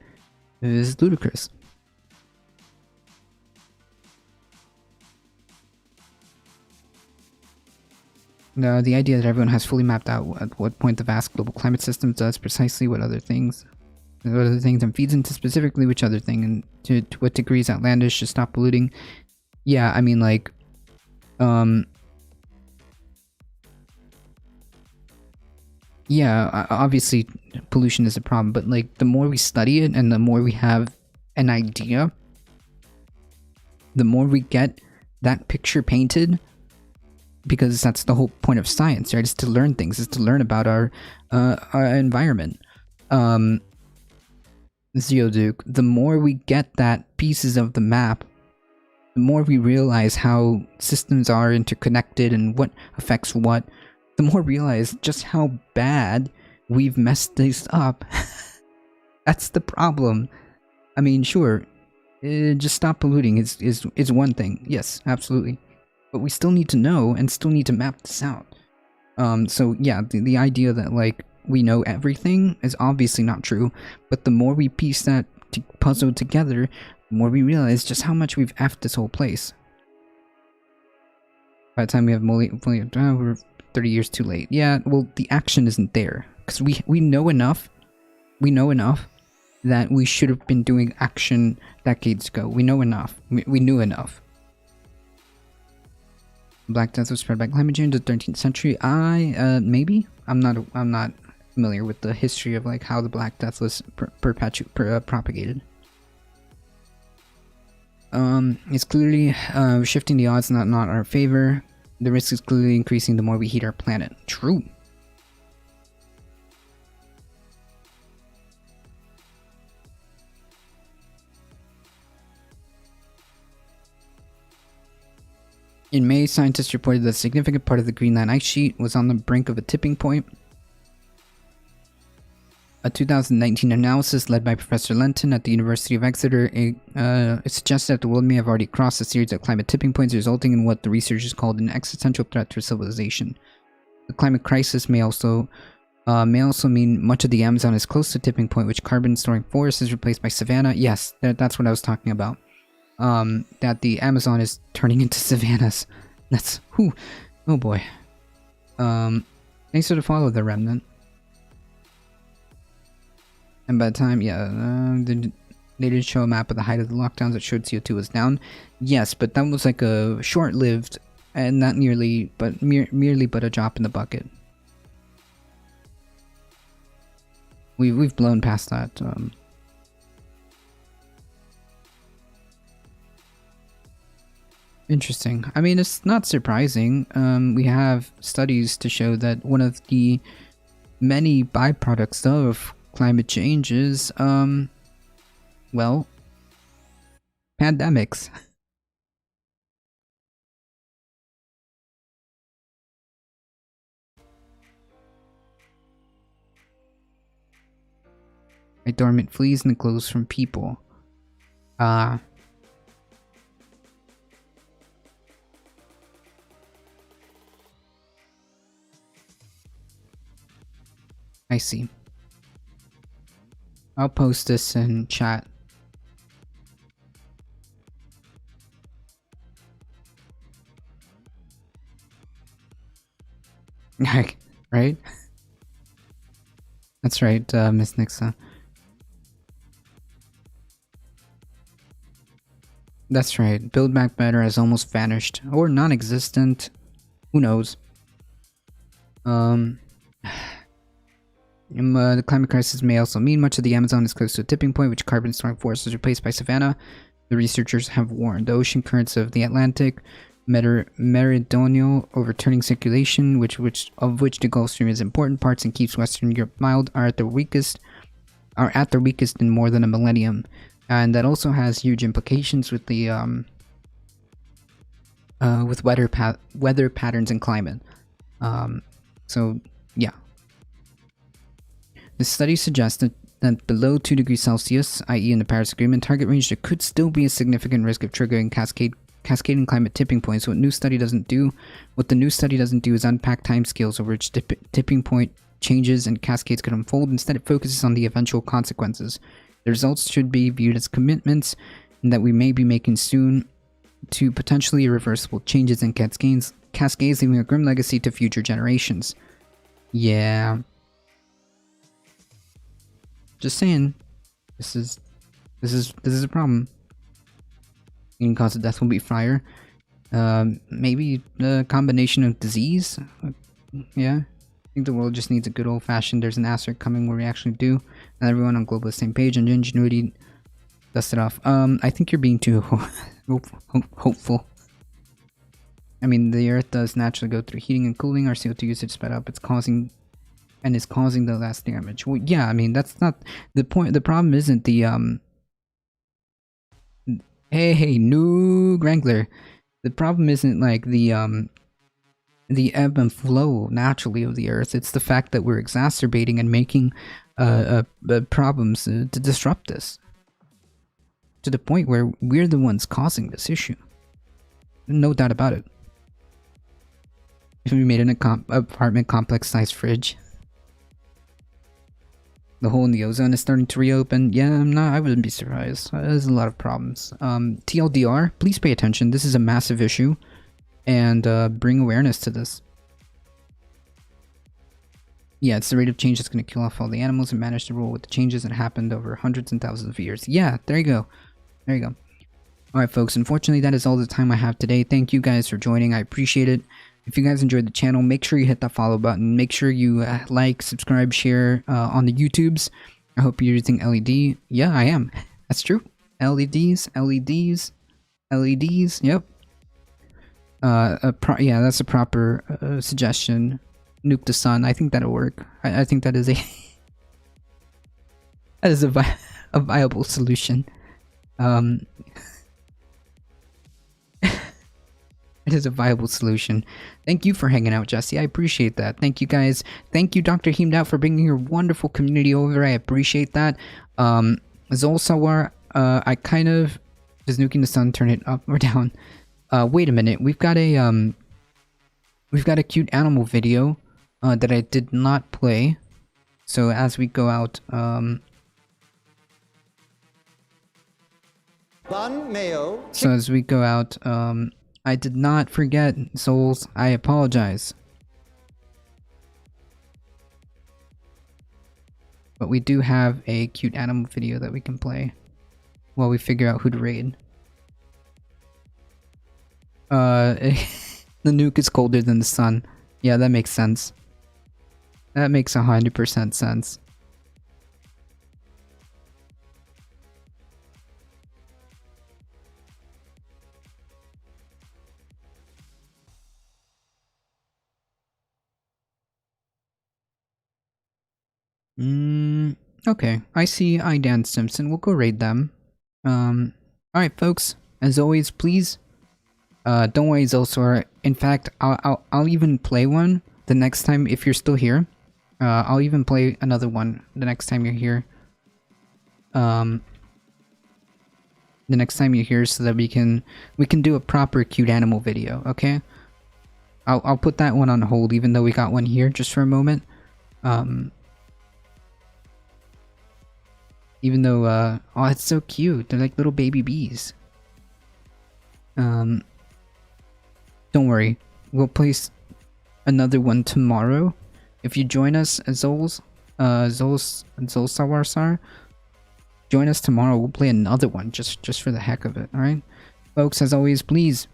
It's ludicrous. No, the idea that everyone has fully mapped out at what point the vast global climate system does precisely what other things and feeds into specifically which other thing, and to what degree is outlandish to stop polluting. Yeah, I mean, like, yeah, obviously pollution is a problem, but like the more we study it and the more we have an idea, the more we get that picture painted, because that's the whole point of science, right? Is to learn things, is to learn about our environment. Zeoduke, the more we get that pieces of the map, the more we realize how systems are interconnected and what affects what, the more we realize just how bad we've messed this up. That's the problem. I mean, sure, just stop polluting is one thing. Yes, absolutely. But we still need to know and still need to map this out. So yeah, the idea that like we know everything is obviously not true, but the more we piece that puzzle together, the more we realize just how much we've effed this whole place. By the time we have we're 30 years too late. Yeah, well, the action isn't there, because we know enough. We know enough that we should have been doing action decades ago. We know enough. We knew enough. Black Death was spread by climate change in the 13th century. Maybe I'm not familiar with the history of like how the Black Death was propagated. It's clearly shifting the odds not in our favor. The risk is clearly increasing the more we heat our planet. True. In May, scientists reported that a significant part of the Greenland ice sheet was on the brink of a tipping point. A 2019 analysis led by Professor Lenton at the University of Exeter suggested that the world may have already crossed a series of climate tipping points, resulting in what the researchers called an existential threat to civilization. The climate crisis may also mean much of the Amazon is close to tipping point, which carbon-storing forests is replaced by savanna. Yes, that's what I was talking about. That the Amazon is turning into savannas. That's whew. Oh boy. Thanks for the follow, the Remnant. And by the time, they did show a map of the height of the lockdowns that showed CO2 was down. Yes, but that was like a short-lived and not nearly, but merely but a drop in the bucket. We've blown past that. Interesting. I mean, it's not surprising. We have studies to show that one of the many byproducts of climate change is, well, pandemics. Dormant fleas and clothes from people. I see. I'll post this in chat. Right? That's right, Miss Nixa. That's right. Build Back Better has almost vanished. Or non-existent. Who knows? The climate crisis may also mean much of the Amazon is close to a tipping point, which carbon-storing forests is replaced by savanna. The researchers have warned the ocean currents of the Atlantic, meridional overturning circulation, which the Gulf Stream is important parts and keeps Western Europe mild, are at their weakest in more than a millennium. And that also has huge implications with the with weather patterns and climate. So yeah. The study suggests that below 2 degrees Celsius, i.e. in the Paris Agreement target range, there could still be a significant risk of triggering cascading climate tipping points. What the new study doesn't do is unpack timescales over which tipping point changes and cascades could unfold. Instead, it focuses on the eventual consequences. The results should be viewed as commitments that we may be making soon to potentially irreversible changes and cascades, leaving a grim legacy to future generations. Yeah. Just saying, this is a problem. Leading cause of death will be fire. Maybe a combination of disease. Yeah, I think the world just needs a good old-fashioned "there's an asterisk coming" where we actually do, and everyone on global the same page, and ingenuity dust it off. I think you're being too hopeful. I mean, the Earth does naturally go through heating and cooling. Our CO2 usage sped up. It's causing the last damage. Well, yeah, I mean, that's not the point. The problem isn't the Hey, new Wrangler. The problem isn't like the ebb and flow naturally of the Earth. It's the fact that we're exacerbating and making problems to disrupt this to the point where we're the ones causing this issue. No doubt about it. If we made an apartment complex-sized fridge. The hole in the ozone is starting to reopen. Yeah, I wouldn't be surprised. There's a lot of problems. TLDR, please pay attention. This is a massive issue. And bring awareness to this. Yeah, it's the rate of change that's going to kill off all the animals and manage to roll with the changes that happened over hundreds and thousands of years. Yeah, there you go. There you go. Alright folks, unfortunately that is all the time I have today. Thank you guys for joining, I appreciate it. If you guys enjoyed the channel, make sure you hit that follow button. Make sure you like, subscribe, share on the YouTubes. I hope you're using LED. Yeah, I am. That's true. LEDs, LEDs, LEDs, yep. Yeah, that's a proper suggestion. Nuke the sun, I think that'll work. I think that is a... that is a viable solution. It is a viable solution. Thank you for hanging out, Jesse. I appreciate that. Thank you, guys. Thank you, Dr. Heemdout, for bringing your wonderful community over. I appreciate that. Zolsawar, I kind of... Does nuking the sun turn it up or down? Wait a minute. We've got a cute animal video that I did not play. So as we go out, So as we go out, I did not forget, souls. I apologize. But we do have a cute animal video that we can play while we figure out who to raid. The nuke is colder than the sun. Yeah, that makes sense. That makes 100% sense. Okay. I see Dan Simpson. We'll go raid them. Alright folks. As always, please don't worry, Zolsor. In fact, I'll even play one the next time if you're still here. I'll even play another one the next time you're here. The next time you're here, so that we can do a proper cute animal video, okay? I'll put that one on hold, even though we got one here just for a moment. Even though, oh, it's so cute. They're like little baby bees. Don't worry. We'll place another one tomorrow. If you join us, Zolsawarsar, join us tomorrow. We'll play another one just for the heck of it, alright? Folks, as always, please,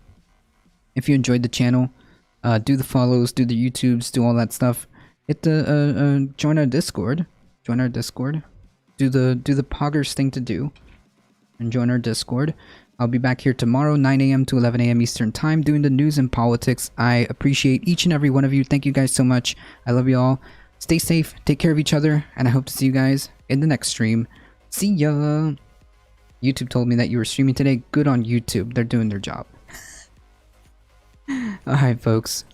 if you enjoyed the channel, do the follows, do the YouTubes, do all that stuff. Hit the, join our Discord. Join our Discord. Do the poggers thing to do. And join our Discord. I'll be back here tomorrow, 9 AM to 11 AM Eastern Time, doing the news and politics. I appreciate each and every one of you. Thank you guys so much. I love you all. Stay safe, take care of each other, and I hope to see you guys in the next stream. See ya! YouTube told me that you were streaming today. Good on YouTube. They're doing their job. Alright, folks.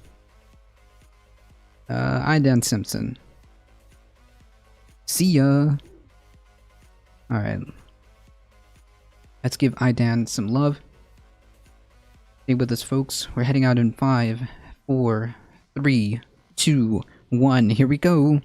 Dan Simpson. See ya! Alright. Let's give Dan some love. Stay with us, folks. We're heading out in 5, 4, 3, 2, 1. Here we go.